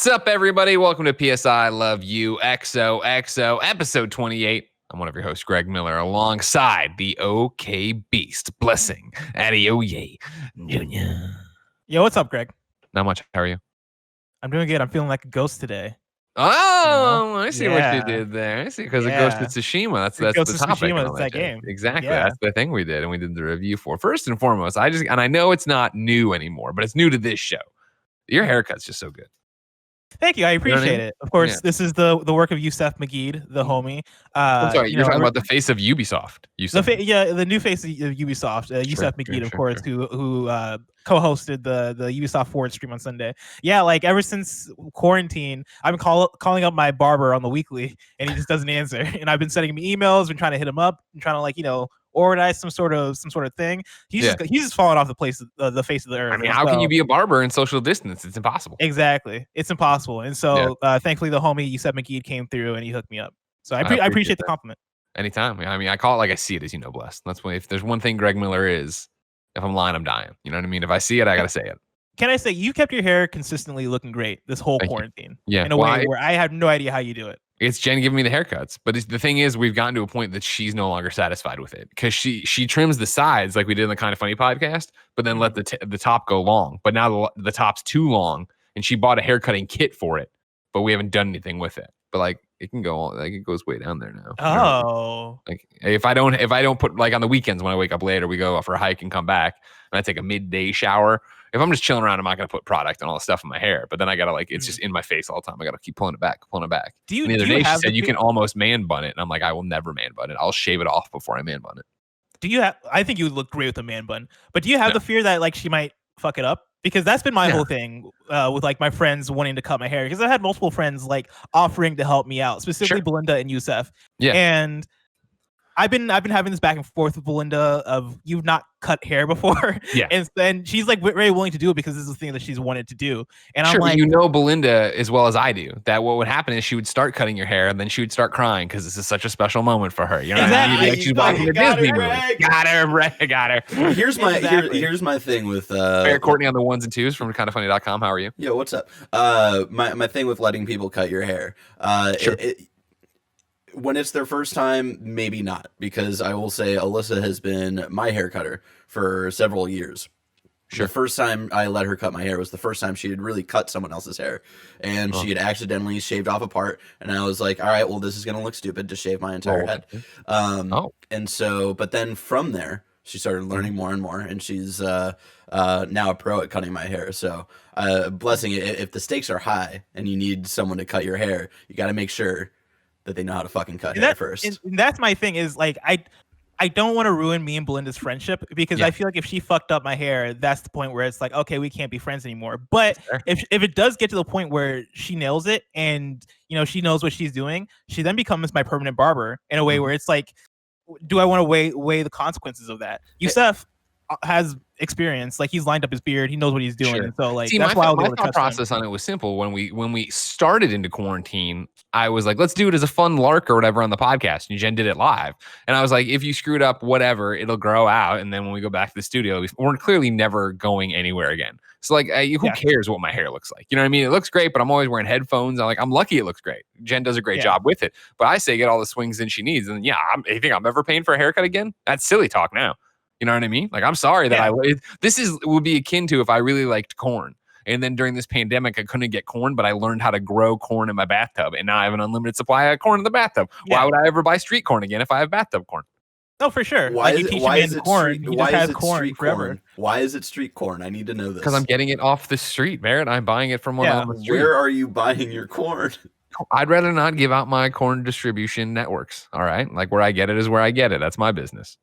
What's up, everybody? Welcome to PSI Love You XOXO, episode 28. I'm one of your hosts, Greg Miller, alongside the OK Beast, Blessing Adeoye Jr. Yo, what's up, Greg? Not much. How are you? I'm doing good. I'm feeling like a ghost today. Oh, I see what you did there. I see, because it goes to Tsushima. That's the topic. Tsushima, it's that game. Exactly. Yeah. That's the thing we did, and we did the review for. First and foremost, I know it's not new anymore, but it's new to this show. Your haircut's just so good. Thank you. I appreciate it. Of course, this is the work of Yusef Magid, the homie. I'm sorry, you're talking about the face of Ubisoft. The new face of Ubisoft, Yusef Magid, of course, who co-hosted the Ubisoft Forward stream on Sunday. Yeah, like ever since quarantine, I've been calling up my barber on the weekly, and he just doesn't answer. And I've been sending him emails, been trying to hit him up, and trying to organize some sort of thing. He's just fallen off the face of the earth. I mean, how can you be a barber in social distance? It's impossible. Exactly, it's impossible. And so, thankfully, the homie Yusef Magid came through and he hooked me up. So I appreciate the compliment. Anytime. I mean, I call it like I see it, as you know, Bless. That's why if there's one thing Greg Miller is, if I'm lying, I'm dying. You know what I mean? If I see it, I gotta say it. Can I say you kept your hair consistently looking great this whole quarantine? Yeah, in a way where I have no idea how you do it. It's Jen giving me the haircuts, but the thing is, we've gotten to a point that she's no longer satisfied with it, because she trims the sides like we did in the Kind of Funny podcast, but then let the top go long. But now the top's too long, and she bought a haircutting kit for it, but we haven't done anything with it. But like it can go, like it goes way down there now. Oh, like if I don't put, like on the weekends when I wake up later, we go for a hike and come back, and I take a midday shower. If I'm just chilling around, I'm not going to put product and all the stuff in my hair. But then I got to it's just in my face all the time. I got to keep pulling it back. And the other day she said you can almost man bun it. And I'm like, I will never man bun it. I'll shave it off before I man bun it. I think you would look great with a man bun. But do you have the fear that like she might fuck it up? Because that's been my whole thing with like my friends wanting to cut my hair. Because I had multiple friends like offering to help me out, specifically Belinda and Yusef. Yeah. And I've been having this back and forth with Belinda of you've not cut hair before. Yeah. And she's like very willing to do it because this is the thing that she's wanted to do. And I'm like, Belinda as well as I do, that what would happen is she would start cutting your hair and then she would start crying because this is such a special moment for her. You know, exactly. Like she's watching the Disney movie. Got her. Here's my thing with Courtney on the ones and twos from kindoffunny.com. How are you? Yo, what's up? My thing with letting people cut your hair. When it's their first time, maybe not, because I will say Alyssa has been my hair cutter for several years. Sure. The first time I let her cut my hair was the first time she had really cut someone else's hair, and she had accidentally shaved off a part, and I was like, all right, well, this is going to look stupid to shave my entire head. And so, but then from there, she started learning more and more, and she's now a pro at cutting my hair. So, Blessing, if the stakes are high and you need someone to cut your hair, you got to make sure that they know how to fucking cut hair first. And that's my thing is like I don't want to ruin me and Belinda's friendship, because I feel like if she fucked up my hair, that's the point where it's like, okay, we can't be friends anymore. But if it does get to the point where she nails it and she knows what she's doing, she then becomes my permanent barber in a way where it's like, do I want to weigh the consequences of that? Yusef has experience, like he's lined up his beard, he knows what he's doing. And so like that's why my thought process on it was simple. When we started into quarantine, I was like, let's do it as a fun lark or whatever on the podcast, and Jen did it live, and I was like, if you screwed up, whatever, it'll grow out, and then when we go back to the studio, we're clearly never going anywhere again. So like, who cares what my hair looks like? You know what I mean? It looks great, but I'm always wearing headphones. I'm lucky it looks great. Jen does a great job with it, but I say get all the swings in she needs, and you think I'm ever paying for a haircut again? That's silly talk now. You know what I mean? Like, I'm sorry that would be akin to if I really liked corn, and then during this pandemic, I couldn't get corn, but I learned how to grow corn in my bathtub, and now I have an unlimited supply of corn in the bathtub. Yeah. Why would I ever buy street corn again if I have bathtub corn? No, for sure. Why is it street corn? Why is it street corn? I need to know this. Because I'm getting it off the street, Barrett. I'm buying it from one on the street. Where are you buying your corn? I'd rather not give out my corn distribution networks. All right? Like, where I get it is where I get it. That's my business.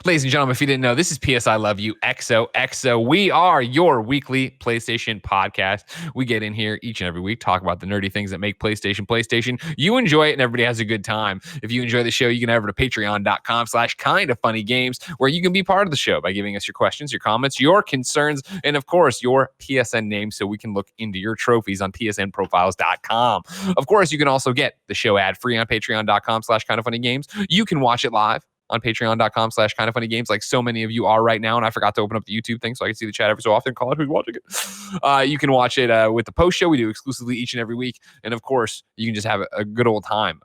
Ladies and gentlemen, if you didn't know, this is PSI Love You XOXO. We are your weekly PlayStation podcast. We get in here each and every week, talk about the nerdy things that make PlayStation. You enjoy it and everybody has a good time. If you enjoy the show, you can head over to patreon.com/kindoffunnygames, where you can be part of the show by giving us your questions, your comments, your concerns, and of course, your PSN name so we can look into your trophies on PSNprofiles.com. Of course, you can also get the show ad-free on patreon.com/kindoffunnygames. You can watch it live on patreon.com/kindoffunnygames, like so many of you are right now. And I forgot to open up the YouTube thing so I can see the chat every so often, call it who's watching it. You can watch it with the post show we do exclusively each and every week. And of course, you can just have a good old time.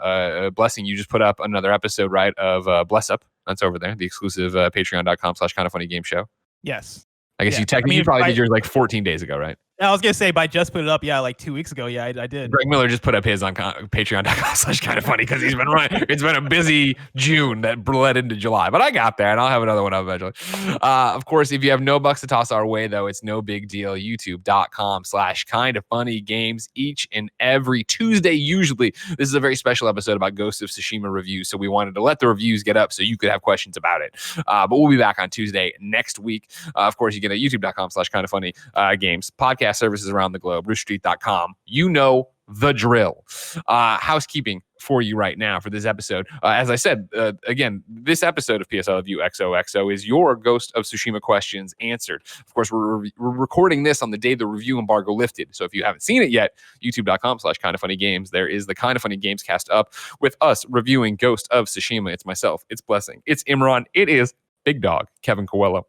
Blessing, you just put up another episode, right, of Bless Up. That's over there, the exclusive patreon.com/kindoffunnygame show. Yes. I guess you probably did yours like 14 days ago, right? I was gonna say, by just put it up, like 2 weeks ago. Yeah, I did. Greg Miller just put up his on patreon.com/kindoffunny because he's been running. It's been a busy June that bled into July, but I got there and I'll have another one up eventually. Of course, if you have no bucks to toss our way, though, it's no big deal. YouTube.com/kindoffunnygames each and every Tuesday. Usually, this is a very special episode about Ghost of Tsushima review, so we wanted to let the reviews get up so you could have questions about it. But we'll be back on Tuesday next week. Of course, you get a youtube.com/kindoffunnygames podcast services around the globe, roosterteeth.com. You know the drill. Housekeeping for you right now for this episode. As I said, again, this episode of PS I Love You XOXO is your Ghost of Tsushima questions answered. Of course, we're recording this on the day the review embargo lifted. So if you haven't seen it yet, youtube.com/kindoffunnygames. There is the Kind of Funny Games cast up with us reviewing Ghost of Tsushima. It's myself, it's Blessing, it's Imran, it is Big Dog, Kevin Coelho,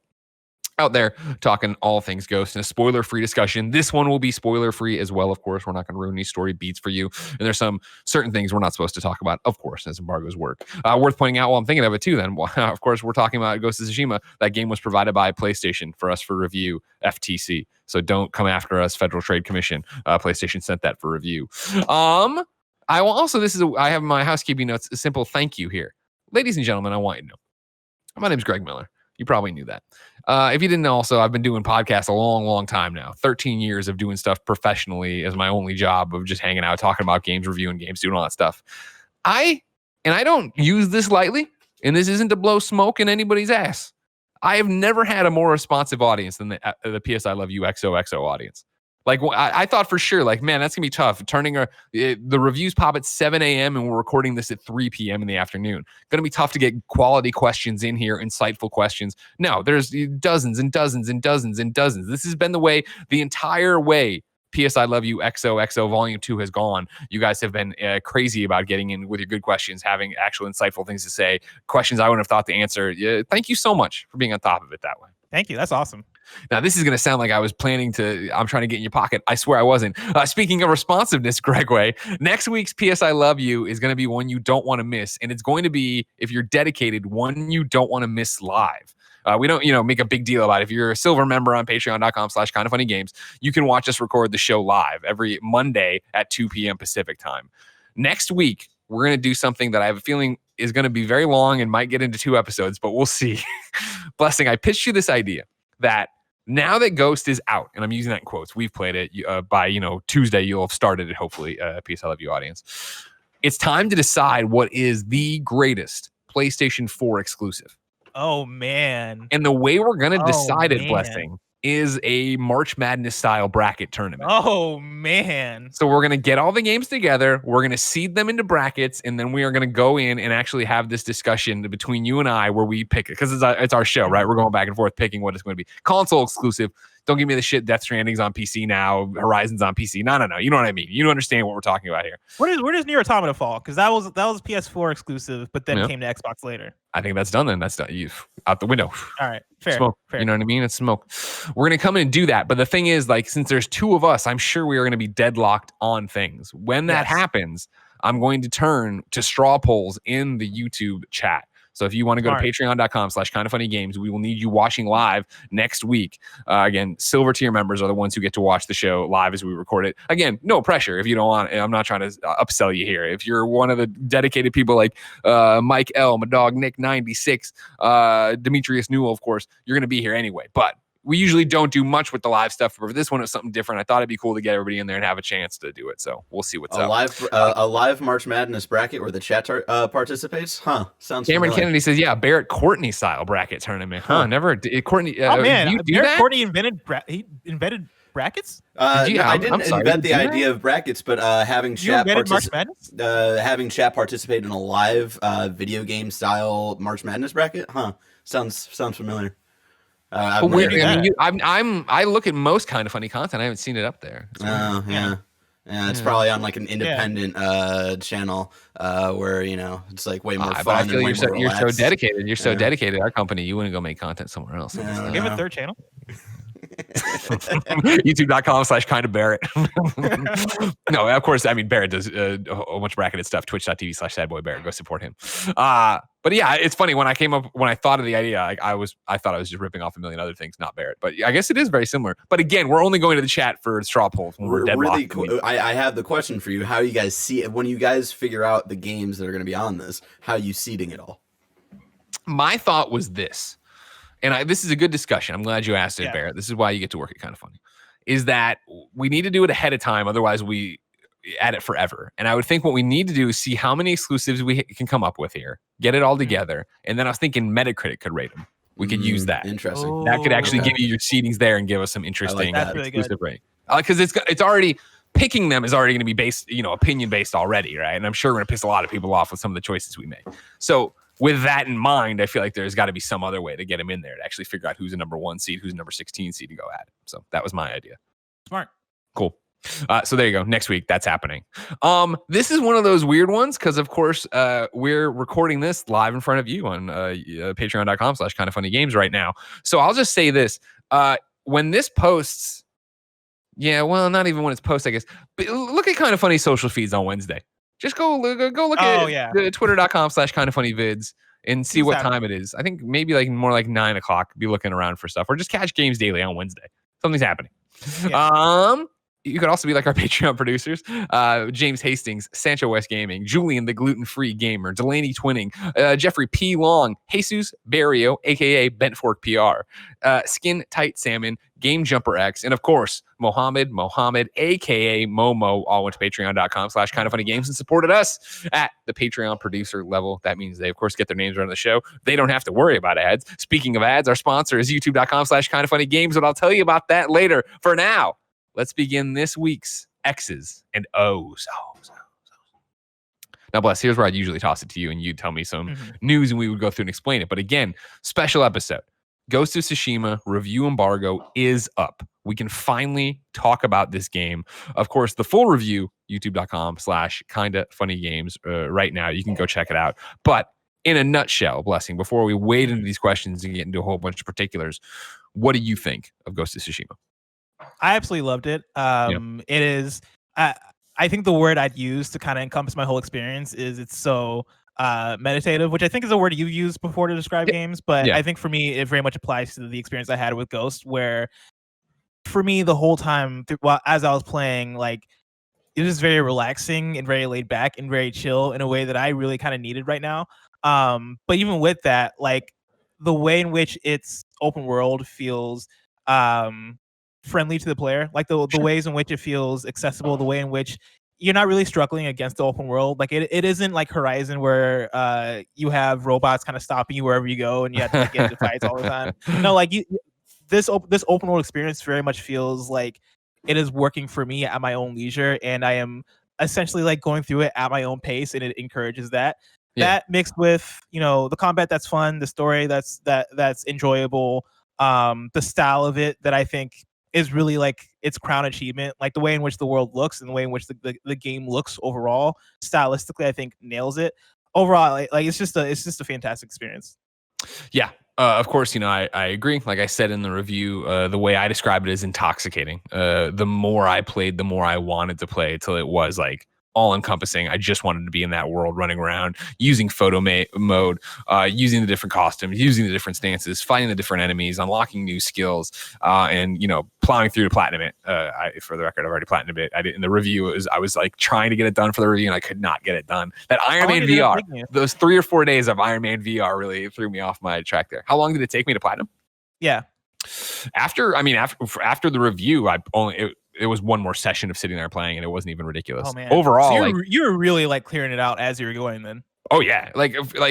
out there talking all things Ghost in a spoiler-free discussion. This one will be spoiler-free as well, of course. We're not going to ruin any story beats for you. And there's some certain things we're not supposed to talk about, of course, as embargoes work. Worth pointing out while I'm thinking of it, too, then. Of course, we're talking about Ghost of Tsushima. That game was provided by PlayStation for us for review, FTC. So don't come after us, Federal Trade Commission. PlayStation sent that for review. I will also, I have my housekeeping notes, a simple thank you here. Ladies and gentlemen, I want you to know, my name is Greg Miller. You probably knew that. If you didn't know, also, I've been doing podcasts a long, long time now. 13 years of doing stuff professionally as my only job of just hanging out, talking about games, reviewing games, doing all that stuff. I don't use this lightly, and this isn't to blow smoke in anybody's ass. I have never had a more responsive audience than the PS I Love You XOXO audience. Like, I thought for sure, like, man, that's going to be tough. The reviews pop at 7 a.m. and we're recording this at 3 p.m. in the afternoon. Going to be tough to get quality questions in here, insightful questions. No, there's dozens and dozens and dozens and dozens. This has been the way, the entire way PS I Love You XOXO Volume 2 has gone. You guys have been crazy about getting in with your good questions, having actual insightful things to say, questions I wouldn't have thought to answer. Thank you so much for being on top of it that way. Thank you. That's awesome. Now, this is going to sound like I was I'm trying to get in your pocket. I swear I wasn't. Speaking of responsiveness, Gregway, next week's PS I Love You is going to be one you don't want to miss. And it's going to be, if you're dedicated, one you don't want to miss live. We don't, make a big deal about it. If you're a silver member on patreon.com/kindoffunnygames, you can watch us record the show live every Monday at 2 p.m. Pacific time. Next week, we're going to do something that I have a feeling is going to be very long and might get into 2 episodes, but we'll see. Blessing, I pitched you this idea that now that Ghost is out, and I'm using that in quotes, we've played it by, Tuesday, you'll have started it, hopefully, PS I Love You audience. It's time to decide what is the greatest PlayStation 4 exclusive. Oh, man. And the way we're going to decide it, Blessing, is a March Madness style bracket tournament. Oh, man. So we're going to get all the games together. We're going to seed them into brackets. And then we are going to go in and actually have this discussion between you and I where we pick it. Because it's our show, right? We're going back and forth picking what it's going to be. Console exclusive. Don't give me the shit Death Stranding's on PC now. Horizon's on PC. No. You know what I mean? You understand what we're talking about here. Where does Nier Automata fall? Because that was PS4 exclusive, but then came to Xbox later. I think that's done then. That's done. Out the window. All right. Fair. Smoke. Fair. You know what I mean? It's smoke. We're going to come in and do that. But the thing is, since there's 2 of us, I'm sure we are going to be deadlocked on things. When that happens, I'm going to turn to straw polls in the YouTube chat. So if you want to go to patreon.com/kindoffunnygames, we will need you watching live next week. Again, silver tier members are the ones who get to watch the show live as we record it. Again, no pressure if you don't want. I'm not trying to upsell you here. If you're one of the dedicated people like Mike L, my dog Nick 96, Demetrius Newell, of course, you're going to be here anyway. But we usually don't do much with the live stuff. For this one, it's something different. I thought it'd be cool to get everybody in there and have a chance to do it. So we'll see what's up. A live March Madness bracket where the chat participates? Huh. Sounds Cameron familiar. Kennedy says, Barrett Courtney style bracket tournament. Never. Courtney. Oh, man. You do Barrett that? Courtney invented brackets? I didn't invent the idea of brackets, but having chat participate in a live video game style March Madness bracket? Huh. Sounds familiar. I look at most kind of funny content. I haven't seen it up there. Oh, yeah. Yeah, it's probably on like an independent channel where it's like way more fun. But I feel and you're so dedicated. You're so dedicated. Our company, you wouldn't go make content somewhere else. You have a third channel. YouTube.com/kindofbarrett. No, of course. I mean, Barrett does a whole bunch of bracketed stuff. Twitch.tv/sadboybarrett. Go support him. But yeah, it's funny when I thought of the idea, I thought I was just ripping off a million other things, not Barrett. But I guess it is very similar. But again, we're only going to the chat for straw polls when we're deadlocked. Really cool. I have the question for you: how you guys see it when you guys figure out the games that are going to be on this? How are you seeding it all? My thought was this. And this is a good discussion. I'm glad you asked it, Barrett. This is why you get to work it kind of funny. Is that we need to do it ahead of time. Otherwise, we at it forever. And I would think what we need to do is see how many exclusives we can come up with here, get it all together. And then I was thinking Metacritic could rate them. We could use that. Interesting. That could actually give you your seedings there and give us some interesting exclusive rating. Because it's already picking them is already going to be based, opinion based already, right? And I'm sure we're going to piss a lot of people off with some of the choices we make. So with that in mind, I feel like there's got to be some other way to get him in there to actually figure out who's a number 1 seed, who's a number 16 seed to go at. So that was my idea. Smart. Cool. So there you go. Next week, that's happening. This is one of those weird ones because, of course, we're recording this live in front of you on patreon.com/kindoffunnygames right now. So I'll just say this. When this posts, not even when it's posted, I guess. But look at Kind of Funny social feeds on Wednesday. Just go look at twitter.com/kindoffunnyvids and see what time it is. I think maybe more like 9 o'clock. Be looking around for stuff, or just catch Games Daily on Wednesday. Something's happening. Yeah. You could also be like our Patreon producers, James Hastings, Sancho West Gaming, Julian the Gluten-Free Gamer, Delaney Twinning, Jeffrey P. Long, Jesus Barrio, a.k.a. Bentfork PR, Skin Tight Salmon, Game Jumper X, and of course, Mohammed, a.k.a. Momo, all went to patreon.com/kindoffunnygames and supported us at the Patreon producer level. That means they, of course, get their names right on the show. They don't have to worry about ads. Speaking of ads, our sponsor is youtube.com/kindoffunnygames, but I'll tell you about that later. For now, let's begin this week's X's and O's. Now, Bless, here's where I'd usually toss it to you and you'd tell me some news and we would go through and explain it. But again, special episode. Ghost of Tsushima review embargo is up. We can finally talk about this game. Of course, the full review, youtube.com/kindoffunnygames right now. You can go check it out. But in a nutshell, Blessing, before we wade into these questions and get into a whole bunch of particulars, what do you think of Ghost of Tsushima? I absolutely loved it. It is, I think the word I'd use to kind of encompass my whole experience is it's so meditative, which I think is a word you've used before to describe games. But I think for me, it very much applies to the experience I had with Ghost, where for me, the whole time, as I was playing, it was very relaxing and very laid back and very chill in a way that I really kind of needed right now. But even with that, the way in which its open world feels friendly to the player, the ways in which it feels accessible, the way in which you're not really struggling against the open world. It isn't like Horizon where you have robots kind of stopping you wherever you go and you have to get into fights all the time. No, this open world experience very much feels like it is working for me at my own leisure, and I am essentially going through it at my own pace, and it encourages that. That mixed with the combat that's fun, the story that's enjoyable, the style of it that I think is really its crown achievement, the way in which the world looks and the way in which the game looks overall, stylistically, I think nails it. Overall, it's just a fantastic experience. Yeah. Of course, I agree. Like I said in the review, the way I describe it is intoxicating. The more I played, the more I wanted to play till it was all encompassing. I just wanted to be in that world, running around, using photo mode, using the different costumes, using the different stances, fighting the different enemies, unlocking new skills, and plowing through to platinum it. For the record, I've already platinumed it. I did in the review. I was trying to get it done for the review, and I could not get it done. That Iron Man VR, those 3 or 4 days of Iron Man VR really threw me off my track there. How long did it take me to platinum? Yeah. After the review, it was one more session of sitting there playing, and it wasn't even ridiculous. Oh, man. Overall, so you were really clearing it out as you were going then. Oh yeah,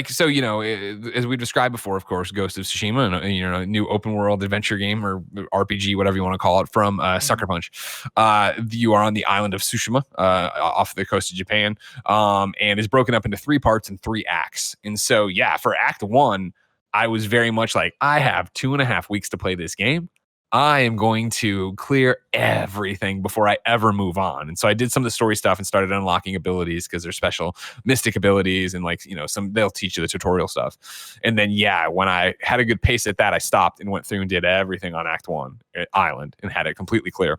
so as we described before, of course, Ghost of Tsushima, and new open world adventure game or RPG, whatever you want to call it, from Sucker Punch. You are on the island of Tsushima, off the coast of Japan, and is broken up into 3 parts and 3 acts. And so for Act 1, I was very much I have 2.5 weeks to play this game. I am going to clear everything before I ever move on. And so I did some of the story stuff and started unlocking abilities because there's special mystic abilities and like, they'll teach you the tutorial stuff. And then, when I had a good pace at that, I stopped and went through and did everything on Act 1 Island and had it completely clear.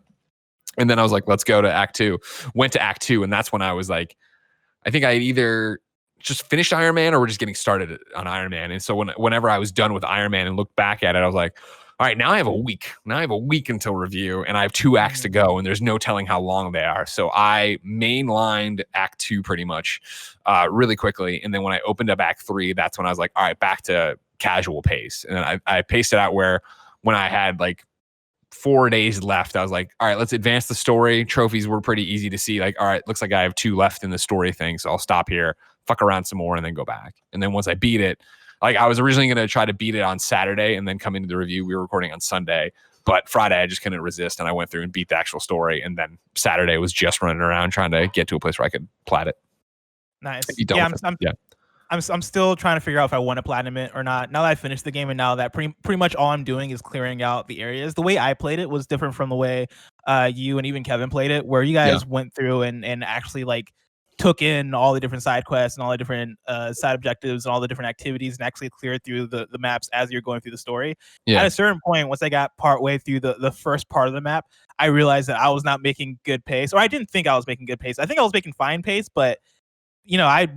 And then I was like, let's go to Act 2. Went to Act 2. And that's when I was like, I think I either just finished Iron Man or we're just getting started on Iron Man. And so whenever I was done with Iron Man and looked back at it, I was like, all right, now I have a week. Now I have a week until review, and I have 2 acts to go, and there's no telling how long they are. So I mainlined Act 2 pretty much really quickly. And then when I opened up Act 3, that's when I was like, all right, back to casual pace. And I paced it out where when I had like 4 days left, I was like, all right, let's advance the story. Trophies were pretty easy to see. Like, all right, looks like I have 2 left in the story thing. So I'll stop here, fuck around some more, and then go back. And then once I beat it, like I was originally going to try to beat it on Saturday and then come into the review. We were recording on Sunday, but Friday I just couldn't resist. And I went through and beat the actual story. And then Saturday was just running around trying to get to a place where I could plat it. Nice. I'm still trying to figure out if I want to platinum it or not. Now that I finished the game and now that pretty much all I'm doing is clearing out the areas. The way I played it was different from the way you and even Kevin played it, where you guys went through and actually like took in all the different side quests and all the different side objectives and all the different activities and actually cleared through the maps as you're going through the story. At a certain point, once I got part way through the first part of the map, I realized that I was not making good pace, or I didn't think I was making good pace. I think I was making fine pace, but I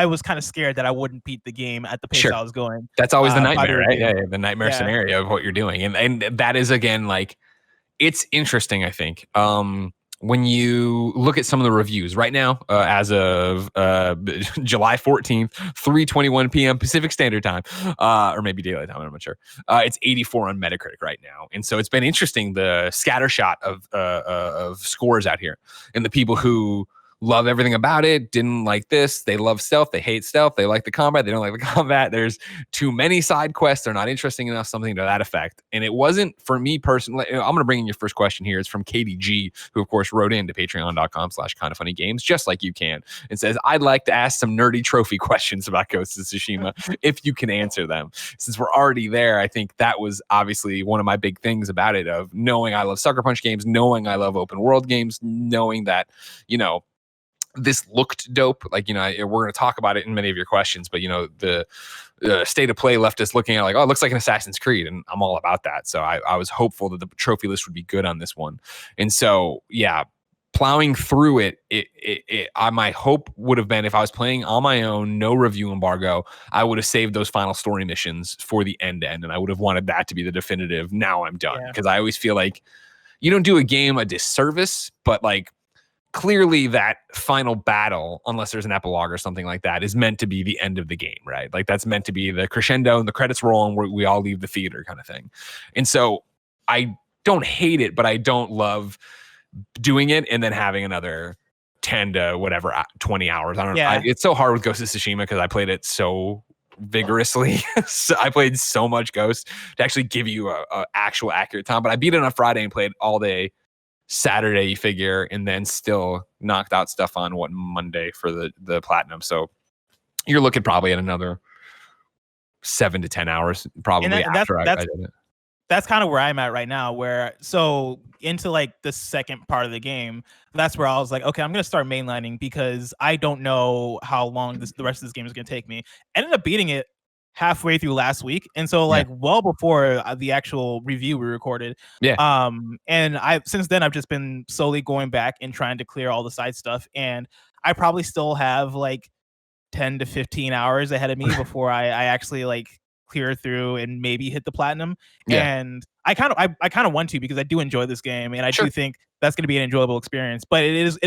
was kind of scared that I wouldn't beat the game at the pace I was going. That's always the nightmare, right? Yeah, the nightmare scenario of what you're doing. And that is, again, like, it's interesting, I think. When you look at some of the reviews right now, as of July 14th, 3:21 p.m. Pacific Standard Time, or maybe daylight time, I'm not sure. It's 84 on Metacritic right now. And so it's been interesting, the scattershot of scores out here. And the people who love everything about it, didn't like this, they love stealth, they hate stealth, they like the combat, they don't like the combat, there's too many side quests, they're not interesting enough, something to that effect. And it wasn't for me personally. I'm going to bring in your first question here. It's from KDG, who of course wrote into patreon.com/kindafunnygames, just like you can, and says, I'd like to ask some nerdy trophy questions about Ghost of Tsushima, if you can answer them. Since we're already there, I think that was obviously one of my big things about it, of knowing I love Sucker Punch games, knowing I love open world games, knowing that, this looked dope. Like, we're going to talk about it in many of your questions, but the state of play left us looking at like, oh, it looks like an Assassin's Creed, and I'm all about that. So I was hopeful that the trophy list would be good on this one. And so, plowing through it, my hope would have been, if I was playing on my own, no review embargo, I would have saved those final story missions for the end, and I would have wanted that to be the definitive, now I'm done. Because I always feel like you don't do a game a disservice, but like, clearly that final battle, unless there's an epilogue or something like that, is meant to be the end of the game, right? Like, that's meant to be the crescendo and the credits roll and we all leave the theater kind of thing. And so I don't hate it, but I don't love doing it and then having another 10 to whatever 20 hours. I don't know. It's so hard with Ghost of Tsushima because I played it so vigorously. So I played so much Ghost to actually give you a actual accurate time. But I beat it on Friday and played all day Saturday, you figure, and then still knocked out stuff on Monday for the platinum. So you're looking probably at another 7 to 10 hours probably after I did it. That's kind of where I'm at right now, so into like the second part of the game, that's where I was like, okay, I'm going to start mainlining because I don't know how long the rest of this game is going to take me. Ended up beating it halfway through last week, and so like well before the actual review we recorded. And since then I've just been slowly going back and trying to clear all the side stuff, and I probably still have like 10 to 15 hours ahead of me before I actually like clear through and maybe hit the platinum. And I kind of want to, because I do enjoy this game, and I do think that's going to be an enjoyable experience. But it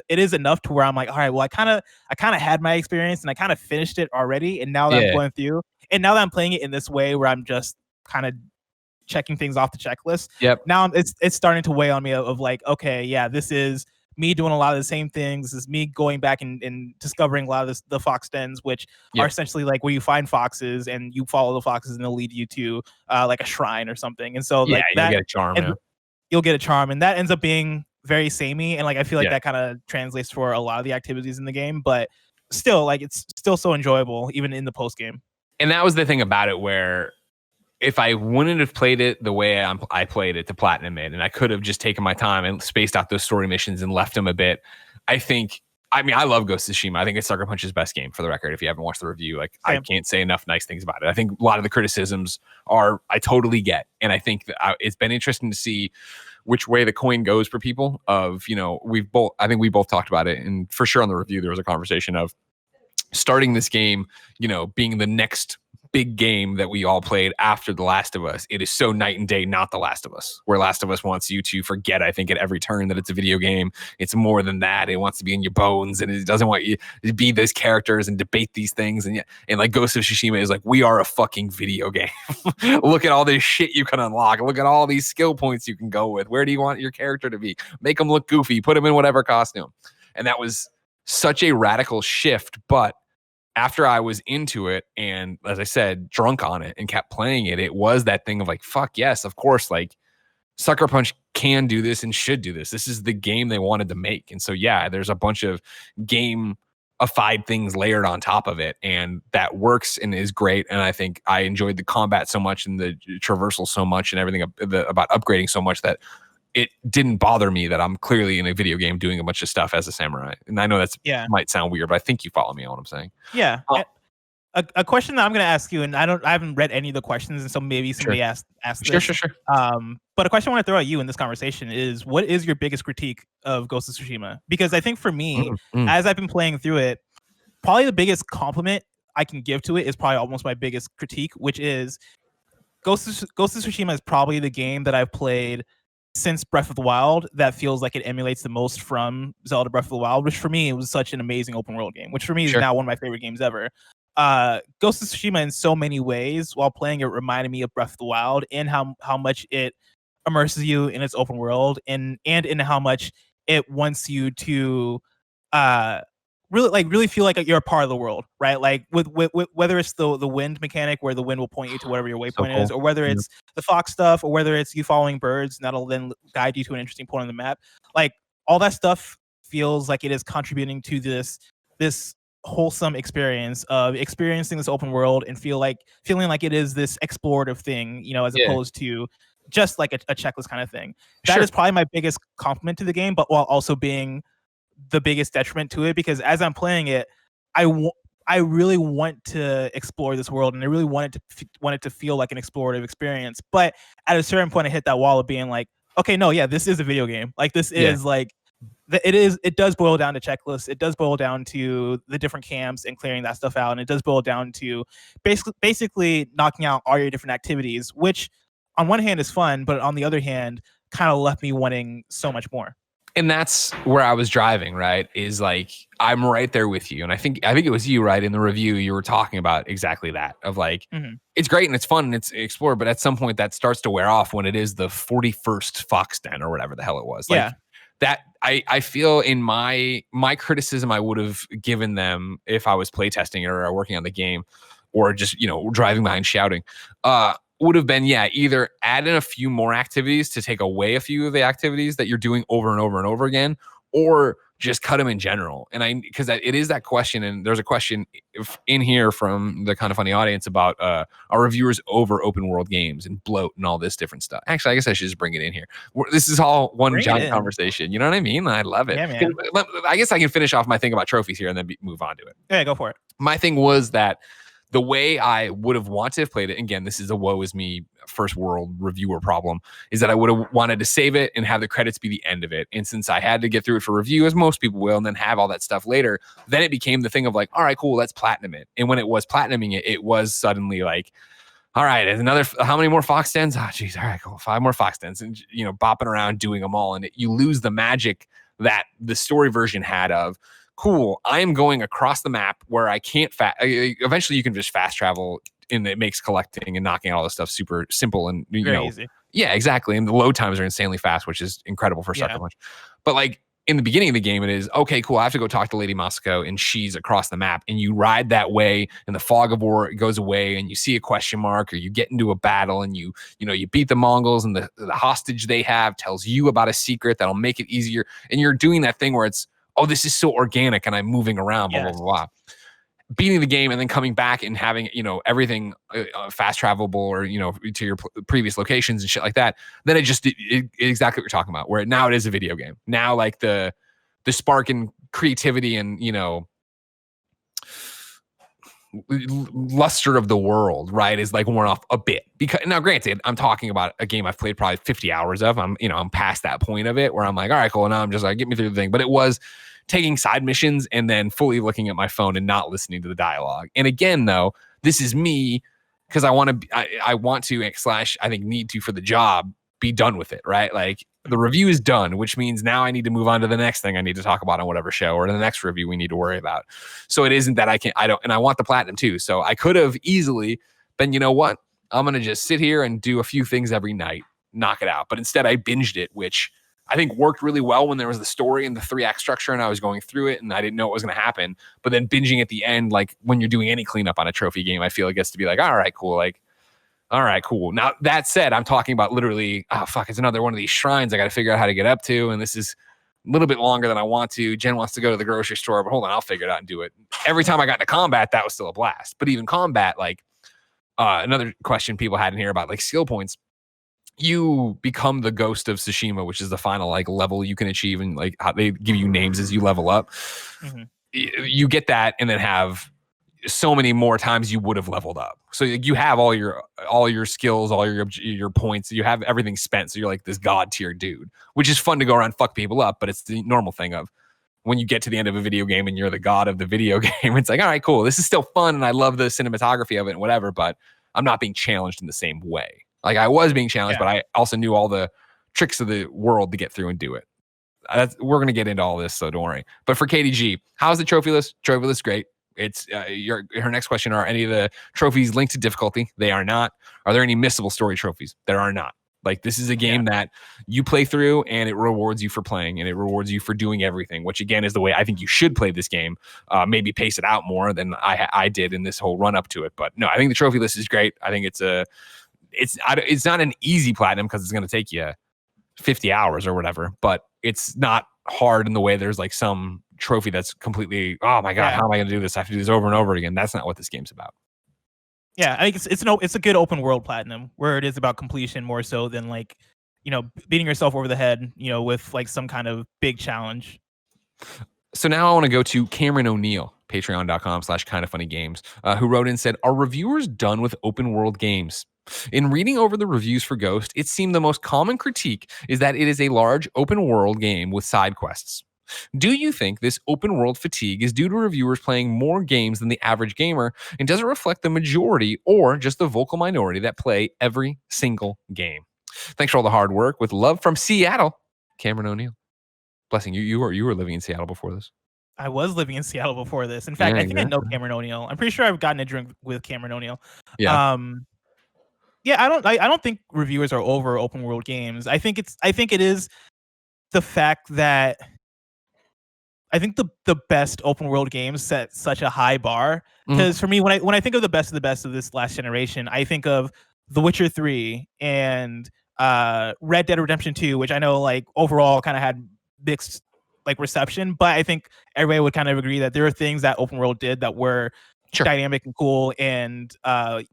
is enough to where I'm like, all right, well, I kind of had my experience and I kind of finished it already, and now that I'm going through, and now that I'm playing it in this way where I'm just kind of checking things off the checklist, now it's starting to weigh on me of like, okay, this is me doing a lot of the same things. This is me going back and discovering a lot of the fox dens, which are essentially like where you find foxes and you follow the foxes and they'll lead you to like a shrine or something. And so like you'll get a charm. You'll get a charm, and that ends up being very samey. And like I feel like that kind of translates for a lot of the activities in the game, but still, like, it's still so enjoyable even in the post game. And that was the thing about it, where if I wouldn't have played it the way I played it to platinum it, and I could have just taken my time and spaced out those story missions and left them a bit, I mean, I love Ghost of Tsushima. I think it's Sucker Punch's best game, for the record. If you haven't watched the review, like, I can't say enough nice things about it. I think a lot of the criticisms I totally get. And I think that it's been interesting to see which way the coin goes for people of, I think we both talked about it. And for sure on the review, there was a conversation of starting this game, being the next big game that we all played after The Last of Us. It is so night and day, not The Last of Us, where Last of Us wants you to forget, I think, at every turn that it's a video game. It's more than that. It wants to be in your bones, and it doesn't want you to be those characters and debate these things. And like Ghost of Tsushima is like, we are a fucking video game. Look at all this shit you can unlock. Look at all these skill points you can go with. Where do you want your character to be? Make them look goofy. Put them in whatever costume. And that was such a radical shift, but after I was into it and, as I said, drunk on it and kept playing it, it was that thing of like, fuck yes, of course, like Sucker Punch can do this and should do this. This is the game they wanted to make. And so, yeah, there's a bunch of game-ified things layered on top of it, and that works and is great. And I think I enjoyed the combat so much and the traversal so much and everything about upgrading so much that it didn't bother me that I'm clearly in a video game doing a bunch of stuff as a samurai. And I know might sound weird, but I think you follow me on what I'm saying. Yeah. A question that I'm going to ask you, and I haven't read any of the questions, and so maybe somebody asked this. Sure. But a question I want to throw at you in this conversation is, what is your biggest critique of Ghost of Tsushima? Because I think for me, as I've been playing through it, probably the biggest compliment I can give to it is probably almost my biggest critique, which is Ghost of Tsushima is probably the game that I've played since Breath of the Wild that feels like it emulates the most from Zelda Breath of the Wild, which for me, it was such an amazing open world game, which for me is now one of my favorite games ever. Ghost of Tsushima in so many ways while playing it reminded me of Breath of the Wild and how much it immerses you in its open world and in how much it wants you to really feel like you're a part of the world, right? Like with whether it's the wind mechanic where the wind will point you to whatever your waypoint is, or whether it's the fox stuff, or whether it's you following birds and that'll then guide you to an interesting point on the map. Like all that stuff feels like it is contributing to this wholesome experience of experiencing this open world and feeling like it is this explorative thing, as opposed to just like a checklist kind of thing. That is probably my biggest compliment to the game, but while also being the biggest detriment to it, because as I'm playing it, I really want to explore this world, and I really want it to feel like an explorative experience. But at a certain point, I hit that wall of being like, okay, no, yeah, this is a video game. Like this is like, it does boil down to checklists. It does boil down to the different camps and clearing that stuff out, and it does boil down to basically knocking out all your different activities, which on one hand is fun, but on the other hand, kind of left me wanting so much more. And that's where I was driving, right? Is like, I'm right there with you. And I think it was you, right? In the review, you were talking about exactly that of like, it's great and it's fun and it's explore, but at some point that starts to wear off when it is the 41st Fox Den or whatever the hell it was. Like that I feel in my criticism I would have given them if I was playtesting it or working on the game or just, driving behind shouting, would have been, either add in a few more activities to take away a few of the activities that you're doing over and over and over again, or just cut them in general. And because it is that question, and there's a question in here from the Kind of Funny audience about are reviewers over open world games and bloat and all this different stuff. Actually, I guess I should just bring it in here. This is all one giant conversation. You know what I mean? I love it. Yeah, man. I guess I can finish off my thing about trophies here and then move on to it. Yeah, go for it. My thing was that the way I would have wanted to have played it, again, this is a woe is me first world reviewer problem, is that I would have wanted to save it and have the credits be the end of it. And since I had to get through it for review, as most people will, and then have all that stuff later, then it became the thing of like, all right, cool, let's platinum it. And when it was platinuming it, it was suddenly like, all right, another, how many more Fox Dens? Oh, geez, all right, cool, 5 more Fox Dens. And, bopping around doing them all. And you lose the magic that the story version had of, cool, I am going across the map where I can't eventually you can just fast travel, and it makes collecting and knocking out all this stuff super simple and easy. Yeah, exactly. And the load times are insanely fast, which is incredible for Sucker Punch. But like in the beginning of the game, it is okay, cool, I have to go talk to Lady Masako and she's across the map, and you ride that way and the fog of war goes away and you see a question mark, or you get into a battle and you beat the Mongols, and the hostage they have tells you about a secret that'll make it easier, and you're doing that thing where it's, oh, this is so organic and I'm moving around, blah, blah, blah, blah. beating the game and then coming back and having, everything fast travelable or, to your previous locations and shit like that, then it exactly what you're talking about, where now it is a video game. Now, like the spark and creativity and, luster of the world, right, is like worn off a bit. Because now, granted, I'm talking about a game I've played probably 50 hours of. I'm past that point of it where I'm like, all right, cool. Now I'm just like, get me through the thing. But it was taking side missions and then fully looking at my phone and not listening to the dialogue. And again, though, this is me because I want to, I think need to for the job, be done with it, right? Like the review is done, which means now I need to move on to the next thing I need to talk about on whatever show or the next review we need to worry about. So it isn't that and I want the platinum too. So I could have easily been, you know what? I'm going to just sit here and do a few things every night, knock it out. But instead I binged it, which I think worked really well when there was the story and the 3-act structure and I was going through it and I didn't know what was going to happen. But then binging at the end, like when you're doing any cleanup on a trophy game, I feel it gets to be like, all right, cool. Like, all right, cool. Now, that said, I'm talking about literally, it's another one of these shrines I got to figure out how to get up to. And this is a little bit longer than I want to. Jen wants to go to the grocery store, but hold on, I'll figure it out and do it. Every time I got into combat, that was still a blast. But even combat, like another question people had in here about like skill points, you become the ghost of Tsushima, which is the final like level you can achieve. And like how they give you names as you level up. Mm-hmm. You get that and then have so many more times you would have leveled up. So you have all your skills, all your points. You have everything spent. So you're like this god tier dude, which is fun to go around fuck people up. But it's the normal thing of when you get to the end of a video game and you're the god of the video game. It's like, all right, cool. This is still fun, and I love the cinematography of it and whatever. But I'm not being challenged in the same way. Like I was being challenged, but I also knew all the tricks of the world to get through and do it. We're gonna get into all this, so don't worry. But for KDG, how's the trophy list? Trophy list great. It's her next question: are any of the trophies linked to difficulty? They are not. Are there any missable story trophies? There are not. Like this is a game that you play through and it rewards you for playing and it rewards you for doing everything, which again is the way I think you should play this game. Maybe pace it out more than I did in this whole run up to it. But no, I think the trophy list is great. I think it's not an easy platinum because it's going to take you 50 hours or whatever, but it's not hard in the way there's like some trophy that's completely, oh my God, how am I going to do this? I have to do this over and over again. That's not what this game's about. Yeah, I think it's a good open world platinum where it is about completion more so than like, beating yourself over the head, with like some kind of big challenge. So now I want to go to Cameron O'Neill, patreon.com/kindoffunnygames, who wrote in and said, are reviewers done with open world games? In reading over the reviews for Ghost, it seemed the most common critique is that it is a large open world game with side quests. Do you think this open world fatigue is due to reviewers playing more games than the average gamer, and does it reflect the majority or just the vocal minority that play every single game? Thanks for all the hard work. With love from Seattle, Cameron O'Neill. Blessing you. You were living in Seattle before this. I was living in Seattle before this. In fact, I think I know Cameron O'Neill. I'm pretty sure I've gotten a drink with Cameron O'Neill. Yeah. I don't think reviewers are over open world games. I think it is the fact that I think the best open world games set such a high bar. Because for me, when I think of the best of this last generation, I think of The Witcher 3 and Red Dead Redemption 2, which I know like overall kind of had mixed like reception, but I think everybody would kind of agree that there are things that open world did that were dynamic and cool and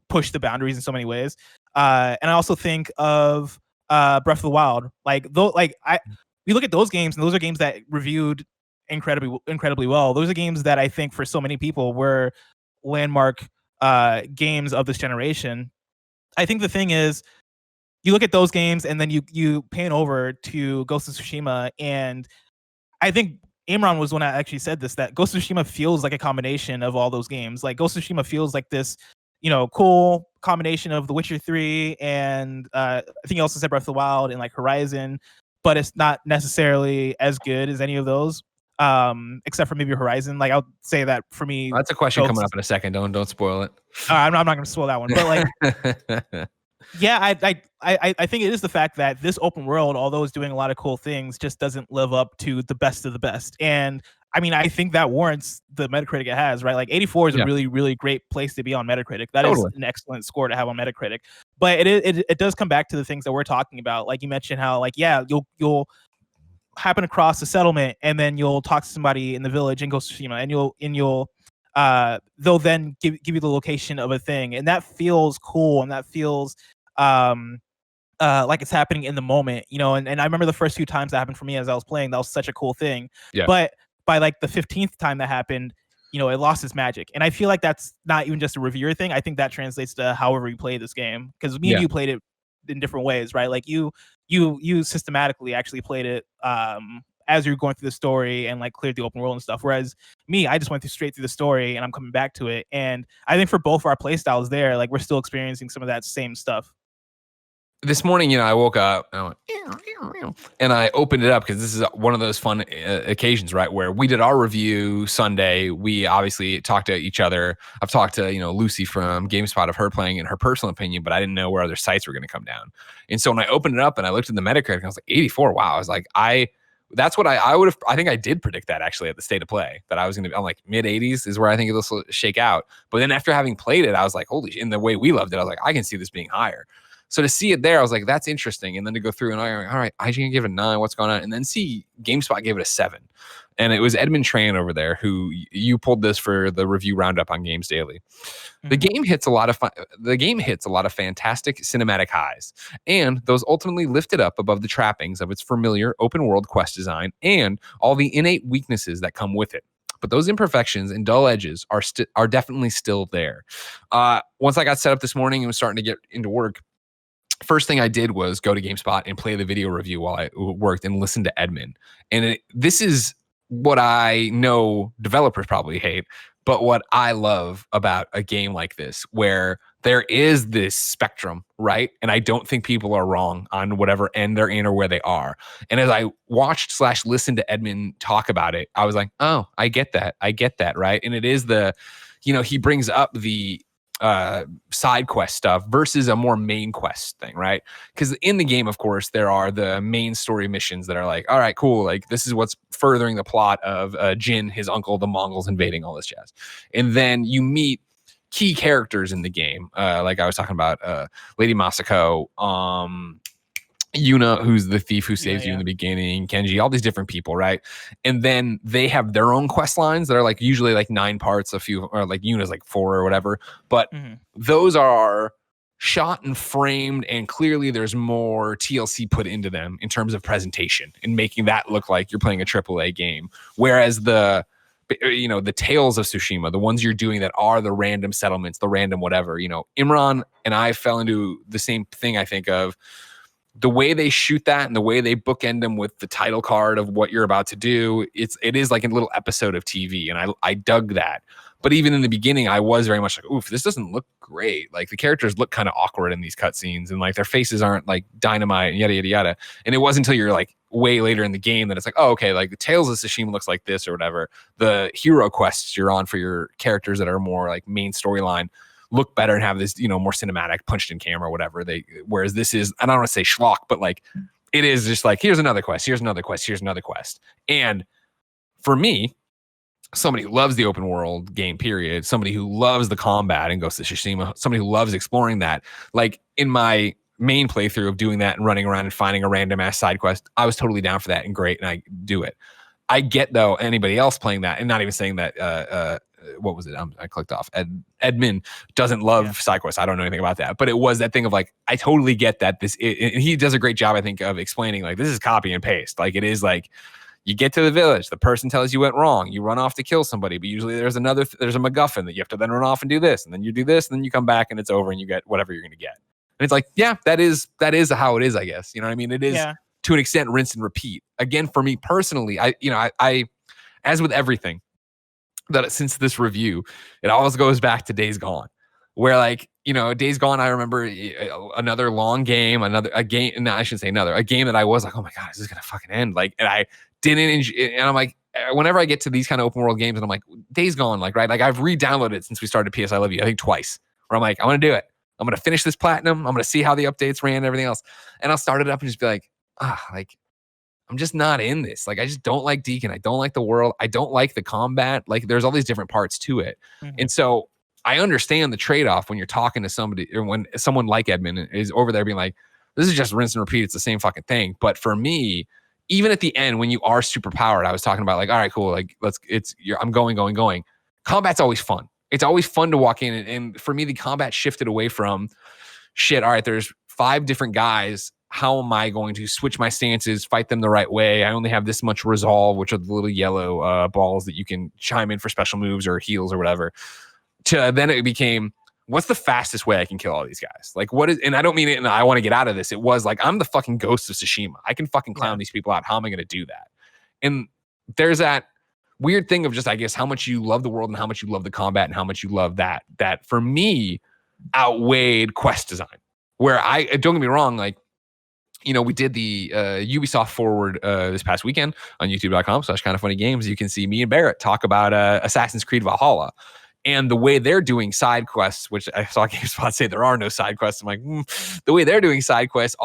pushed the boundaries in so many ways. And I also think of Breath of the Wild. We look at those games, and those are games that reviewed incredibly well. Those are games that I think for so many people were landmark games of this generation. I think the thing is, you look at those games and then you pan over to Ghost of Tsushima, and I think Imran was the one that actually said this, that Ghost of Tsushima feels like a combination of all those games. Like Ghost of Tsushima feels like this, cool combination of The Witcher 3 and I think he also said Breath of the Wild and like Horizon, but it's not necessarily as good as any of those. Except for maybe Horizon. Like I'll say that for me. That's a question coming up in a second. Don't spoil it. I'm not going to spoil that one. But like, yeah, I think it is the fact that this open world, although it's doing a lot of cool things, just doesn't live up to the best of the best. And I mean, I think that warrants the Metacritic it has, right? Like 84 is a really, really great place to be on Metacritic. That is an excellent score to have on Metacritic. But it does come back to the things that we're talking about. Like you mentioned how like, yeah, you'll happen across a settlement and then you'll talk to somebody in the village in Ghost of Tsushima and you'll they'll then give you the location of a thing, and that feels cool, and that feels like it's happening in the moment, you know. And I remember the first few times that happened for me as I was playing, that was such a cool thing. Yeah. But by like the 15th time that happened, you know, it lost its magic. And I feel like that's not even just a reviewer thing. I think that translates to however you play this game, because me and you played it in different ways, right? Like you systematically actually played it as you're going through the story and like cleared the open world and stuff. Whereas me, I just went straight through the story and I'm coming back to it. And I think for both of our play styles there, like we're still experiencing some of that same stuff. This morning, you know, I woke up and I went, and I opened it up because this is one of those fun occasions, right? Where we did our review Sunday. We obviously talked to each other. I've talked to, you know, Lucy from GameSpot of her playing and her personal opinion, but I didn't know where other sites were going to come down. And so when I opened it up and I looked at the Metacritic, and I was like, 84. Wow. I was like, that's what I would have. I think I did predict that actually at the State of Play, that I was going to be on like mid 80s is where I think it'll shake out. But then after having played it, I was like, holy shit. In the way we loved it, I was like, I can see this being higher. So to see it there, I was like, that's interesting. And then to go through and all right, IGN gonna give it a 9. What's going on? And then see GameSpot gave it a 7. And it was Edmund Tran over there who you pulled this for the review roundup on Games Daily. The game hits a lot of fantastic cinematic highs, and those ultimately lift it up above the trappings of its familiar open world quest design and all the innate weaknesses that come with it. But those imperfections and dull edges are definitely still there. Once I got set up this morning and was starting to get into work, first thing I did was go to GameSpot and play the video review while I worked and listen to Edmund. And this is what I know developers probably hate, but what I love about a game like this, where there is this spectrum, right? And I don't think people are wrong on whatever end they're in or where they are. And as I watched / listened to Edmund talk about it, I was like, oh, I get that, right? And it is he brings up the side quest stuff versus a more main quest thing, right? Because in the game, of course, there are the main story missions that are like, all right, cool, like this is what's furthering the plot of Jin, his uncle, the Mongols invading, all this jazz. And then you meet key characters in the game, like I was talking about Lady Masako, Yuna, who's the thief who saves you in the beginning, Kenji, all these different people, right? And then they have their own quest lines that are like usually like 9 parts, or like Yuna's like 4 or whatever. But those are shot and framed, and clearly there's more TLC put into them in terms of presentation and making that look like you're playing a AAA game. Whereas the Tales of Tsushima, the ones you're doing that are the random settlements, the random whatever, Imran and I fell into the same thing, I think, of the way they shoot that and the way they bookend them with the title card of what you're about to do. It is like a little episode of TV, and I dug that. But even in the beginning, I was very much like, oof, this doesn't look great. Like the characters look kind of awkward in these cutscenes, and like their faces aren't like dynamite and yada, yada, yada. And it wasn't until you're like way later in the game that it's like, oh, okay, like the Tales of Tsushima looks like this or whatever. The hero quests you're on for your characters that are more like main storyline look better and have this, more cinematic punched in camera or whatever. Whereas this is, I don't want to say schlock, but like it is just like, here's another quest, here's another quest, here's another quest. And for me, somebody who loves the open world game period, somebody who loves the combat and Ghost of Tsushima, somebody who loves exploring that, like in my main playthrough of doing that and running around and finding a random ass side quest, I was totally down for that and great, and I do it. I get though anybody else playing that, and not even saying that what was it? I clicked off. Edmund doesn't love side quests. I don't know anything about that, but it was that thing of like, I totally get that and he does a great job, I think, of explaining like this is copy and paste. Like it is like you get to the village, the person tells you went wrong, you run off to kill somebody, but usually there's a MacGuffin that you have to then run off and do this, and then you do this, and then you come back and it's over and you get whatever you're going to get. And it's like, yeah, that is how it is, I guess. You know what I mean? It is to an extent rinse and repeat. Again, for me personally, I as with everything, that since this review, it always goes back to Days Gone, where like, Days Gone, I remember another long game, a game that I was like, oh my God, is this going to fucking end? Like, and I didn't enjoy, and I'm like, whenever I get to these kind of open world games and I'm like, Days Gone, like, right? Like I've re-downloaded it since we started PS I Love You, I think twice, where I'm like, I'm going to do it. I'm going to finish this platinum. I'm going to see how the updates ran and everything else. And I'll start it up and just be like, like, I'm just not in this. Like, I just don't like Deacon. I don't like the world. I don't like the combat. Like, there's all these different parts to it. And so I understand the trade-off when you're talking to somebody, or when someone like Edmund is over there being like, this is just rinse and repeat. It's the same fucking thing. But for me, even at the end, when you are super powered, I was talking about like, all right, cool. Like, I'm going. combat's always fun. It's always fun to walk in. And for me, the combat shifted away from shit. All right, there's 5 different guys. How am I going to switch my stances, fight them the right way? I only have this much resolve, which are the little yellow balls that you can chime in for special moves or heals or whatever. To then it became, what's the fastest way I can kill all these guys? Like, what is, and I don't mean it, and I want to get out of this. It was like, I'm the fucking ghost of Tsushima. I can fucking clown these people out. How am I going to do that? And there's that weird thing of just, I guess, how much you love the world and how much you love the combat and how much you love that for me outweighed quest design. Where don't get me wrong, like, you know, we did the Ubisoft Forward this past weekend on youtube.com/kindoffunnygames. You can see me and Barrett talk about Assassin's Creed Valhalla and the way they're doing side quests, which I saw GameSpot say there are no side quests. I'm like, the way they're doing side quests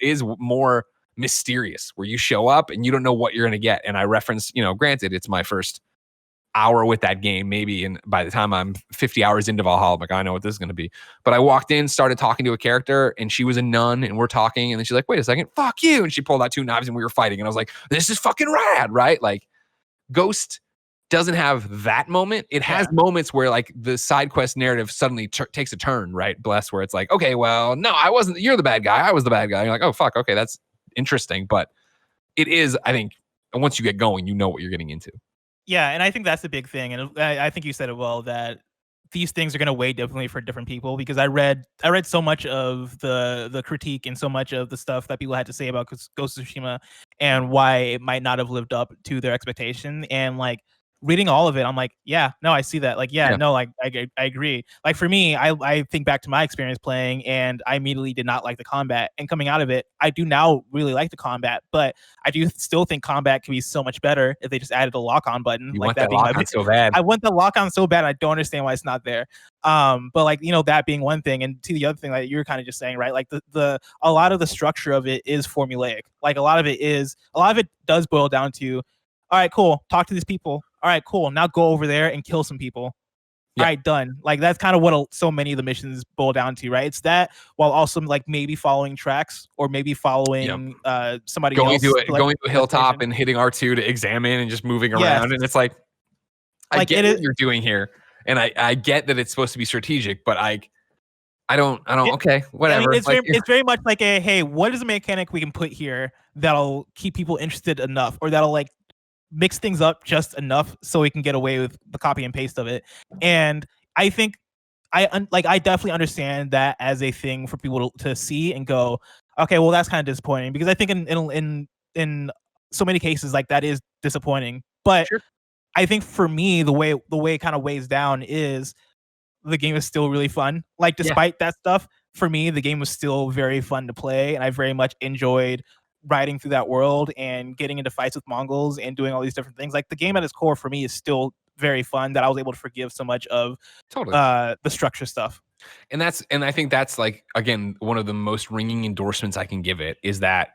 is more mysterious, where you show up and you don't know what you're going to get. And I referenced, you know, granted, it's my first hour with that game, maybe, and by the time I'm 50 hours into Valhalla, I'm like, I know what this is going to be. But I walked in, started talking to a character, and she was a nun, and we're talking, and then she's like, wait a second, fuck you, and she pulled out 2 knives, and we were fighting, and I was like, this is fucking rad, right? Like, Ghost doesn't have that moment. It has moments where, like, the side quest narrative suddenly takes a turn, right? Bless, where it's like, okay, well, no, I wasn't, you're the bad guy, I was the bad guy. And you're like, oh, fuck, okay, that's interesting. But it is, I think, once you get going, you know what you're getting into. Yeah, and I think that's the big thing, and I think you said it well, that these things are going to weigh differently for different people, because I read so much of the critique and so much of the stuff that people had to say about Ghost of Tsushima and why it might not have lived up to their expectation, and like reading all of it, I'm like, yeah, no, I see that. Like, no, like I agree. Like for me, I think back to my experience playing, and I immediately did not like the combat. And coming out of it, I do now really like the combat, but I do still think combat can be so much better if they just added a lock-on button. You like want that lock-on so bad. I want the lock-on so bad. I don't understand why it's not there. But like, you know, that being one thing, and to the other thing that you were kind of just saying, right? Like a lot of the structure of it is formulaic. Like a lot of it does boil down to, all right, cool, talk to these people. All right, cool. Now go over there and kill some people. All right, done. Like that's kind of what so many of the missions boil down to, right? It's that, while also like maybe following tracks or maybe following somebody else. Going to a hilltop and hitting R2 to examine and just moving around. And it's like, I get what you're doing here, and I get that it's supposed to be strategic, but I don't. Okay, whatever. I mean, it's very much like hey, what is a mechanic we can put here that'll keep people interested enough, or that'll like mix things up just enough so we can get away with the copy and paste of it. And I think I definitely understand that as a thing for people to see and go, okay, well, that's kind of disappointing, because I think in so many cases, like, that is disappointing. But I think for me, the way it kind of weighs down is the game is still really fun. Like, despite that stuff, for me, the game was still very fun to play, and I very much enjoyed riding through that world and getting into fights with Mongols and doing all these different things. Like, the game at its core for me is still very fun, that I was able to forgive so much of the structure stuff. And I think that's, like, again, one of the most ringing endorsements I can give it is that,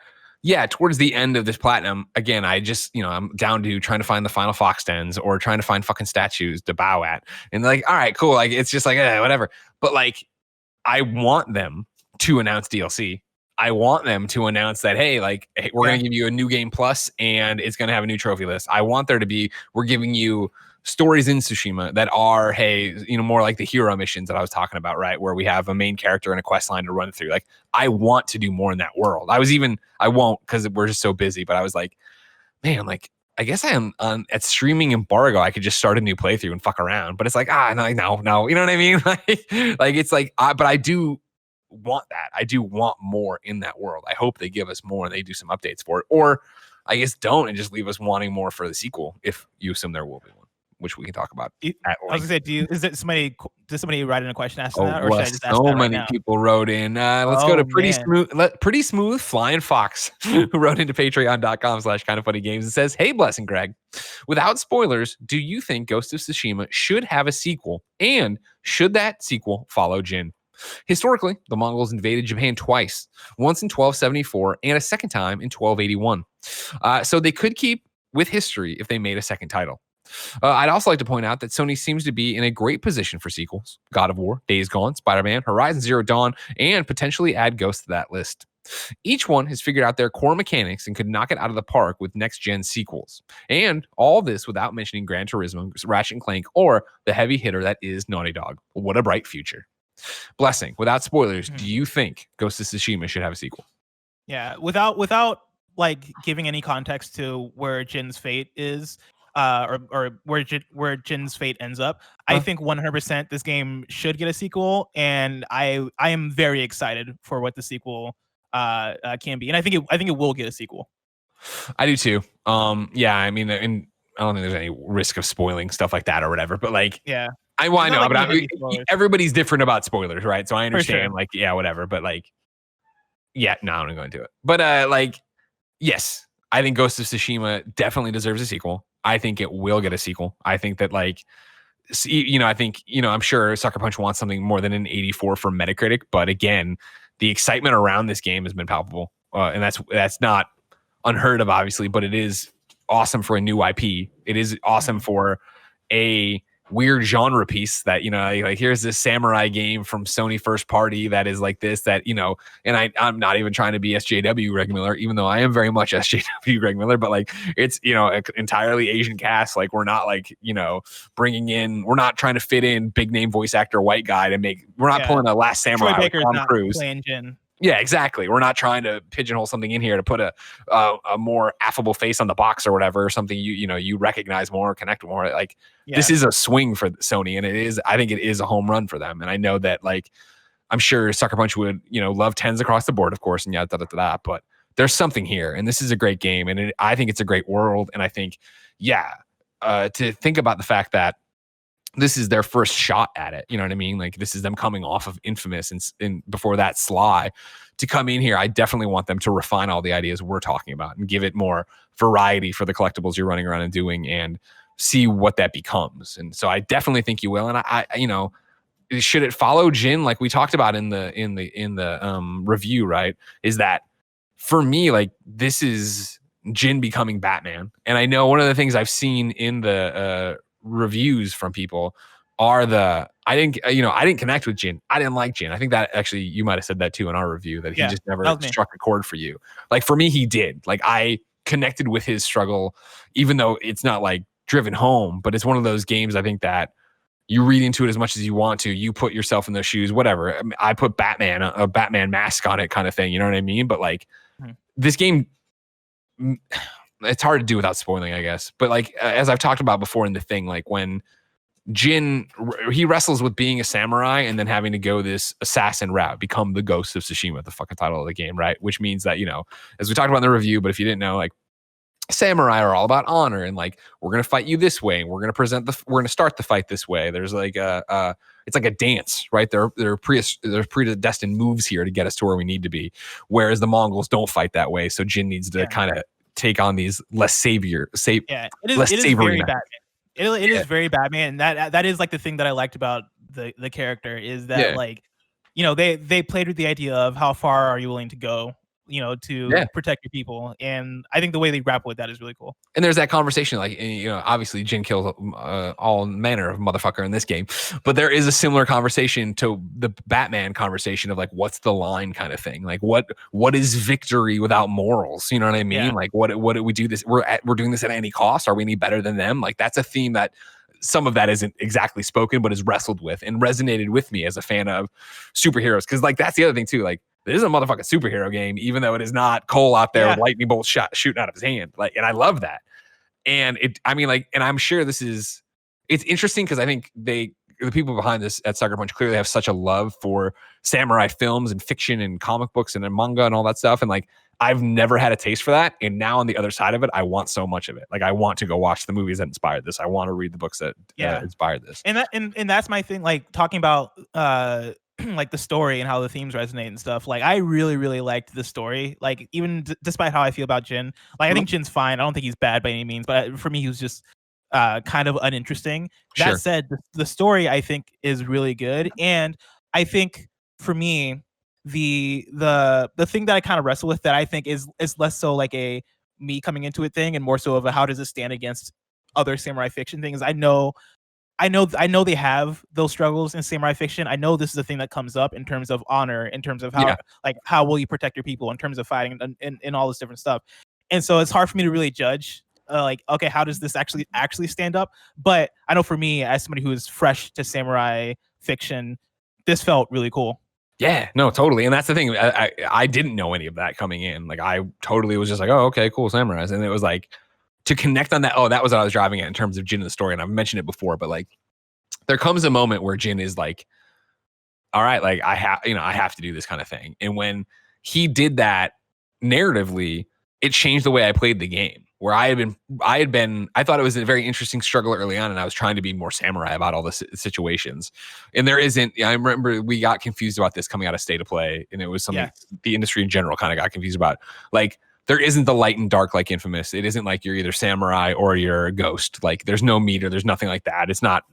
towards the end of this platinum, again, I just, I'm down to trying to find the final fox dens or trying to find fucking statues to bow at. And like, all right, cool. Like, it's just like, whatever. But like, I want them to announce DLC. I want them to announce that, hey, we're going to give you a new game plus, and it's going to have a new trophy list. I want there to be, we're giving you stories in Tsushima that are, hey, more like the hero missions that I was talking about, right? Where we have a main character and a quest line to run through. Like, I want to do more in that world. I won't, because we're just so busy, but I was like, man, like, I guess I am at streaming embargo. I could just start a new playthrough and fuck around, but it's like, no, you know what I mean? like it's like, but I do want that. I do want more in that world. I hope they give us more and they do some updates for it, or I guess don't, and just leave us wanting more for the sequel, if you assume there will be one, which we can talk about. I was gonna say, does somebody write in a question asking that, or should I just ask so that right many now? People wrote in. Let's go to pretty smooth flying fox, who wrote into patreon.com/kindoffunnygames and says, hey, Bless and Greg, without spoilers, do you think Ghost of Tsushima should have a sequel, and should that sequel follow Jin? Historically, the Mongols invaded Japan twice, once in 1274 and a second time in 1281. So they could keep with history if they made a second title. I'd also like to point out that Sony seems to be in a great position for sequels. God of War, Days Gone, Spider-Man, Horizon Zero Dawn, and potentially add Ghost to that list. Each one has figured out their core mechanics and could knock it out of the park with next-gen sequels. And all this without mentioning Gran Turismo, Ratchet & Clank, or the heavy hitter that is Naughty Dog. What a bright future. Blessing, without spoilers, do you think Ghost of Tsushima should have a sequel? Yeah, without like giving any context to where Jin's fate is, or where Jin's fate ends up, I think 100% this game should get a sequel, and I am very excited for what the sequel can be, and I think it will get a sequel. I do too. Yeah, I mean, and I don't think there's any risk of spoiling stuff like that or whatever, but like, yeah, I know, but everybody's different about spoilers, right? So I understand, like, yeah, whatever, but like, yeah, no, I'm not going to do it. But like, yes, I think Ghost of Tsushima definitely deserves a sequel. I think it will get a sequel. I think that, like, I'm sure Sucker Punch wants something more than an 84 for Metacritic, but again, the excitement around this game has been palpable, and that's not unheard of, obviously, but it is awesome for a new IP. It is awesome for a weird genre piece that, like here's this samurai game from Sony first party that is like this, that, and I'm not even trying to be SJW Greg Miller, even though I am very much SJW Greg Miller, but like it's, entirely Asian cast. Like we're not like, we're not trying to fit in big name voice actor white guy we're not pulling a Last Samurai. Troy Baker's Tom not Cruise. Playing Jin. Yeah, exactly. We're not trying to pigeonhole something in here to put a more affable face on the box or whatever, or something you recognize more, connect more. Like this is a swing for Sony, and I think it is a home run for them. And I know that, like, I'm sure Sucker Punch would love 10s across the board, of course, and but there's something here, and this is a great game, and I think it's a great world. And I think, to think about the fact that this is their first shot at it. You know what I mean? Like this is them coming off of Infamous and before that Sly to come in here. I definitely want them to refine all the ideas we're talking about and give it more variety for the collectibles you're running around and doing, and see what that becomes. And so I definitely think you will. And I should it follow Jin like we talked about in the review, right? Is that for me, like this is Jin becoming Batman. And I know one of the things I've seen in the reviews from people are I didn't connect with Jin. I didn't like Jin. I think that actually you might have said that too in our review, that he just never struck a chord for you. Like for me, he did. Like I connected with his struggle, even though it's not like driven home, but it's one of those games I think that you read into it as much as you want to. You put yourself in those shoes, whatever. I put a Batman mask on it kind of thing. You know what I mean? But like this game, it's hard to do without spoiling, I guess. But like, as I've talked about before in the thing, like when Jin, he wrestles with being a samurai and then having to go this assassin route, become the Ghost of Tsushima, the fucking title of the game, right? Which means that, as we talked about in the review, but if you didn't know, like samurai are all about honor, and like, we're going to fight you this way. And we're going to start the fight this way. There's like it's like a dance, right? There are predestined moves here to get us to where we need to be. Whereas the Mongols don't fight that way. So Jin needs to kind of take on these less savory. It is very Batman. It is very Batman, and that is like the thing that I liked about the character is that like, they played with the idea of how far are you willing to go, to protect your people, and I think the way they grapple with that is really cool. And there's that conversation, like, obviously Jin kills all manner of motherfucker in this game, but there is a similar conversation to the Batman conversation of like, what's the line kind of thing, like what is victory without morals? You know what I mean? Like what do we do this? We're doing this at any cost. Are we any better than them? Like that's a theme that some of that isn't exactly spoken, but is wrestled with and resonated with me as a fan of superheroes. Cause like, that's the other thing too. Like, this is a motherfucking superhero game, even though it is not Cole out there with lightning bolts shooting out of his hand. Like, and I love that. And and I'm sure it's interesting because I think the people behind this at Sucker Punch clearly have such a love for samurai films and fiction and comic books and manga and all that stuff. And like, I've never had a taste for that. And now on the other side of it, I want so much of it. Like, I want to go watch the movies that inspired this. I want to read the books that inspired this. And that's my thing. Like talking about, like the story and how the themes resonate and stuff. Like I really, really liked the story. Like even despite how I feel about Jin, like I think Jin's fine. I don't think he's bad by any means, but for me, he was just kind of uninteresting. That said, the story I think is really good, and I think for me, the thing that I kind of wrestle with that I think is less so like a me coming into it thing and more so of a how does it stand against other samurai fiction things. I know I know they have those struggles in samurai fiction. I know this is a thing that comes up in terms of honor, in terms of how will you protect your people, in terms of fighting and all this different stuff. And so it's hard for me to really judge okay, how does this actually stand up? But I know for me, as somebody who is fresh to samurai fiction, this felt really cool. Yeah, no, totally. And that's the thing. I didn't know any of that coming in. Like I totally was just like, oh, okay, cool, samurais. And it was like, to connect on that, that was what I was driving at in terms of Jin in the story. And I've mentioned it before, but like there comes a moment where Jin is like, all right, like I have to do this kind of thing. And when he did that narratively, it changed the way I played the game. Where I thought it was a very interesting struggle early on, and I was trying to be more samurai about all the situations. And there isn't, I remember we got confused about this coming out of State of Play, and it was something the industry in general kind of got confused about. Like, there isn't the light and dark like Infamous. It isn't like you're either samurai or you're a ghost. Like there's no meter. There's nothing like that. It's not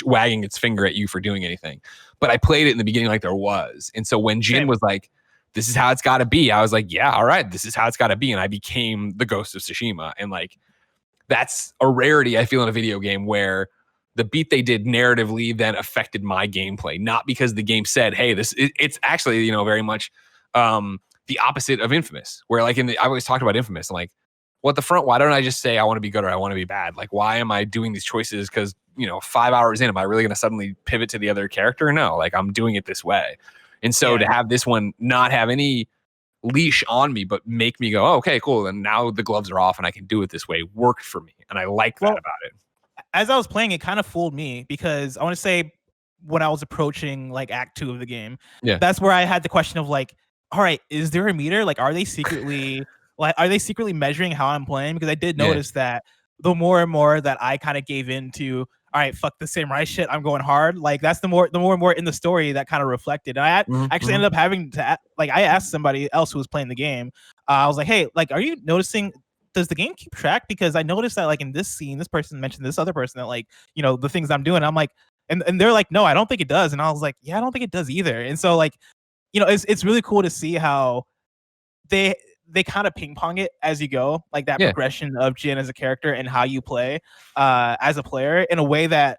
wagging its finger at you for doing anything. But I played it in the beginning like there was. And so when Jin was like, this is how it's got to be, I was like, yeah, all right, this is how it's got to be. And I became the Ghost of Tsushima. And like, that's a rarity I feel in a video game where the beat they did narratively then affected my gameplay. Not because the game said, hey, it's actually, very much, the opposite of Infamous, where like I always talked about Infamous. I'm like, well, at the front, why don't I just say I want to be good or I want to be bad? Like, why am I doing these choices? Because 5 hours in, am I really going to suddenly pivot to the other character? No, like I'm doing it this way. And so to have this one not have any leash on me, but make me go, oh, okay, cool. And now the gloves are off and I can do it this way, worked for me. And I like that about it. As I was playing, it kind of fooled me because I want to say when I was approaching like Act 2 of the game, that's where I had the question of like, all right, is there a meter? Like, are they secretly measuring how I'm playing? Because I did notice that the more and more that I kind of gave into, all right, fuck the samurai shit, I'm going hard. Like that's the more and more in the story that kind of reflected. And I actually ended up having to I asked somebody else who was playing the game. I was like, hey, like, are you noticing? Does the game keep track? Because I noticed that like in this scene, this person mentioned this other person that like the things I'm doing. I'm like, and they're like, no, I don't think it does. And I was like, yeah, I don't think it does either. And so like, it's really cool to see how they kind of ping pong it as you go, like that progression of Jin as a character and how you play as a player in a way that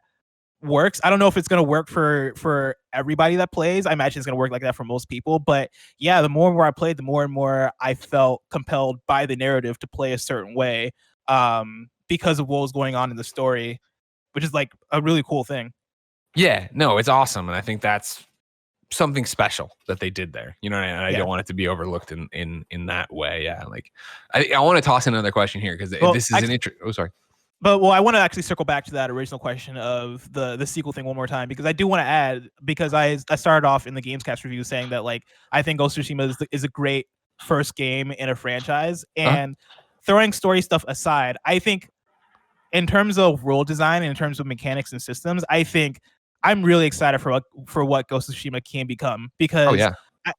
works. I don't know if it's going to work for everybody that plays. I imagine it's going to work like that for most people. But yeah, the more and more I played, the more and more I felt compelled by the narrative to play a certain way because of what was going on in the story, which is like a really cool thing. Yeah, no, it's awesome. And I think that's something special that they did there, and I don't want it to be overlooked in that way. Yeah, like I want to toss in another question here because this is an interesting. Oh, sorry. But I want to actually circle back to that original question of the sequel thing one more time because I do want to add, because I started off in the Gamescast review saying that like I think Ghost of Tsushima is a great first game in a franchise, and throwing story stuff aside, I think in terms of world design and in terms of mechanics and systems, I think I'm really excited for what Ghost of Tsushima can become because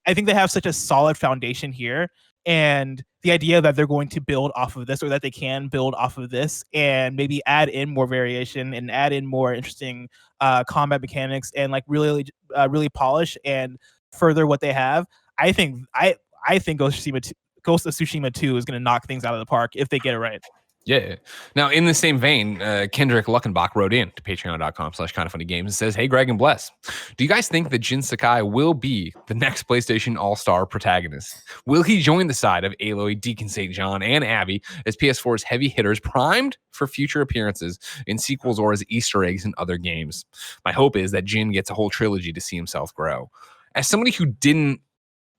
I think they have such a solid foundation here, and the idea that they're going to build off of this, or that they can build off of this, and maybe add in more variation and add in more interesting combat mechanics, and like really polish and further what they have. I think Ghost of Tsushima 2 is going to knock things out of the park if they get it right. Yeah. Now, in the same vein, Kendrick Luckenbach wrote in to patreon.com/kindoffunnygames and says, hey, Greg and Bless, do you guys think that Jin Sakai will be the next PlayStation All-Star protagonist? Will he join the side of Aloy, Deacon St. John, and Abby as PS4's heavy hitters primed for future appearances in sequels or as Easter eggs in other games? My hope is that Jin gets a whole trilogy to see himself grow. As somebody who didn't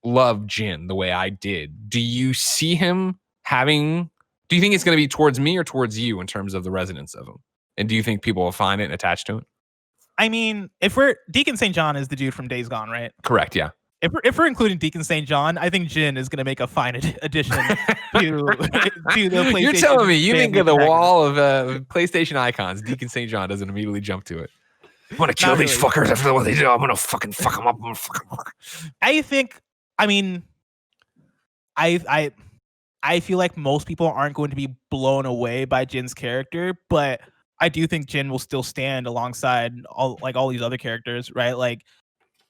love Jin the way I did, do you see him having... Do you think it's going to be towards me or towards you in terms of the resonance of him? And do you think people will find it and attach to it? I mean, Deacon St. John is the dude from Days Gone, right? Correct, yeah. If we're including Deacon St. John, I think Jin is going to make a fine addition to the PlayStation. You're telling me you think of the wall of PlayStation icons, Deacon St. John doesn't immediately jump to it. I'm going to kill these fuckers after what they do. I'm going to fucking fuck them up. I'm going to fucking fuck. I feel like most people aren't going to be blown away by Jin's character, but I do think Jin will still stand alongside all these other characters, right? Like,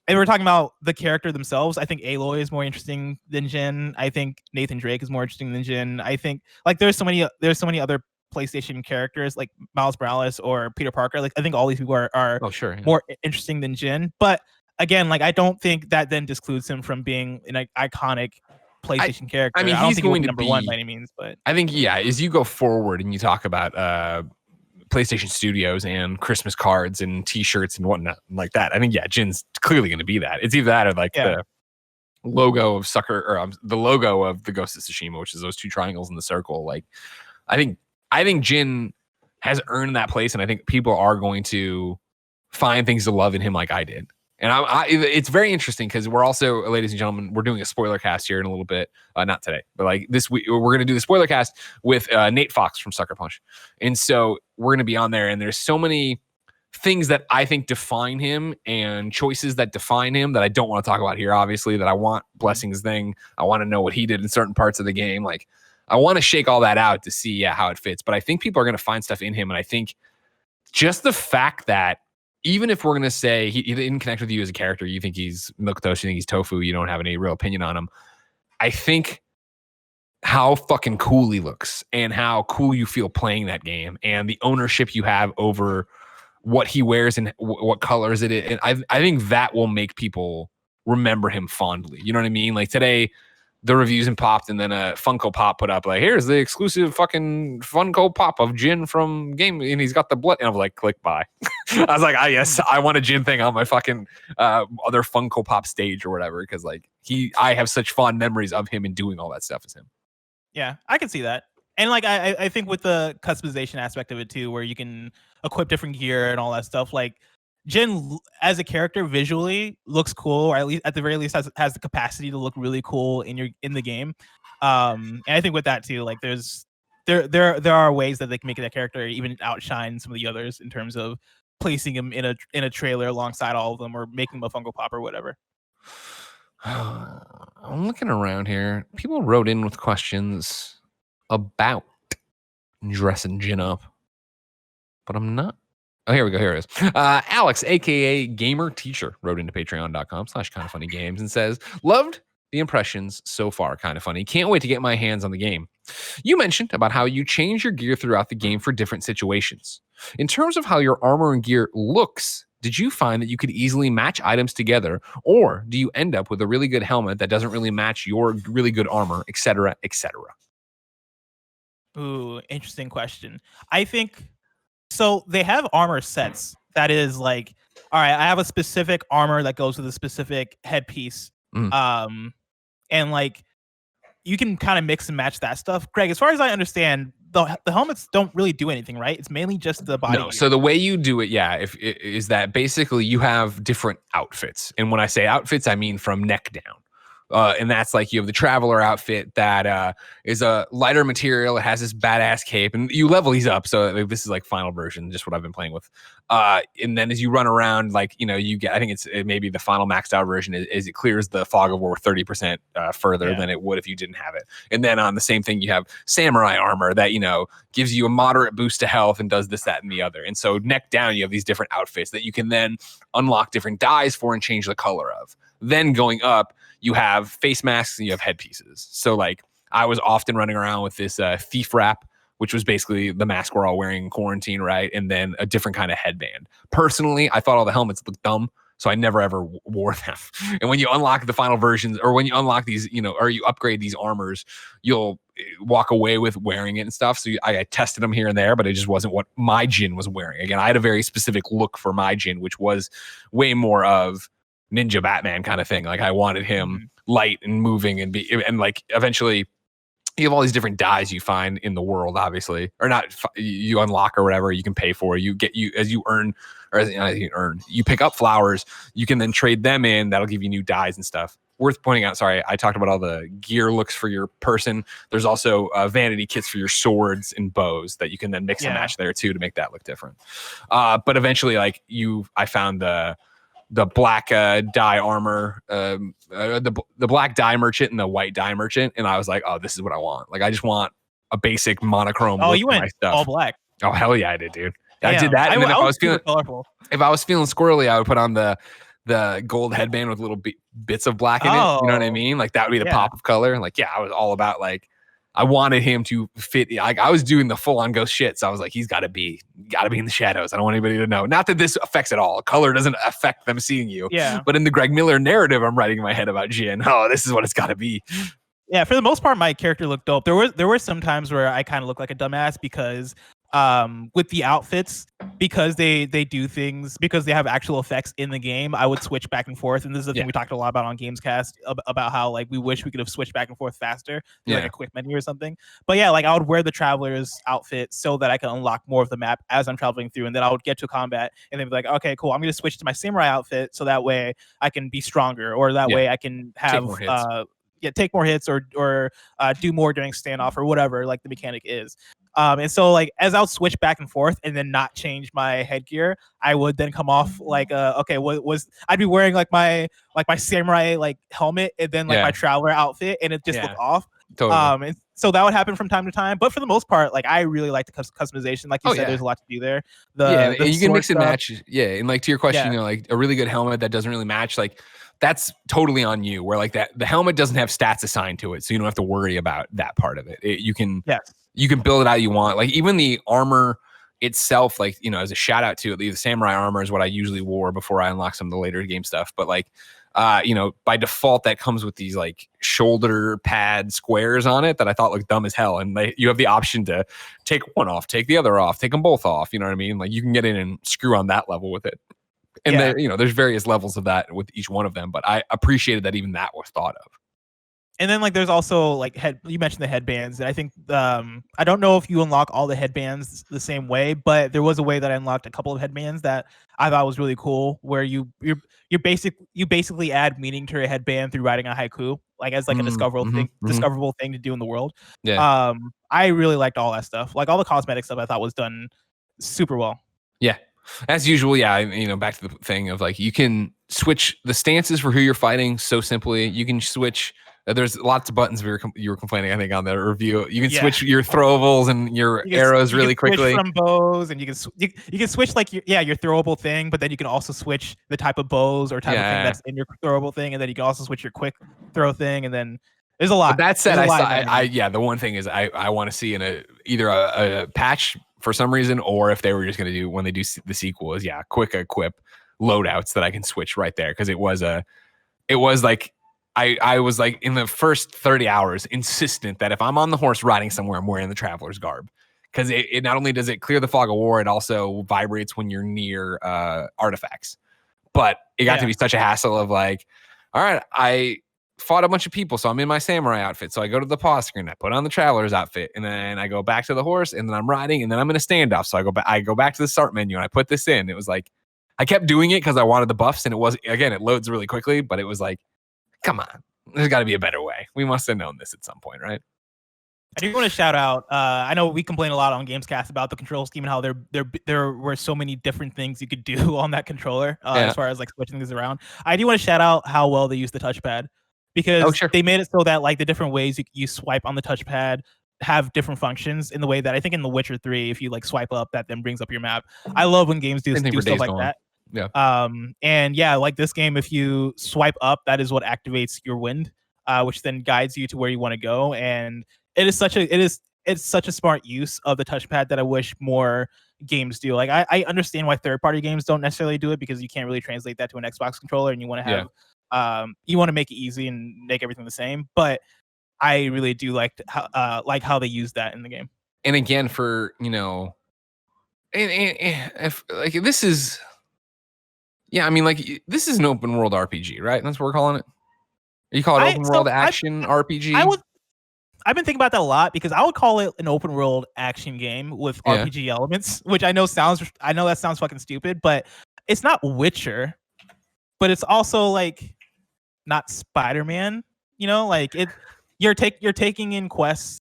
if we're talking about the character themselves, I think Aloy is more interesting than Jin. I think Nathan Drake is more interesting than Jin. I think like there's so many other PlayStation characters like Miles Morales or Peter Parker. Like I think all these people are more interesting than Jin. But again, like I don't think that then discludes him from being an iconic PlayStation character. I mean, I don't he's think going he'll be to number one by any means, but I think as you go forward and you talk about PlayStation Studios and Christmas cards and T-shirts and whatnot like that, I think Jin's clearly going to be that. It's either that or like the logo of the logo of the Ghost of Tsushima, which is those two triangles in the circle. Like, I think Jin has earned that place, and I think people are going to find things to love in him like I did. And it's very interesting because we're also, ladies and gentlemen, we're doing a spoiler cast here in a little bit. Not today, but like this week, we're going to do the spoiler cast with Nate Fox from Sucker Punch. And so we're going to be on there, and there's so many things that I think define him and choices that define him that I don't want to talk about here, obviously, that I want Blessing's thing. I want to know what he did in certain parts of the game. Like, I want to shake all that out to see how it fits. But I think people are going to find stuff in him. And I think just the fact that even if we're going to say he didn't connect with you as a character, you think he's milquetoast, you think he's tofu, you don't have any real opinion on him. I think how fucking cool he looks and how cool you feel playing that game and the ownership you have over what he wears and what colors it is. And I think that will make people remember him fondly. You know what I mean? Like today, the reviews and popped, and then a Funko Pop put up like, here's the exclusive fucking Funko Pop of Jin from game, and he's got the blood. And I was like, click buy. I was like, yes, I want a Jin thing on my fucking other Funko Pop stage or whatever, because like I have such fond memories of him and doing all that stuff as him. Yeah, I can see that. And like I think with the customization aspect of it too, where you can equip different gear and all that stuff, like Jin as a character visually looks cool, or at the very least has the capacity to look really cool in the game. And I think with that too, like there are ways that they can make that character even outshine some of the others in terms of placing him in a trailer alongside all of them, or making him a Funko Pop or whatever. I'm looking around here. People wrote in with questions about dressing Jin up, but I'm not. Oh, here we go. Here it is. Alex, aka Gamer Teacher, wrote into patreon.com/kindoffunnygames and says, loved the impressions so far. Kind of funny. Can't wait to get my hands on the game. You mentioned about how you change your gear throughout the game for different situations. In terms of how your armor and gear looks, did you find that you could easily match items together, or do you end up with a really good helmet that doesn't really match your really good armor, etc., etc.? Ooh, interesting question. I think so. They have armor sets that is like, all right, I have a specific armor that goes with a specific headpiece. And like you can kind of mix and match that stuff. Greg, as far as I understand, the helmets don't really do anything, right? It's mainly just the body. No, so the way you do it, is that basically you have different outfits. And when I say outfits, I mean from neck down. And that's like you have the traveler outfit that is a lighter material. It has this badass cape, and you level these up. So this is like final version, just what I've been playing with. And then as you run around, like, you get, I think it maybe the final maxed out version is it clears the fog of war 30% further than it would if you didn't have it. And then on the same thing, you have samurai armor that, gives you a moderate boost to health and does this, that, and the other. And so neck down, you have these different outfits that you can then unlock different dyes for and change the color of. Then going up, you have face masks and you have headpieces. So like I was often running around with this thief wrap, which was basically the mask we're all wearing in quarantine, right? And then a different kind of headband. Personally, I thought all the helmets looked dumb, so I never ever wore them. And when you unlock the final versions, or when you unlock these, or you upgrade these armors, you'll walk away with wearing it and stuff. So I tested them here and there, but it just wasn't what my Jin was wearing. Again, I had a very specific look for my Jin, which was way more of Ninja Batman kind of thing. Like I wanted him light and moving and like eventually you have all these different dyes you find in the world, obviously, or not you unlock or whatever you can pay for. You pick up flowers, you can then trade them in. That'll give you new dyes and stuff. Worth pointing out, sorry, I talked about all the gear looks for your person. There's also vanity kits for your swords and bows that you can then mix and match there too to make that look different. But eventually, like I found the black dye armor, the black dye merchant and the white dye merchant, and I was like, oh, this is what I want. Like, I just want a basic monochrome. Oh, you went all black. Oh, hell yeah, I did, dude. Damn. I did that, and then if I was feeling squirrely, I would put on the gold headband with little bits of black in it. You know what I mean? Like that would be the pop of color. Like, yeah, I was all about like I wanted him to fit. Like I was doing the full on ghost shit. So I was like, he's gotta be in the shadows. I don't want anybody to know. Not that this affects at all. Color doesn't affect them seeing you. Yeah. But in the Greg Miller narrative, I'm writing in my head about Jin. Oh, this is what it's gotta be. Yeah, for the most part, my character looked dope. There were some times where I kind of looked like a dumbass because with the outfits, because they do things, because they have actual effects in the game, I would switch back and forth. And this is the thing we talked a lot about on Gamescast about how like we wish we could have switched back and forth faster, like a quick menu or something. But yeah, like I would wear the Traveler's outfit so that I could unlock more of the map as I'm traveling through, and then I would get to combat and then be like, okay, cool, I'm gonna switch to my samurai outfit so that way I can be stronger, or that way I can have take more hits or do more during standoff or whatever like the mechanic is. And so like as I'll switch back and forth and then not change my headgear, I would then come off like I'd be wearing like my samurai like helmet and then like my traveler outfit, and it just looked off. Totally. And so that would happen from time to time, but for the most part, like I really like the customization. Like you said, there's a lot to do there. And you can mix and match. Yeah, and like to your question, you know, like a really good helmet that doesn't really match, like that's totally on you. Where like that, the helmet doesn't have stats assigned to it, so you don't have to worry about that part of it. You can build it out you want. Like even the armor itself, like, you know, as a shout out to it, the samurai armor is what I usually wore before I unlock some of the later game stuff. But like, you know, by default that comes with these like shoulder pad squares on it that I thought looked dumb as hell. And you have the option to take one off, take the other off, take them both off. You know what I mean? Like you can get in and screw on that level with it. And there, you know, there's various levels of that with each one of them, but I appreciated that even that was thought of. And then like there's also like you mentioned the headbands, and I think I don't know if you unlock all the headbands the same way, but there was a way that I unlocked a couple of headbands that I thought was really cool, where you basically add meaning to your headband through writing a haiku, like as like a discoverable thing to do in the world. I really liked all that stuff. Like all the cosmetic stuff I thought was done super well. Yeah. As usual, you know, back to the thing of like you can switch the stances for who you're fighting so simply. You can switch. There's lots of buttons you were complaining, I think, on the review. You can switch your throwables and your arrows really quickly. From bows, and you can switch like your throwable thing, but then you can also switch the type of bows or type of thing that's in your throwable thing, and then you can also switch your quick throw thing, and then there's a lot. But that said, the one thing is I want to see in either a patch for some reason, or if they were just going to do when they do the sequel is quick equip loadouts that I can switch right there, because it was like I was like in the first 30 hours insistent that if I'm on the horse riding somewhere, I'm wearing the traveler's garb, because it not only does it clear the fog of war, it also vibrates when you're near artifacts. But it got to be such a hassle of like, all right, I fought a bunch of people, so I'm in my samurai outfit. So I go to the pause screen, I put on the traveler's outfit, and then I go back to the horse, and then I'm riding, and then I'm in a standoff. So I go back to the start menu, and I put this in. It was like I kept doing it because I wanted the buffs, and it loads really quickly, but it was like, come on, there's got to be a better way. We must have known this at some point, right? I do want to shout out. I know we complain a lot on Gamescast about the control scheme and how there were so many different things you could do on that controller as far as like switching things around. I do want to shout out how well they use the touchpad, because they made it so that like the different ways you swipe on the touchpad have different functions in the way that I think in The Witcher 3, if you like swipe up, that then brings up your map. I love when games do stuff like that. Yeah. And like this game, if you swipe up, that is what activates your wind, which then guides you to where you want to go. And it's such a smart use of the touchpad that I wish more games do. Like I understand why third-party games don't necessarily do it, because you can't really translate that to an Xbox controller, and you want to have you want to make it easy and make everything the same. But I really do like how they use that in the game. And again, for, you know, and if like this is. Yeah, I mean, like, this is an open world RPG, right? That's what we're calling it. You call it open world action RPG? I've been thinking about that a lot, because I would call it an open world action game with RPG elements, which I know that sounds fucking stupid, but it's not Witcher, but it's also like not Spider-Man. You know, like you're taking in quests,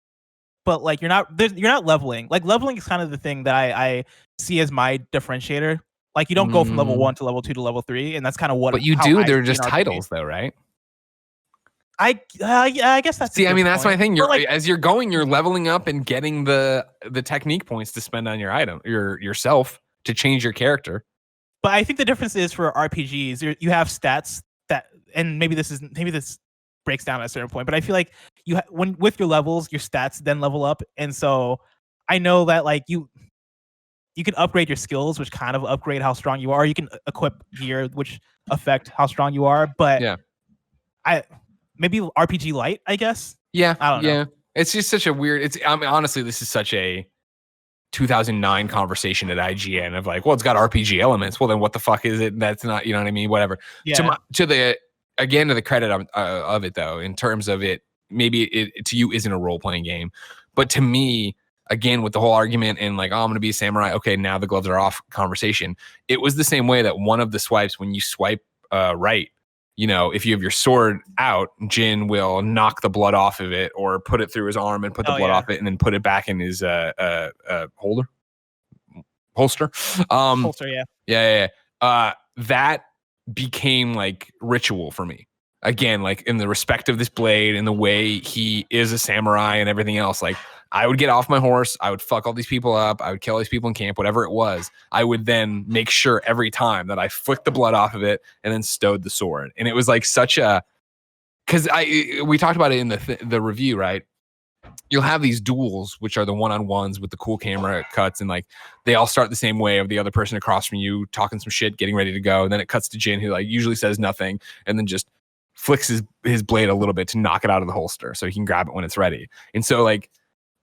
but like you're not leveling. Like leveling is kind of the thing that I see as my differentiator. Like you don't go from level 1 to level 2 to level 3, and that's kind of what. But you do. They're just titles, though, right? I guess that's. See, I mean, that's my thing. As you're going, you're leveling up and getting the technique points to spend on your item, yourself, to change your character. But I think the difference is for RPGs, you have stats that, and maybe this breaks down at a certain point. But I feel like when with your levels, your stats then level up, and so I know that like you can upgrade your skills, which kind of upgrade how strong you are. You can equip gear, which affect how strong you are. But maybe RPG light, I guess. Yeah, I don't know. It's just such a weird. I mean, honestly, this is such a 2009 conversation at IGN of like, well, it's got RPG elements. Well, then what the fuck is it? That's not, you know what I mean? Whatever. Yeah. To the credit of it though, in terms of it, maybe it to you isn't a role playing game, but to me, again, with the whole argument and like, oh, I'm going to be a samurai. Okay, now the gloves are off conversation. It was the same way that one of the swipes, when you swipe right, you know, if you have your sword out, Jin will knock the blood off of it or put it through his arm and put the blood off it and then put it back in his holster. Holster, yeah. That became like ritual for me. Again, like in the respect of this blade and the way he is a samurai and everything else, like I would get off my horse, I would fuck all these people up, I would kill all these people in camp, whatever it was. I would then make sure every time that I flicked the blood off of it and then stowed the sword. And it was like such a, because we talked about it in the review, right? You'll have these duels, which are the one-on-ones with the cool camera cuts, and like they all start the same way of the other person across from you talking some shit, getting ready to go, and then it cuts to Jin, who like usually says nothing, and then just flicks his blade a little bit to knock it out of the holster so he can grab it when it's ready. And so like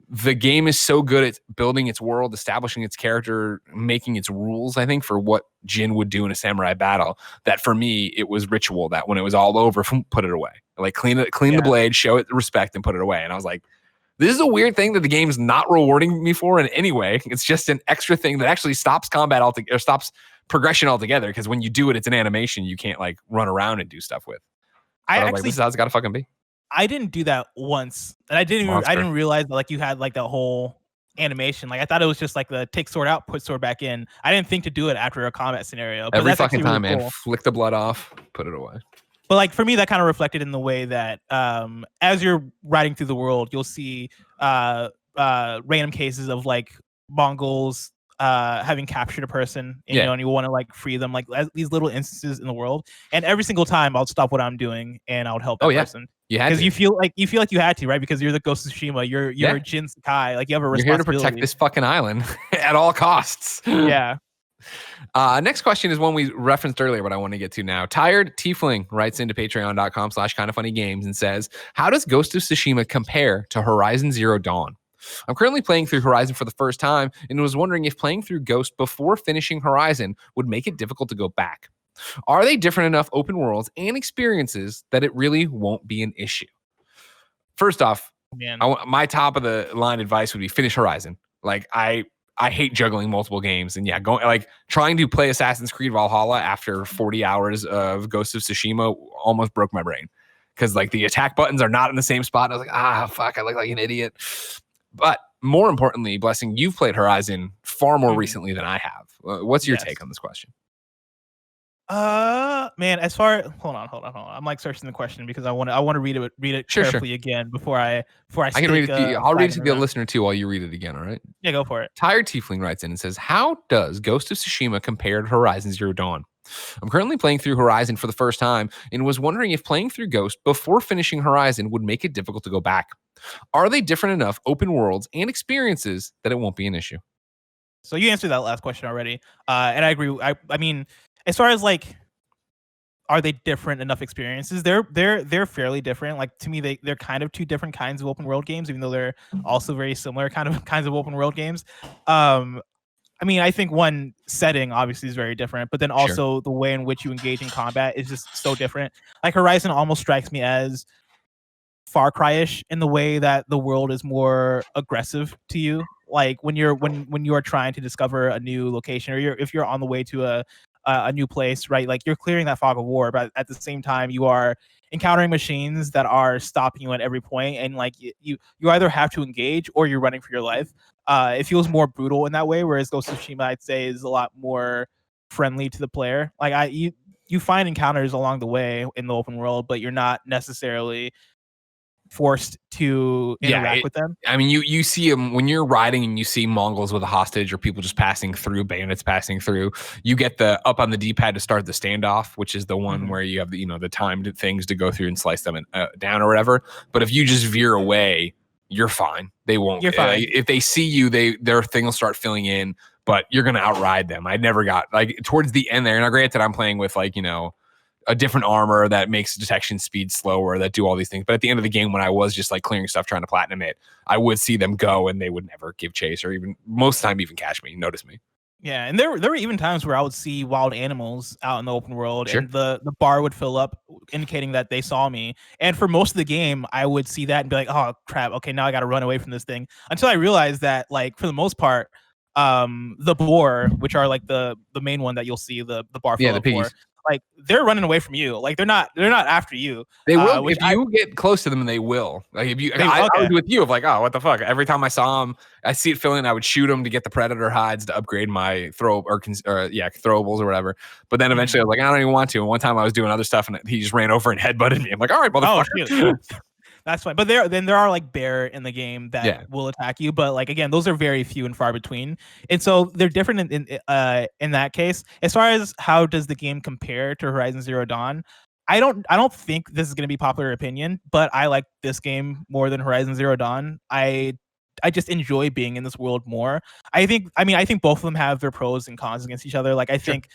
the game is so good at building its world, establishing its character, making its rules, I think, for what Jin would do in a samurai battle, that for me, it was ritual that when it was all over, put it away. Like clean the blade, show it respect, and put it away. And I was like, this is a weird thing that the game's not rewarding me for in any way. It's just an extra thing that actually stops combat altogether, or stops progression altogether, because when you do it, it's an animation you can't like run around and do stuff with. I was like, this is how it's got to fucking be. I didn't do that once, and I didn't realize that like you had like that whole animation. Like I thought it was just like the take sword out, put sword back in. I didn't think to do it after a combat scenario. But every fucking time, really cool. Man, flick the blood off, put it away. But like for me, that kind of reflected in the way that as you're riding through the world, you'll see random cases of like Mongols having captured a person, and, you know, and you want to like free them, like these little instances in the world. And every single time, I'll stop what I'm doing and I would help that person. Because you feel like you had to, right? Because you're the Ghost of Tsushima, you're Jin Sakai, like you have a responsibility. You're here to protect this fucking island at all costs. Yeah. Next question is one we referenced earlier, but I want to get to now. Tired Tiefling writes into patreon.com/kindoffunnygames and says, how does Ghost of Tsushima compare to Horizon Zero Dawn? I'm currently playing through Horizon for the first time and was wondering if playing through Ghost before finishing Horizon would make it difficult to go back. Are they different enough open worlds and experiences that it really won't be an issue? First off, my top of the line advice would be finish Horizon. Like I hate juggling multiple games, and going like trying to play Assassin's Creed Valhalla after 40 hours of Ghost of Tsushima almost broke my brain, because like the attack buttons are not in the same spot. And I was like, fuck, I look like an idiot. But more importantly, Blessing, you've played Horizon far more recently than I have. What's your take on this question? Man, as far hold on. I'm like searching the question because I want to read it carefully again before I can read it to you. I'll read it to the listener too while you read it again. All right? Yeah, go for it. Tired Tiefling writes in and says, how does Ghost of Tsushima compare to Horizon Zero Dawn? I'm currently playing through Horizon for the first time and was wondering if playing through Ghost before finishing Horizon would make it difficult to go back. Are they different enough open worlds and experiences that it won't be an issue? So you answered that last question already, and I agree. I mean, as far as like, are they different enough experiences? They're fairly different. Like to me, they're kind of two different kinds of open world games, even though they're also very similar kinds of open world games. I mean, I think one setting obviously is very different, but then also the way in which you engage in combat is just so different. Like Horizon almost strikes me as Far Cry-ish in the way that the world is more aggressive to you. Like when you are trying to discover a new location, or if you're on the way to a new place, right? Like you're clearing that fog of war, but at the same time you are encountering machines that are stopping you at every point, and like you either have to engage or you're running for your life. It feels more brutal in that way, whereas Ghost of Tsushima, I'd say, is a lot more friendly to the player. Like you find encounters along the way in the open world, but you're not necessarily forced to interact with them. I mean, you see them when you're riding and you see Mongols with a hostage or people just passing through, bandits passing through. You get the up on the D-pad to start the standoff, which is the one where you have the the timed things to go through and slice them down or whatever. But if you just veer away, you're fine. They won't. You're fine. If they see you, their thing will start filling in. But you're gonna outride them. I never got towards the end there. Now, granted, I'm playing with a different armor that makes detection speed slower, that do all these things. But at the end of the game, when I was just clearing stuff, trying to platinum it, I would see them go and they would never give chase or even most of the time even catch me, notice me. Yeah, and there were even times where I would see wild animals out in the open world, Sure. and the bar would fill up, indicating that they saw me. And for most of the game, I would see that and be like, "Oh crap! Okay, now I got to run away from this thing." Until I realized that, for the most part, the boar, which are the main one that you'll see the bar fill the up piggies. for, they're running away from you. They're not after you. They will if you get close to them. They will. If you, I was with you of oh, what the fuck? Every time I saw them, I see it filling. I would shoot them to get the predator hides to upgrade my throwables or whatever. But then eventually I was I don't even want to. And one time I was doing other stuff and he just ran over and headbutted me. I'm like, all right, motherfucker. Oh, that's fine. But there are bear in the game that will attack you. But again, those are very few and far between. And so they're different in that case. As far as how does the game compare to Horizon Zero Dawn, I don't think this is going to be popular opinion, but I like this game more than Horizon Zero Dawn. I just enjoy being in this world more. I think both of them have their pros and cons against each other. I think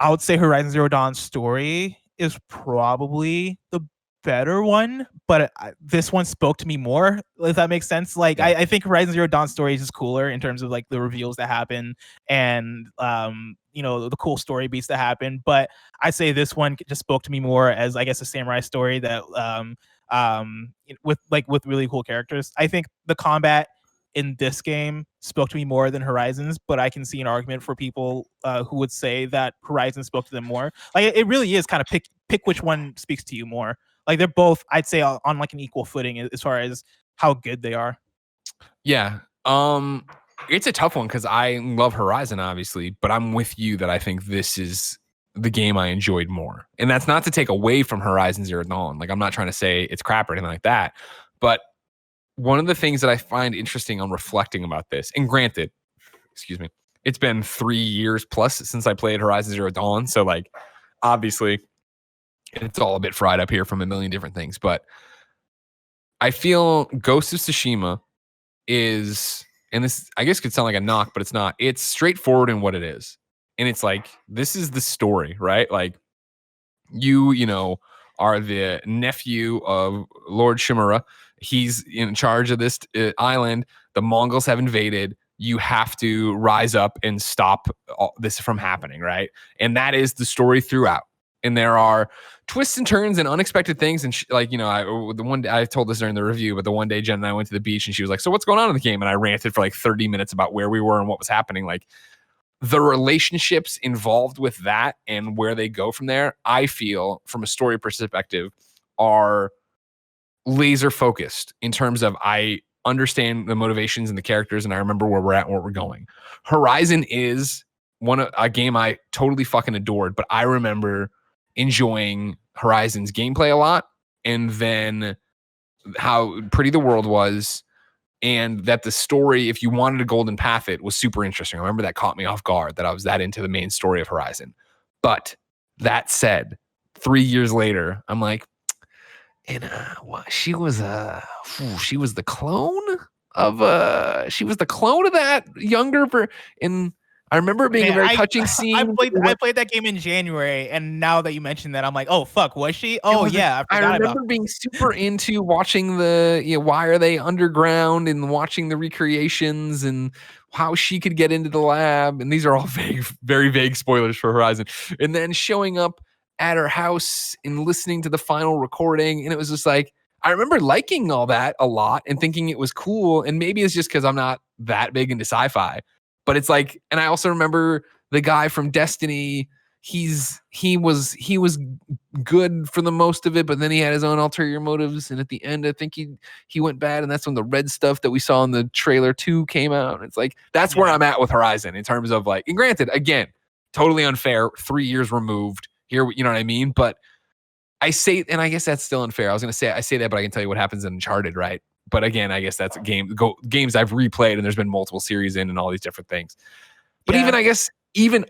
I would say Horizon Zero Dawn's story is probably the better one, but this one spoke to me more, if that makes sense. I think Horizon Zero Dawn story is just cooler in terms of the reveals that happen and the cool story beats that happen, but I say this one just spoke to me more as a samurai story that with really cool characters. I think the combat in this game spoke to me more than Horizon's, but I can see an argument for people who would say that Horizon spoke to them more. It really is kind of pick which one speaks to you more. They're both, I'd say, on an equal footing as far as how good they are. Yeah. It's a tough one because I love Horizon, obviously, but I'm with you that I think this is the game I enjoyed more. And that's not to take away from Horizon Zero Dawn. I'm not trying to say it's crap or anything like that. But one of the things that I find interesting on reflecting about this, and granted, excuse me, it's been 3 years plus since I played Horizon Zero Dawn. So obviously it's all a bit fried up here from a million different things, but I feel Ghost of Tsushima is, and this I guess could sound like a knock, but it's not. It's straightforward in what it is. And it's this is the story, right? You are the nephew of Lord Shimura. He's in charge of this island. The Mongols have invaded. You have to rise up and stop this from happening, right? And that is the story throughout. And there are twists and turns and unexpected things. And the one day I told this during the review, but the one day Jen and I went to the beach and she was like, "So what's going on in the game?" And I ranted for 30 minutes about where we were and what was happening. The relationships involved with that and where they go from there, I feel from a story perspective are laser focused in terms of I understand the motivations and the characters and I remember where we're at and where we're going. Horizon is a game I totally fucking adored, but I remember enjoying Horizon's gameplay a lot and then how pretty the world was and that the story, if you wanted a golden path, it was super interesting. I remember that caught me off guard that I was that into the main story of Horizon. But that said, 3 years later, I'm she was the clone of that younger and I remember it being a very touching scene. I played that game in January, and now that you mentioned that, I'm like, oh fuck, was she? Oh yeah, I remember being super into watching why are they underground and watching the recreations and how she could get into the lab. And these are all vague, very vague spoilers for Horizon. And then showing up at her house and listening to the final recording, and it was just I remember liking all that a lot and thinking it was cool. And maybe it's just because I'm not that big into sci-fi. But it's and I also remember the guy from Destiny. He was good for the most of it, but then he had his own ulterior motives. And at the end, I think he went bad. And that's when the red stuff that we saw in the trailer 2 came out. It's that's where I'm at with Horizon in terms of and granted, again, totally unfair. 3 years removed here, you know what I mean? But I say, and I guess that's still unfair. I was gonna say I say that, but I can tell you what happens in Uncharted, right? But again, I guess that's a games I've replayed, and there's been multiple series in and all these different things. But even I guess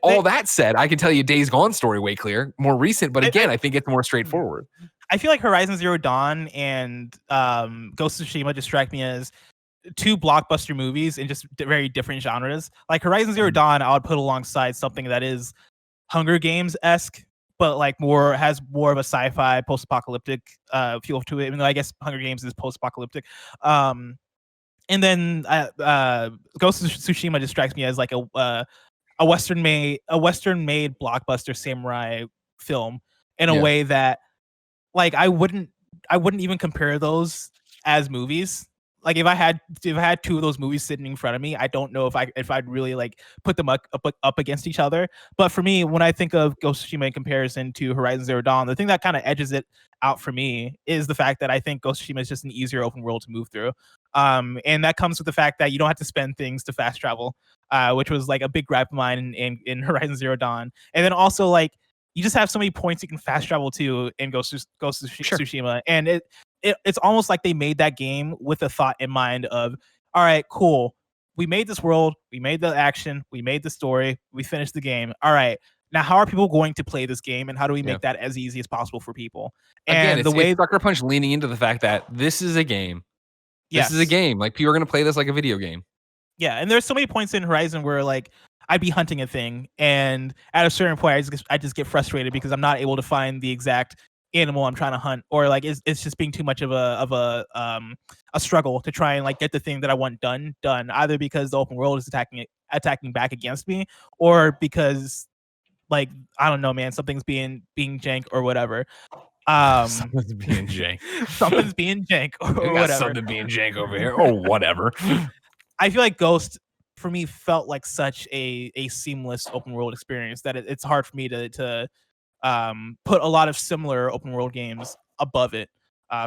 all that said, I can tell you Days Gone story way clear, more recent. But again, I think it's more straightforward. I feel like Horizon Zero Dawn and Ghost of Tsushima just strike me as two blockbuster movies in just very different genres. Like Horizon Zero Dawn, I would put alongside something that is Hunger Games-esque, but like has more of a sci-fi post-apocalyptic feel to it. Even though I guess Hunger Games is post-apocalyptic. And then Ghost of Tsushima just strikes me as like a Western made blockbuster samurai film in a way that like I wouldn't even compare those as movies. Like if I had two of those movies sitting in front of me, I don't know if I'd really like put them up against each other. But for me, when I think of Ghost of Tsushima in comparison to Horizon Zero Dawn, the thing that kind of edges it out for me is the fact that I think Ghost of Tsushima is just an easier open world to move through. And that comes with the fact that you don't have to spend things to fast travel, which was like a big gripe of mine in Horizon Zero Dawn. And then also like you just have so many points you can fast travel to in Ghost of Tsushima, and it's almost like they made that game with a thought in mind of, all right, cool, we made this world, we made the action, we made the story, we finished the game. All right, now how are people going to play this game, and how do we make that as easy as possible for people? And again, it's Sucker Punch leaning into the fact that this is a game. This is a game. Like people are going to play this like a video game. Yeah, and there's so many points in Horizon where like I'd be hunting a thing, and at a certain point, I just get frustrated because I'm not able to find the exact animal I'm trying to hunt, or like it's just being too much of a struggle to try and like get the thing that I want done, either because the open world is attacking back against me, or because like I don't know, man, something's being jank or whatever. Something's being jank. Something's being jank or whatever. Something being jank over here or whatever. I feel like Ghost for me felt like such a seamless open world experience that it's hard for me to put a lot of similar open world games above it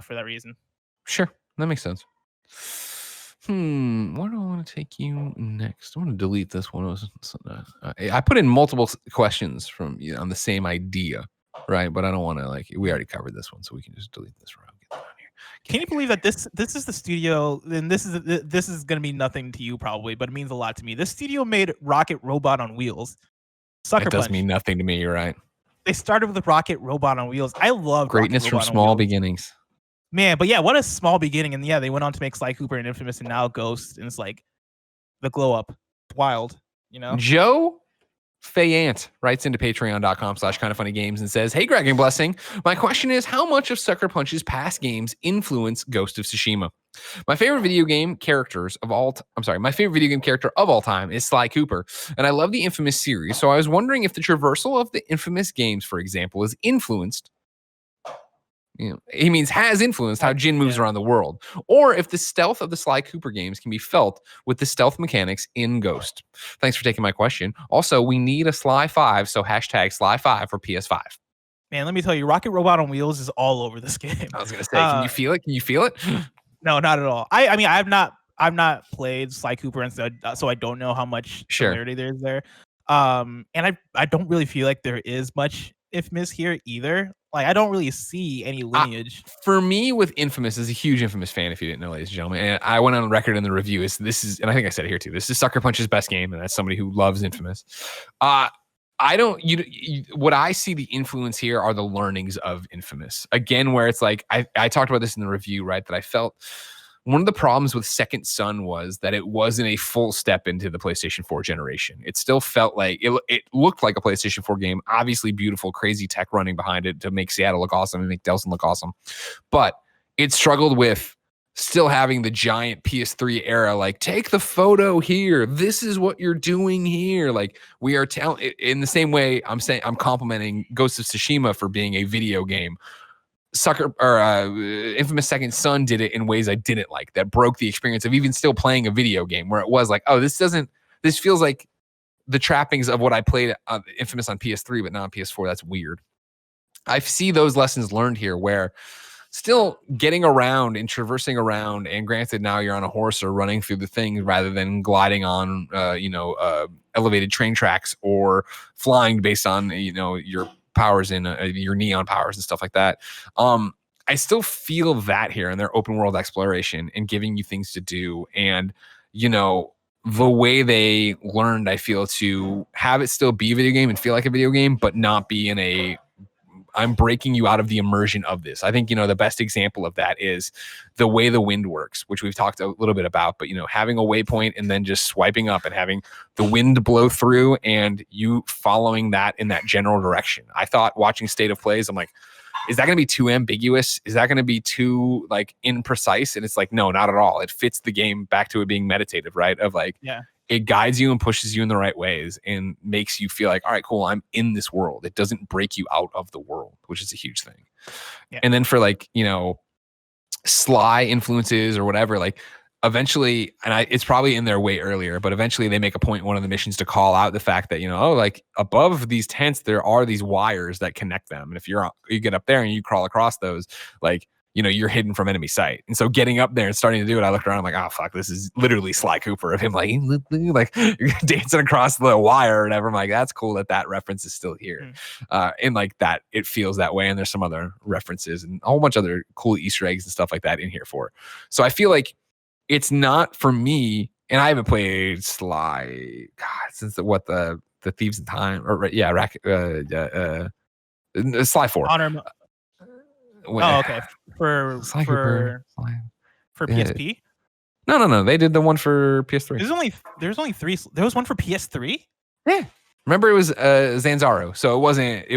for that reason. Sure, that makes sense. Where do I want to take you next? I want to delete this one. I put in multiple questions from on the same idea, right? But I don't want to we already covered this one, so we can just delete this round. Get that on here. Can you believe that this is the studio? And this is going to mean nothing to you probably, but it means a lot to me. This studio made Rocket Robot on Wheels. Sucker Punch. It does mean nothing to me. You're right. They started with Rocket Robot on Wheels. I love greatness from small beginnings. Man, but yeah, what a small beginning. And yeah, they went on to make Sly Cooper and Infamous and now Ghost. And it's like the glow up. Wild, Joe Fayant writes into patreon.com/kindoffunnygames and says, "Hey, Greg and Blessing, my question is, how much of Sucker Punch's past games influence Ghost of Tsushima? My favorite video game character of all time is Sly Cooper, and I love the Infamous series. So I was wondering if the traversal of the Infamous games, for example, is influenced. He means has influenced how Jin moves around the world, or if the stealth of the Sly Cooper games can be felt with the stealth mechanics in Ghost. Thanks for taking my question. Also, we need a Sly 5, so hashtag Sly 5 for PS5. Man, let me tell you, Rocket Robot on Wheels is all over this game. I was gonna say, can you feel it? Can you feel it? No, not at all. I mean, I've not played Sly Cooper, and so I don't know how much similarity there is there. And I don't really feel like there is much Infamous here either. Like I don't really see any lineage. For me, with Infamous, as a huge Infamous fan, if you didn't know, ladies and gentlemen, and I went on record in the review, and I think I said it here too. This is Sucker Punch's best game, and that's somebody who loves Infamous. I don't. What I see the influence here are the learnings of Infamous. Again, where it's like I talked about this in the review, right? That I felt one of the problems with Second Son was that it wasn't a full step into the PlayStation 4 generation. It still felt like it looked like a PlayStation 4 game. Obviously, beautiful, crazy tech running behind it to make Seattle look awesome and make Delson look awesome, but it struggled with still having the giant PS3 era, like take the photo here. This is what you're doing here. Like we are in the same way. I'm complimenting Ghost of Tsushima for being a video game. Infamous Second Son did it in ways I didn't like, that broke the experience of even still playing a video game, where it was like, oh, this feels like the trappings of what I played Infamous on PS3, but not on PS4. That's weird. I see those lessons learned here, where still getting around and traversing around, and granted now you're on a horse or running through the thing rather than gliding on elevated train tracks or flying based on your powers in your neon powers and stuff like that. I still feel that here in their open world exploration and giving you things to do. And, you know, the way they learned, I feel, to have it still be a video game and feel like a video game, but not be in a, I'm breaking you out of the immersion of this. I think, you know, the best example of that is the way the wind works, which we've talked a little bit about, but, you know, having a waypoint and then just swiping up and having the wind blow through and you following that in that general direction. I thought watching State of Plays, I'm like, is that going to be too ambiguous? Is that going to be too like imprecise? And it's like, no, not at all. It fits the game back to it being meditative, right? Of like, it guides you and pushes you in the right ways and makes you feel like, all right, cool, I'm in this world. It doesn't break you out of the world, which is a huge thing. Yeah. And then for like, you know, sly influences or whatever, like eventually, and it's probably in there way earlier, but eventually they make a point in one of the missions to call out the fact that, you know, oh, like above these tents, there are these wires that connect them. And if you get up there and you crawl across those, like, you know, you're hidden from enemy sight. And so getting up there and starting to do it, I looked around, I'm like, oh, fuck, this is literally Sly Cooper of him like dancing across the wire or whatever. I'm like, that's cool that reference is still here. And like that, it feels that way. And there's some other references and a whole bunch of other cool Easter eggs and stuff like that in here for. So I feel like it's not for me, and I haven't played Sly, God, since the Thieves in Time, or Sly 4. Honor. Okay. For PSP. No. They did the one for PS3. There's only 3. There was one for PS3. Yeah. Remember, it was Zanzaro, so it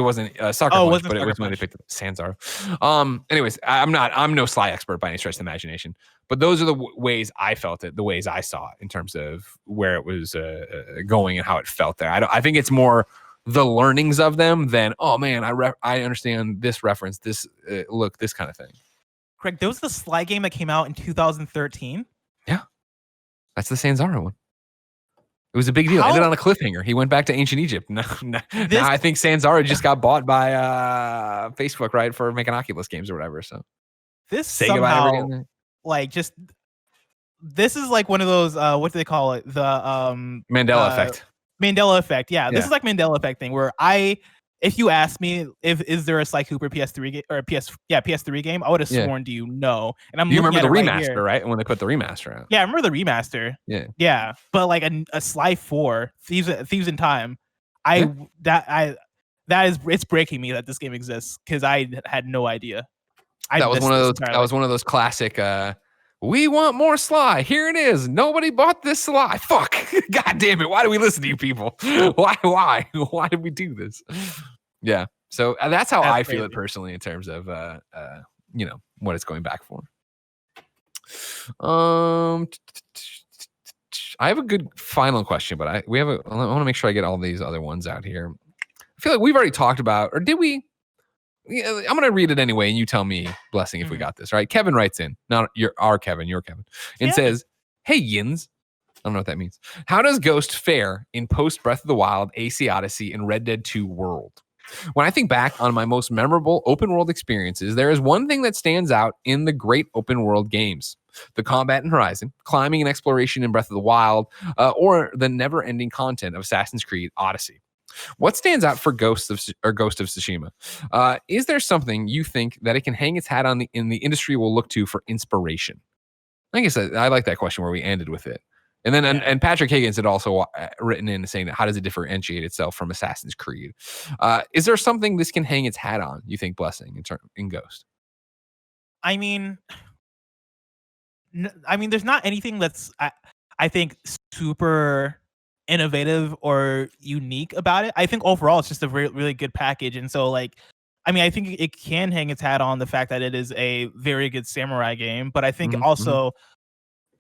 wasn't Sucker Punch, but it was when they picked up Zanzaro. Anyways, I'm no Sly expert by any stretch of the imagination, but those are the ways I felt it, the ways I saw it in terms of where it was going and how it felt there. I think it's more the learnings of them than, oh man, I understand this reference, this look, this kind of thing. Craig, there was the Sly game that came out in 2013. Yeah, that's the Zanzaro one. It was a big deal. Ended on a cliffhanger. He went back to ancient Egypt. Now I think Zanzaro just got bought by Facebook, right, for making Oculus games or whatever. So this somehow, like, just this is like one of those what do they call it? The Mandela effect. Mandela effect. Yeah, this is like Mandela effect thing where if you asked me is there a Sly Cooper PS3 game or PS3 game, I would have sworn to you no. And you remember the remaster, right? When they put the remaster out. Yeah, I remember the remaster. Yeah. But like a Sly 4, Thieves in Time, it's breaking me that this game exists because I had no idea. That was one of those classic. We want more Sly. Here it is. Nobody bought this Sly. Fuck. God damn it. Why do we listen to you people? Why did we do this? Yeah. So that's how I feel it personally in terms of, you know, what it's going back for. I have a good final question, but I want to make sure I get all these other ones out here. I feel like we've already talked about, or did we? I'm going to read it anyway, and you tell me, Blessing, if we got this, right? Kevin writes in, not your Kevin, and says, hey, Yins. I don't know what that means. How does Ghost fare in post Breath of the Wild, AC Odyssey, and Red Dead 2 World? When I think back on my most memorable open world experiences, there is one thing that stands out in the great open world games. The combat in Horizon, climbing and exploration in Breath of the Wild, or the never-ending content of Assassin's Creed Odyssey. What stands out for Ghost of Tsushima? Is there something you think that it can hang its hat on in the industry will look to for inspiration? I guess I like that question where we ended with it. And then and Patrick Higgins had also written in saying that how does it differentiate itself from Assassin's Creed? Is there something this can hang its hat on, you think, Blessing, in Ghost? I mean, there's not anything that's I think super innovative or unique about it. I think overall it's just a really, really good package. And so like, I mean, I think it can hang its hat on the fact that it is a very good samurai game. But I think also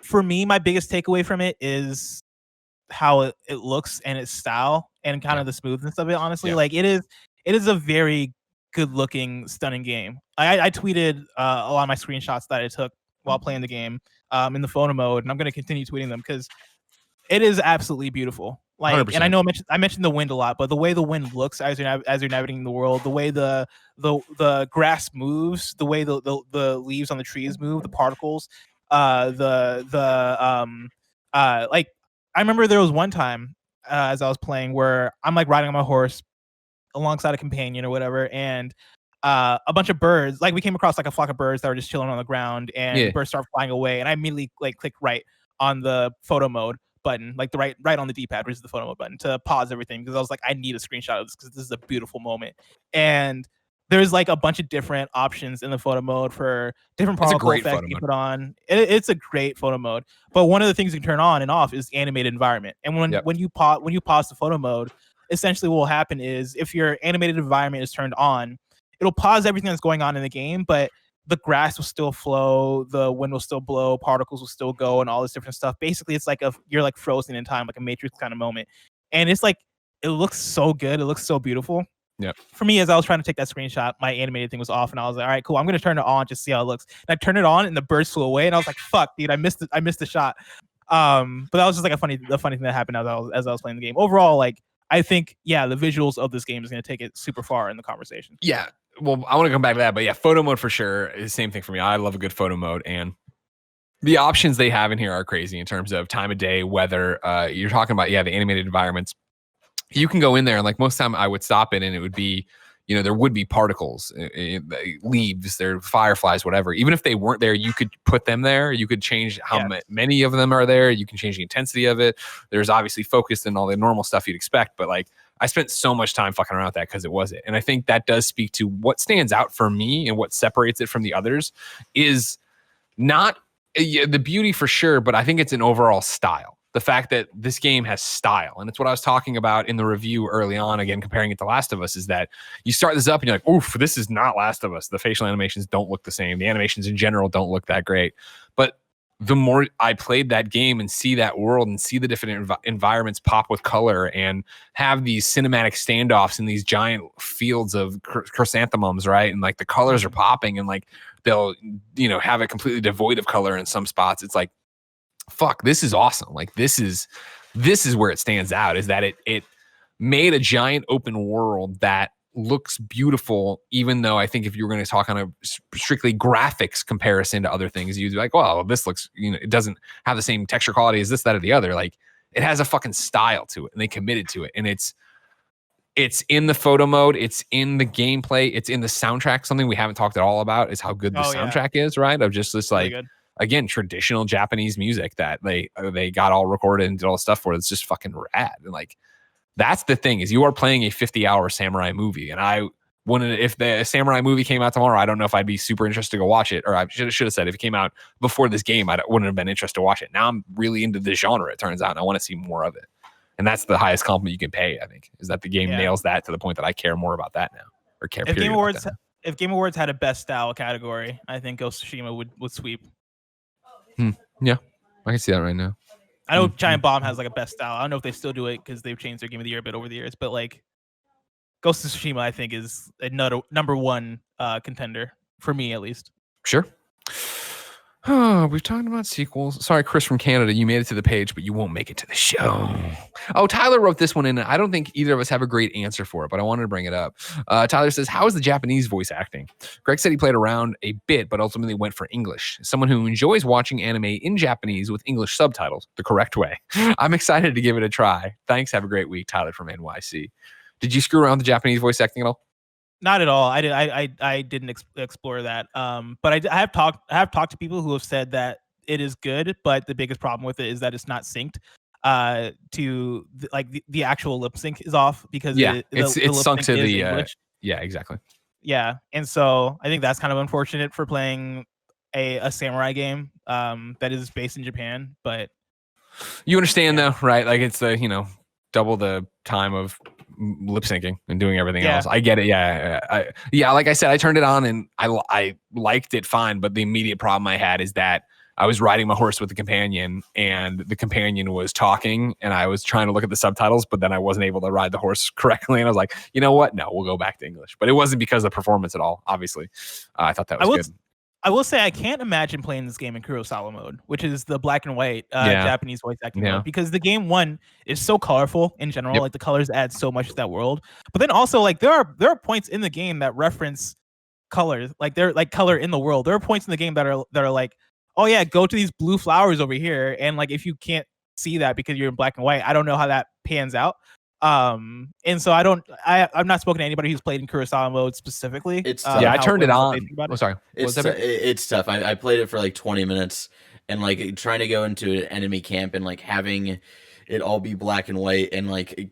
for me, my biggest takeaway from it is how it looks and its style and kind of the smoothness of it. Honestly, like it is a very good looking, stunning game. I tweeted a lot of my screenshots that I took while playing the game in the photo mode, and I'm going to continue tweeting them because it is absolutely beautiful. Like, 100%. And I know I mentioned the wind a lot, but the way the wind looks as you're navigating the world, the way the grass moves, the way the leaves on the trees move, the particles, like I remember there was one time as I was playing where I'm like riding on my horse, alongside a companion or whatever, and a bunch of birds, like we came across like a flock of birds that were just chilling on the ground, and birds start flying away, and I immediately like clicked right on the photo mode button, like the right on the D-pad, which is the photo mode button, to pause everything, because I was like, I need a screenshot of this because this is a beautiful moment. And there's like a bunch of different options in the photo mode for different particle effects you put on. It's a great photo mode. But one of the things you can turn on and off is animated environment. And when you pause the photo mode, essentially what will happen is if your animated environment is turned on, it'll pause everything that's going on in the game, but the grass will still flow, the wind will still blow, particles will still go, and all this different stuff. Basically, it's like you're like frozen in time, like a Matrix kind of moment. And it's like, it looks so good. It looks so beautiful. Yeah. For me, as I was trying to take that screenshot, my animated thing was off, and I was like, all right, cool. I'm gonna turn it on just to see how it looks. And I turned it on, and the birds flew away, and I was like, fuck, dude, I missed the shot. But that was just like a funny thing that happened as I was playing the game. Overall, like, I think, yeah, the visuals of this game is gonna take it super far in the conversation. Yeah. Well, I want to come back to that, but yeah, photo mode for sure is the same thing for me. I love a good photo mode, and the options they have in here are crazy in terms of time of day, weather. You're talking about, the animated environments. You can go in there, and like most time I would stop it, and it would be, there would be particles, leaves, there, fireflies, whatever. Even if they weren't there, you could put them there. You could change how many of them are there. You can change the intensity of it. There's obviously focus and all the normal stuff you'd expect, but like, I spent so much time fucking around with that because it was it. And I think that does speak to what stands out for me and what separates it from the others is not the beauty for sure, but I think it's an overall style. The fact that this game has style, and it's what I was talking about in the review early on, again, comparing it to Last of Us, is that you start this up and you're like, oof, this is not Last of Us. The facial animations don't look the same. The animations in general don't look that great. But the more I played that game and see that world and see the different environments pop with color and have these cinematic standoffs in these giant fields of chrysanthemums, right? And like the colors are popping, and like they'll, have it completely devoid of color in some spots. It's like, fuck, this is awesome. Like this is where it stands out, is that it made a giant open world that looks beautiful, even though I think if you were going to talk on a strictly graphics comparison to other things, you'd be like, well, this looks, it doesn't have the same texture quality as this, that, or the other. Like, it has a fucking style to it, and they committed to it. And it's in the photo mode, it's in the gameplay, it's in the soundtrack. Something we haven't talked at all about is how good the soundtrack is, right? Of just this, like, again, traditional Japanese music that they got all recorded and did all the stuff for. It's just fucking rad. And like, that's the thing, is you are playing a 50-hour samurai movie. And I wouldn't, if the samurai movie came out tomorrow, I don't know if I'd be super interested to go watch it. Or I should have said, if it came out before this game, I wouldn't have been interested to watch it. Now I'm really into the genre, it turns out, and I want to see more of it. And that's the highest compliment you can pay, I think, is that the game nails that to the point that I care more about that now. Or care. If Game Awards had a best style category, I think Ghost of Tsushima would sweep. Yeah, I can see that right now. I know Giant Bomb has like a best style. I don't know if they still do it because they've changed their Game of the Year a bit over the years, but like Ghost of Tsushima, I think, is a number one contender for me, at least. Sure. Oh, we've talked about sequels. Sorry, Chris from Canada, you made it to the page, but you won't make it to the show. Oh, Tyler wrote this one in. I don't think either of us have a great answer for it, but I wanted to bring it up. Tyler says, how is the Japanese voice acting? Greg said he played around a bit, but ultimately went for English. Someone who enjoys watching anime in Japanese with English subtitles the correct way. I'm excited to give it a try. Thanks. Have a great week, Tyler from NYC. Did you screw around with the Japanese voice acting at all? Not at all. I didn't explore that. But I have talked to people who have said that it is good, but the biggest problem with it is that it's not synced. To the actual lip sync is off because it's sunk to the English. Yeah, exactly. Yeah, and so I think that's kind of unfortunate for playing a samurai game that is based in Japan. But you understand though, right? Like it's the double the time of lip syncing and doing everything else. I get it. Yeah. Like I said, I turned it on and I liked it fine. But the immediate problem I had is that I was riding my horse with the companion, and the companion was talking, and I was trying to look at the subtitles, but then I wasn't able to ride the horse correctly. And I was like, you know what? No, we'll go back to English. But it wasn't because of the performance at all. Obviously, I thought that was good. I will say I can't imagine playing this game in Kurosawa mode, which is the black and white Japanese voice acting mode, because the game one is so colorful in general. Like the colors add so much to that world. But then also like there are points in the game that reference colors, like they're like color in the world. There are points in the game that are like, oh yeah, go to these blue flowers over here, and like if you can't see that because you're in black and white, I don't know how that pans out. And so I'm not spoken to anybody who's played in Kurosawa mode specifically. It's yeah, I turned it on. Oh, sorry. It's tough. I played it for like 20 minutes and like trying to go into an enemy camp and like having it all be black and white and like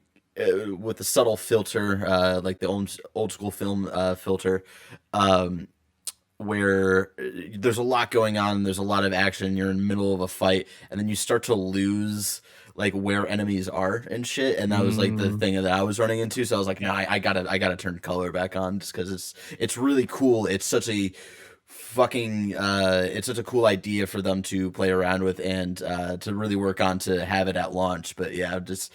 with a subtle filter, like the old school film filter, where there's a lot going on, there's a lot of action, you're in the middle of a fight, and then you start to lose like where enemies are and shit, and that was like the thing that I was running into. So I was like, no, I gotta turn color back on just because it's really cool. It's such a fucking it's such a cool idea for them to play around with and to really work on to have it at launch. But yeah, just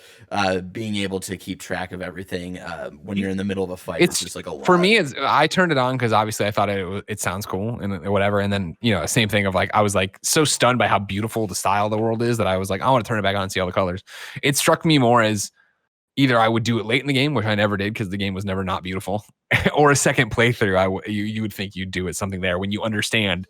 being able to keep track of everything when you're in the middle of a fight, it's just like a lot. For me, I turned it on because obviously I thought it sounds cool and whatever, and then same thing of like I was like so stunned by how beautiful the style of the world is that I was like, I want to turn it back on and see all the colors. It struck me more as either I would do it late in the game, which I never did because the game was never not beautiful, or a second playthrough. You would think you'd do it something there when you understand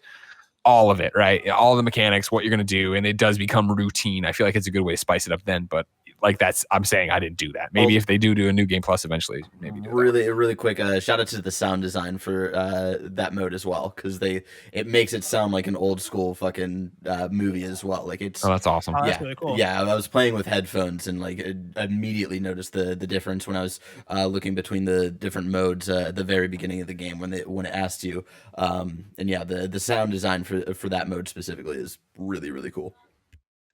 all of it, right? All the mechanics, what you're going to do, and it does become routine. I feel like it's a good way to spice it up then, but like I'm saying I didn't do that. Maybe if they do a new game plus eventually, maybe do really quick shout out to the sound design for that mode as well, because it makes it sound like an old school fucking movie as well. Like it's that's awesome. Oh, that's really cool. Yeah, I was playing with headphones and like I immediately noticed the difference when I was looking between the different modes at the very beginning of the game when it asked you. And yeah, the sound design for that mode specifically is really, really cool.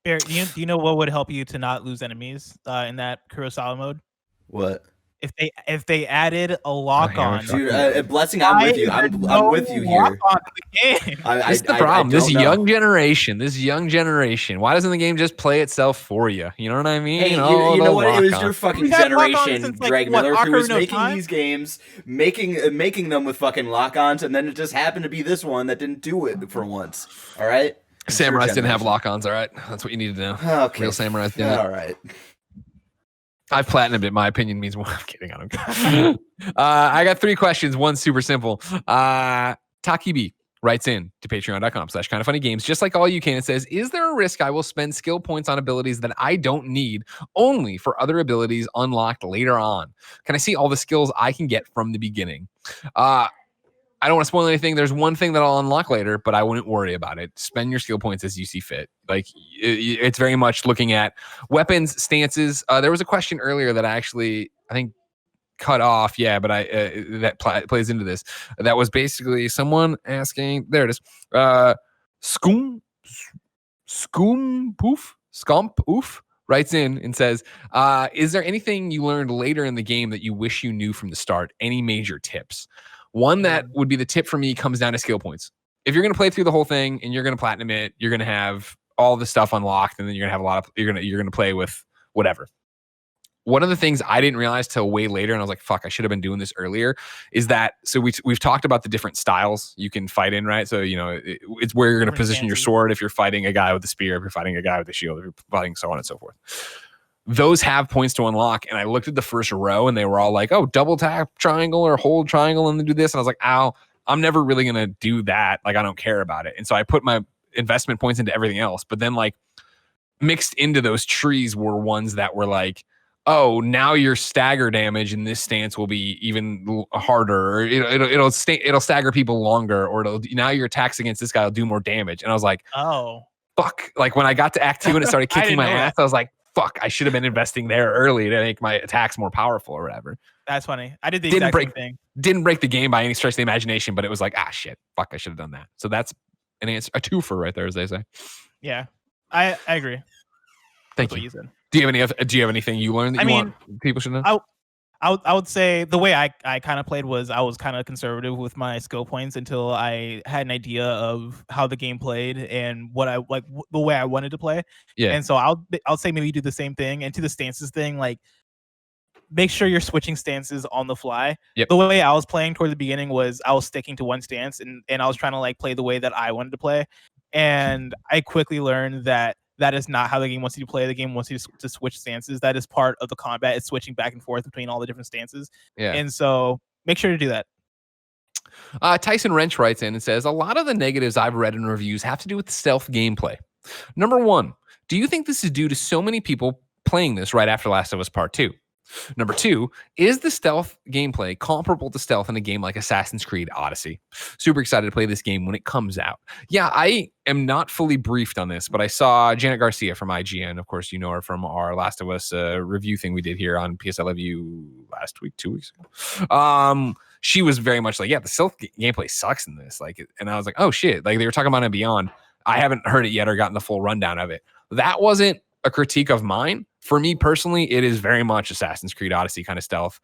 Do you know what would help you to not lose enemies in that Kurosawa mode? What? If they added a lock on, dude, Blessing, I'm with you. I'm with you here. This is the problem. This young generation. Why doesn't the game just play itself for you? You know what I mean? Hey, you know what? It was your fucking generation, Greg Miller, who was making these games, making them with fucking lock-ons, and then it just happened to be this one that didn't do it for once. All right. Samurais didn't have lock-ons, all right? That's what you needed to know. Okay. Real samurais didn't. All right. I've platinumed it. My opinion means more. I'm kidding. I don't care. I got 3 questions. One super simple. Takibi writes in to patreon.com/kindoffunnygames. Just like all you can, it says, is there a risk I will spend skill points on abilities that I don't need only for other abilities unlocked later on? Can I see all the skills I can get from the beginning? I don't want to spoil anything. There's one thing that I'll unlock later, but I wouldn't worry about it. Spend your skill points as you see fit. Like it's very much looking at weapons, stances. There was a question earlier that I think cut off. Yeah, but that plays into this. That was basically someone asking. There it is. Scump oof writes in and says, is there anything you learned later in the game that you wish you knew from the start? Any major tips? One that would be the tip for me comes down to skill points. If you're going to play through the whole thing and you're going to platinum it, you're going to have all the stuff unlocked, and then you're going to have you're going to play with whatever. One of the things I didn't realize till way later, and I was like, fuck, I should have been doing this earlier, is that, so we've talked about the different styles you can fight in, right? So, it's where you're going to position your sword if you're fighting a guy with a spear, if you're fighting a guy with a shield, if you're fighting so on and so forth. Those have points to unlock, and I looked at the first row, and they were all like, oh, double tap triangle or hold triangle and then do this, and I was like, ow, I'm never really going to do that. Like, I don't care about it. And so I put my investment points into everything else, but then like mixed into those trees were ones that were like, oh, now your stagger damage in this stance will be even harder, or it'll stagger people longer, or now your attacks against this guy will do more damage. And I was like, oh, fuck. Like when I got to Act 2 and it started kicking my ass, I was like, fuck, I should have been investing there early to make my attacks more powerful or whatever. That's funny. I did the exact same thing. Didn't break the game by any stretch of the imagination, but it was like, shit, fuck, I should have done that. So that's an answer, a twofer right there, as they say. Yeah, I agree. Thank you. Do you have anything you learned that want people should know? I would say the way I kind of played was I was kind of conservative with my skill points until I had an idea of how the game played and what I like, the way I wanted to play. Yeah. And so I'll say maybe do the same thing. And to the stances thing, like make sure you're switching stances on the fly. Yep. The way I was playing toward the beginning was I was sticking to one stance and I was trying to like play the way that I wanted to play. And I quickly learned that is not how the game wants you to play. The game wants you to switch stances. That is part of the combat. It's switching back and forth between all the different stances. Yeah. And so make sure to do that. Tyson Wrench writes in and says, a lot of the negatives I've read in reviews have to do with the stealth gameplay. Number one, do you think this is due to so many people playing this right after Last of Us Part 2? Number 2, is the stealth gameplay comparable to stealth in a game like Assassin's Creed Odyssey? Super excited to play this game when it comes out. Yeah, I am not fully briefed on this, but I saw Janet Garcia from IGN. Of course, you know her from our Last of Us review thing we did here on PS I Love You last week, 2 weeks ago. She was very much like, yeah, the stealth gameplay sucks in this. Like, and I was like, oh shit. Like, they were talking about it Beyond. I haven't heard it yet or gotten the full rundown of it. That wasn't a critique of mine. For me personally, it is very much Assassin's Creed Odyssey kind of stealth,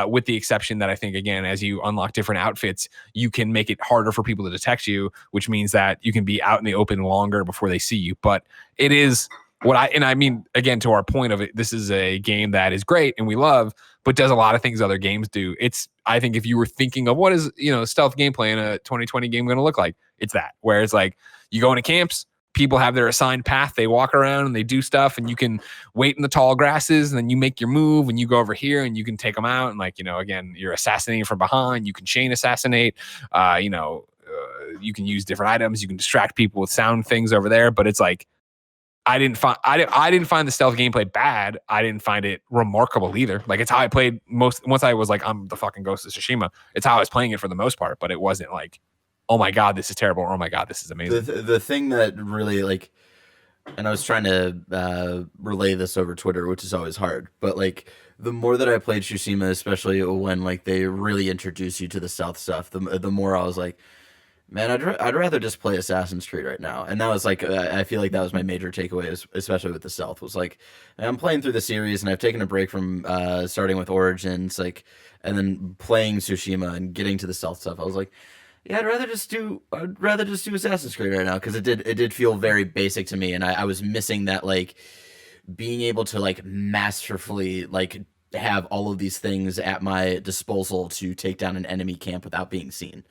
with the exception that I think, again, as you unlock different outfits, you can make it harder for people to detect you, which means that you can be out in the open longer before they see you. But it is I mean, again, to our point of it, this is a game that is great and we love, but does a lot of things other games do. I think if you were thinking of what is, stealth gameplay in a 2020 game going to look like, it's that, where it's like you go into camps, people have their assigned path. They walk around and they do stuff, and you can wait in the tall grasses, and then you make your move and you go over here and you can take them out. And again, you're assassinating from behind. You can chain assassinate, you can use different items. You can distract people with sound things over there. But it's like, I didn't find the stealth gameplay bad. I didn't find it remarkable either. Like, it's how I played once I was like, I'm the fucking Ghost of Tsushima. It's how I was playing it for the most part, but it wasn't like, oh my God, this is terrible, or oh my God, this is amazing. The thing that really, like, and I was trying to relay this over Twitter, which is always hard, but like, the more that I played Tsushima, especially when like they really introduce you to the stealth stuff, the more I was like, man, I'd rather just play Assassin's Creed right now. And that was like, I feel like that was my major takeaway, especially with the stealth, was like, I'm playing through the series and I've taken a break from starting with Origins, like, and then playing Tsushima and getting to the stealth stuff. I was like, yeah, I'd rather just do Assassin's Creed right now, because it did feel very basic to me, and I was missing that, like, being able to like masterfully like have all of these things at my disposal to take down an enemy camp without being seen.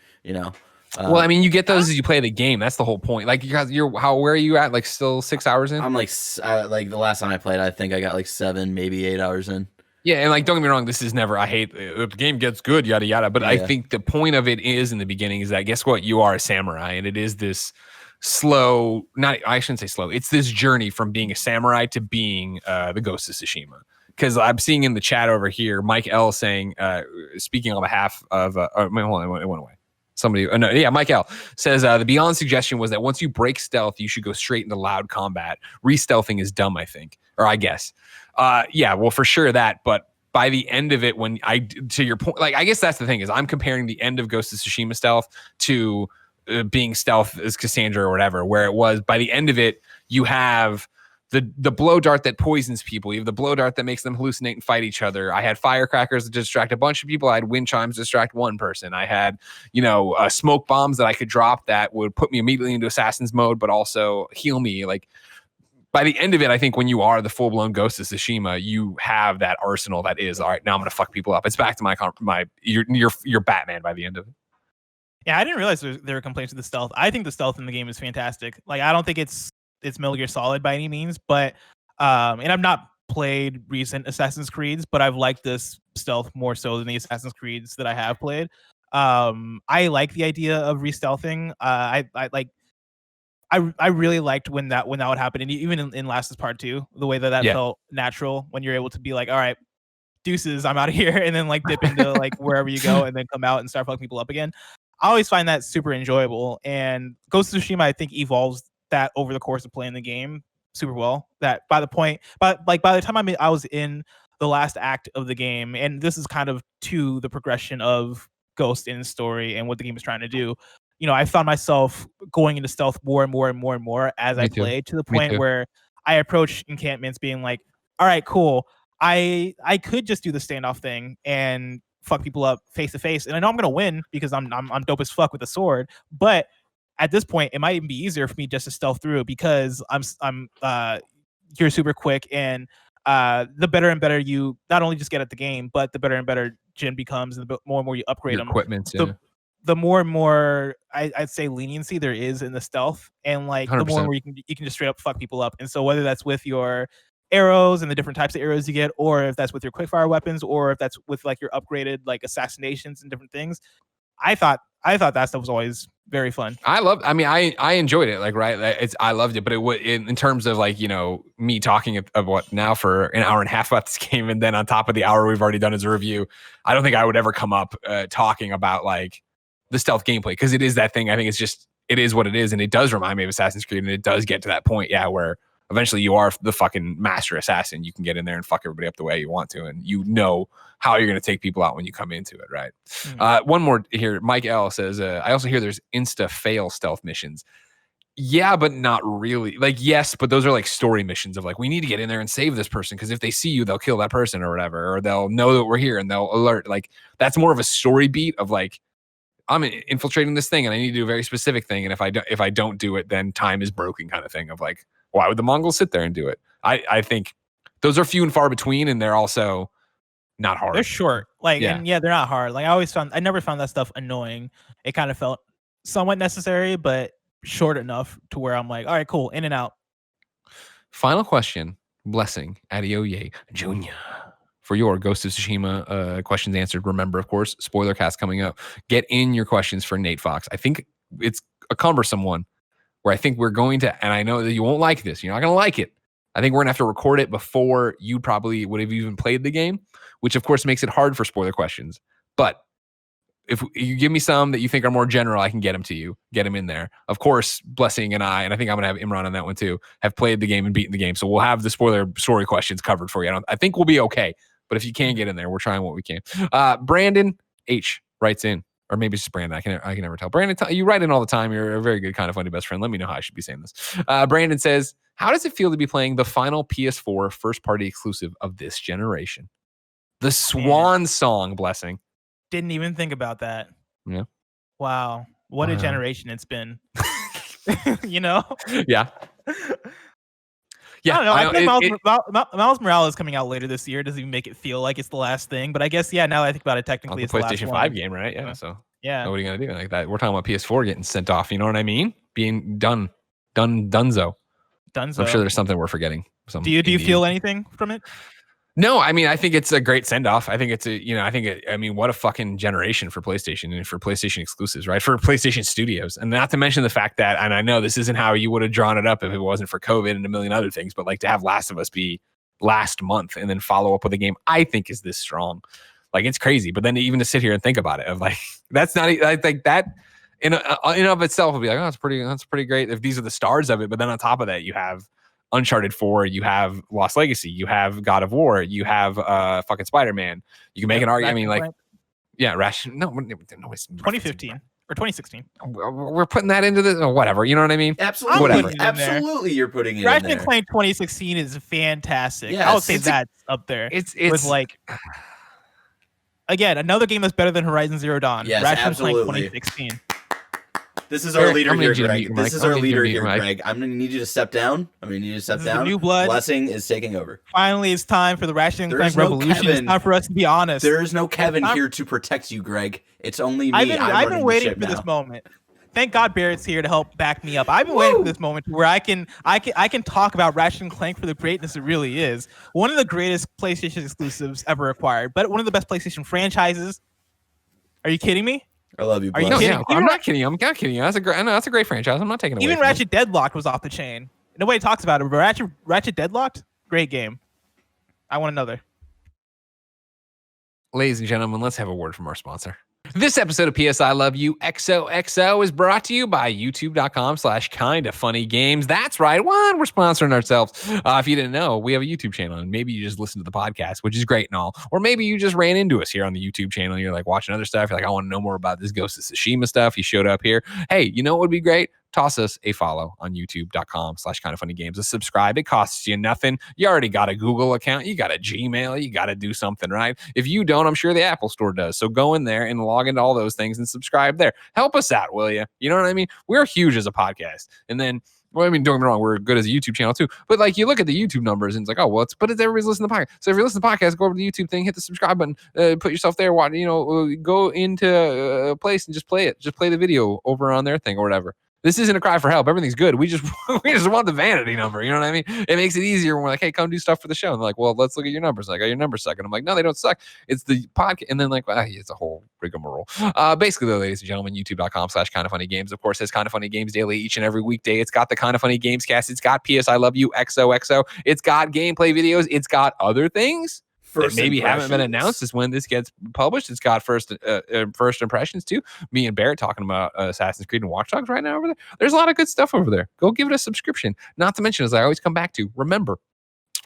Well, I mean, you get those as you play the game. That's the whole point. Like, where are you at? Like, still 6 hours in? I'm like the last time I played, I think I got like 7, maybe 8 hours in. Yeah, and like, don't get me wrong, this is never, I hate, the game gets good, yada, yada. But yeah. I think the point of it is, in the beginning, is that, guess what? You are a samurai, and it is this slow, I shouldn't say slow, it's this journey from being a samurai to being the Ghost of Tsushima. Because I'm seeing in the chat over here, Mike L saying, speaking on behalf of, hold on, it went away. Mike L says the Beyond suggestion was that once you break stealth, you should go straight into loud combat. Re-stealthing is dumb, I think, or I guess. Yeah, well, for sure that. But by the end of it, to your point, like, I guess that's the thing, is I'm comparing the end of Ghost of Tsushima stealth to being stealth as Cassandra or whatever, where it was by the end of it, you have the blow dart that poisons people. You have the blow dart that makes them hallucinate and fight each other. I had firecrackers to distract a bunch of people. I had wind chimes to distract one person. I had, smoke bombs that I could drop that would put me immediately into assassin's mode, but also heal me. Like, by the end of it, I think when you are the full-blown Ghost of Tsushima, you have that arsenal that is, all right, now I'm going to fuck people up. It's back to you're Batman by the end of it. Yeah, I didn't realize there were complaints with the stealth. I think the stealth in the game is fantastic. Like, I don't think it's Metal Gear Solid by any means, but and I've not played recent Assassin's Creeds, but I've liked this stealth more so than the Assassin's Creeds that I have played. I like the idea of re-stealthing. I really liked when that would happen, and even in Last is Part 2, the way that felt natural, when you're able to be like, all right, deuces, I'm out of here, and then like dip into like wherever you go, and then come out and start fucking people up again. I always find that super enjoyable, and Ghost of Tsushima, I think, evolves that over the course of playing the game super well. That by the time I was in the last act of the game, and this is kind of to the progression of Ghost in story and what the game is trying to do, I found myself going into stealth more and more and more and more as I played, to the point where I approach encampments being like, all right, cool, I could just do the standoff thing and fuck people up face to face, and I know I'm gonna win because I'm dope as fuck with a sword, but at this point, it might even be easier for me just to stealth through, because you're super quick, and the better and better you not only just get at the game, but the better and better Jin becomes, and the more and more you upgrade your them, equipment, the more and more I'd say leniency there is in the stealth, and like 100%. The more and more you can just straight up fuck people up. And so whether that's with your arrows and the different types of arrows you get, or if that's with your quickfire weapons, or if that's with like your upgraded like assassinations and different things, I thought that stuff was always very fun. I enjoyed it. Like, right. I loved it, but in terms of like, me talking of what now for an hour and a half about this game. And then on top of the hour we've already done as a review, I don't think I would ever come up talking about like the stealth gameplay. Cause it is that thing. I think it is what it is. And it does remind me of Assassin's Creed. And it does get to that point. Yeah. Where eventually you are the fucking master assassin. You can get in there and fuck everybody up the way you want to. And you know how you're going to take people out when you come into it, right? One more here. Mike L says, I also hear there's insta-fail stealth missions. Yeah, but not really. Like, yes, but those are like story missions of like, we need to get in there and save this person because if they see you, they'll kill that person or whatever, or they'll know that we're here and they'll alert. Like, that's more of a story beat of like, I'm infiltrating this thing and I need to do a very specific thing. And if I don't do it, then time is broken kind of thing of like, why would the Mongols sit there and do it? I think those are few and far between, and they're also not hard. They're short. Like, and they're not hard. Like, I never found that stuff annoying. It kind of felt somewhat necessary, but short enough to where I'm like, all right, cool, in and out. Final question. Blessing, Adeoye Jr. For your Ghost of Tsushima questions answered. Remember, of course, spoiler cast coming up. Get in your questions for Nate Fox. I think it's a cumbersome one where I think we're going to, and I know that you won't like this. You're not going to like it. I think we're going to have to record it before you probably would have even played the game, which of course makes it hard for spoiler questions. But if you give me some that you think are more general, I can get them to you, get them in there. Of course, Blessing and I think I'm going to have Imran on that one too, have played the game and beaten the game. So we'll have the spoiler story questions covered for you. I think we'll be okay. But if you can't get in there, we're trying what we can. Brandon H writes in, or maybe it's just Brandon. I can never tell. Brandon, you write in all the time. You're a very good, kind of funny best friend. Let me know how I should be saying this. Brandon says, how does it feel to be playing the final PS4 first-party exclusive of this generation? The swan song, Blessing. Didn't even think about that. Yeah. Wow. What a generation it's been. You know? Yeah. Yeah. I don't know. Miles Morales is coming out later this year. It doesn't even make it feel like it's the last thing. But I guess, now that I think about it, technically it's the last PlayStation 5 game, right? Yeah. So yeah. What are you going to do like that? We're talking about PS4 getting sent off. You know what I mean? Being dunzo. I'm sure there's something we're forgetting. Do you feel anything from it? No, I mean, I think it's a great send off. I think it's what a fucking generation for PlayStation and for PlayStation exclusives, right? For PlayStation Studios. And not to mention the fact that, and I know this isn't how you would have drawn it up if it wasn't for COVID and a million other things, but like to have Last of Us be last month and then follow up with a game I think is this strong. Like, it's crazy. But then even to sit here and think about it, of like, that's not like that in of itself would be like, oh, that's pretty great if these are the stars of it. But then on top of that, you have Uncharted 4, you have Lost Legacy, you have God of War, you have fucking Spider-Man. You can make an argument. I mean, like, yeah, no, it's 2015 or 2016. We're putting that into the whatever. You know what I mean? Absolutely, whatever. Absolutely, you're putting it Ratchet in there. Clank 2016 is fantastic. Yes, I would say that's up there. It's with like, again, another game that's better than Horizon Zero Dawn. Yes, Ratchet absolutely. Clank 2016. This is our leader here, Greg. This is our leader here, Greg. I'm going to need you to step down. New blood. Blessing is taking over. Finally, it's time for the Ratchet Clank Revolution. It's time for us to be honest. There is no Kevin here to protect you, Greg. It's only me. I've been waiting for this moment. Thank God Barrett's here to help back me up. I've been waiting for this moment where I can talk about Ratchet & Clank for the greatness it really is. One of the greatest PlayStation exclusives ever acquired, but one of the best PlayStation franchises. Are you kidding me? I love you. Are you kidding? Yeah, I'm not kidding you. I'm not kidding you. That's a great franchise. I'm not taking it away. Even Ratchet Deadlocked was off the chain. Nobody talks about it, but Ratchet Deadlocked, great game. I want another. Ladies and gentlemen, let's have a word from our sponsor. This episode of PS I Love You XOXO is brought to you by youtube.com/kindafunnygames. That's right. We're sponsoring ourselves. If you didn't know, we have a YouTube channel, and maybe you just listen to the podcast, which is great and all. Or maybe you just ran into us here on the YouTube channel. And you're like watching other stuff. You're like, I want to know more about this Ghost of Tsushima stuff. You showed up here. Hey, you know what would be great? Toss us a follow on youtube.com/kindafunnygames. A subscribe. It costs you nothing. You already got a Google account. You got a Gmail. You got to do something, right? If you don't, I'm sure the Apple Store does. So go in there and log into all those things and subscribe there. Help us out, will you? You know what I mean? We're huge as a podcast. And then, well, I mean, don't get me wrong, we're good as a YouTube channel too. But like, you look at the YouTube numbers and it's like, oh, well, but it's everybody's listening to the podcast. So if you're listening to the podcast, go over to the YouTube thing, hit the subscribe button, put yourself there, watch, go into a place and just play it. Just play the video over on their thing or whatever. This isn't a cry for help. Everything's good. We just want the vanity number. You know what I mean? It makes it easier when we're like, hey, come do stuff for the show. And they're like, well, let's look at your numbers. Like, oh, your numbers suck. And I'm like, no, they don't suck. It's the podcast. And then like, well, it's a whole rigmarole. Basically, though, ladies and gentlemen, youtube.com/kindoffunnygames, of course, has Kind of Funny Games daily each and every weekday. It's got the Kind of Funny Games cast. It's got PS I Love You, XOXO. It's got gameplay videos. It's got other things that maybe haven't been announced as when this gets published. It's got first impressions too. Me and Barrett talking about Assassin's Creed and Watch Dogs right now over there. There's a lot of good stuff over there. Go give it a subscription. Not to mention, as I always come back to, remember,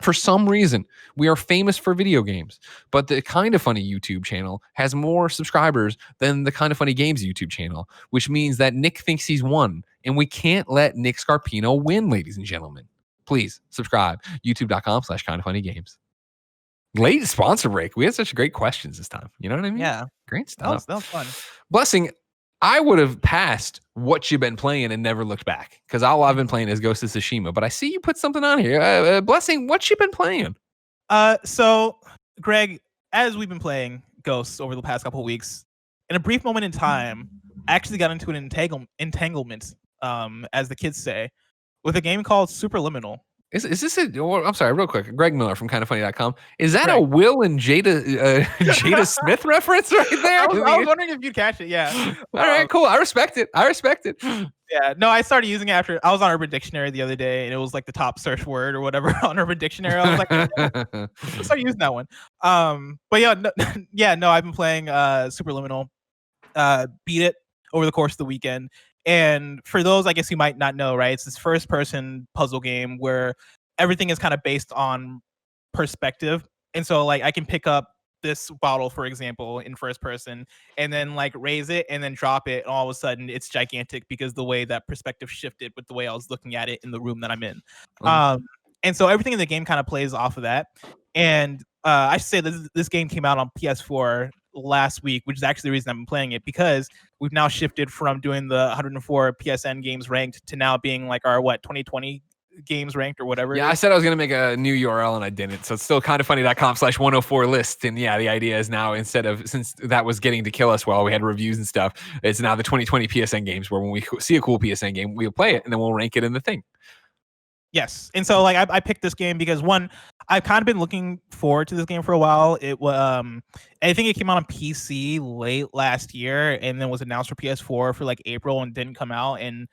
for some reason, we are famous for video games, but the Kind of Funny YouTube channel has more subscribers than the Kind of Funny Games YouTube channel, which means that Nick thinks he's won, and we can't let Nick Scarpino win, ladies and gentlemen. Please subscribe. youtube.com/kindoffunnygames. Late sponsor break. We had such great questions this time. You know what I mean? Yeah. Great stuff. That was fun. Blessing, I would have passed what you've been playing and never looked back because all I've been playing is Ghost of Tsushima. But I see you put something on here. Blessing, what you been playing? So, Greg, as we've been playing Ghosts over the past couple of weeks, in a brief moment in time, I actually got into an entanglement, as the kids say, with a game called Superliminal. Is this I'm sorry, real quick. Greg Miller from kindoffunny.com. Is that a Will and Jada Smith reference right there? I was wondering if you'd catch it. Yeah. All right, cool. I respect it. Yeah. No, I started using it after I was on Urban Dictionary the other day, and it was like the top search word or whatever on Urban Dictionary. I was like, I started using that one. But yeah, no, I've been playing Superliminal. Beat it over the course of the weekend. And for those, I guess you might not know, right? It's this first-person puzzle game where everything is kind of based on perspective. And so, like, I can pick up this bottle, for example, in first person, and then like raise it and then drop it. And all of a sudden, it's gigantic because the way that perspective shifted with the way I was looking at it in the room that I'm in. And so everything in the game kind of plays off of that. And I should say this game came out on PS4 last week, which is actually the reason I've been playing it, because we've now shifted from doing the 104 PSN games ranked to now being like our 2020 games ranked or whatever. Yeah, I said I was going to make a new URL and I didn't. So it's still kindoffunny.com/104 list. And yeah, the idea is now, since that was getting to kill us while we had reviews and stuff, it's now the 2020 PSN games where when we see a cool PSN game, we'll play it and then we'll rank it in the thing. Yes. And so like I picked this game because one, I've kind of been looking forward to this game for a while. It was I think it came out on PC late last year and then was announced for PS4 for like April and didn't come out, and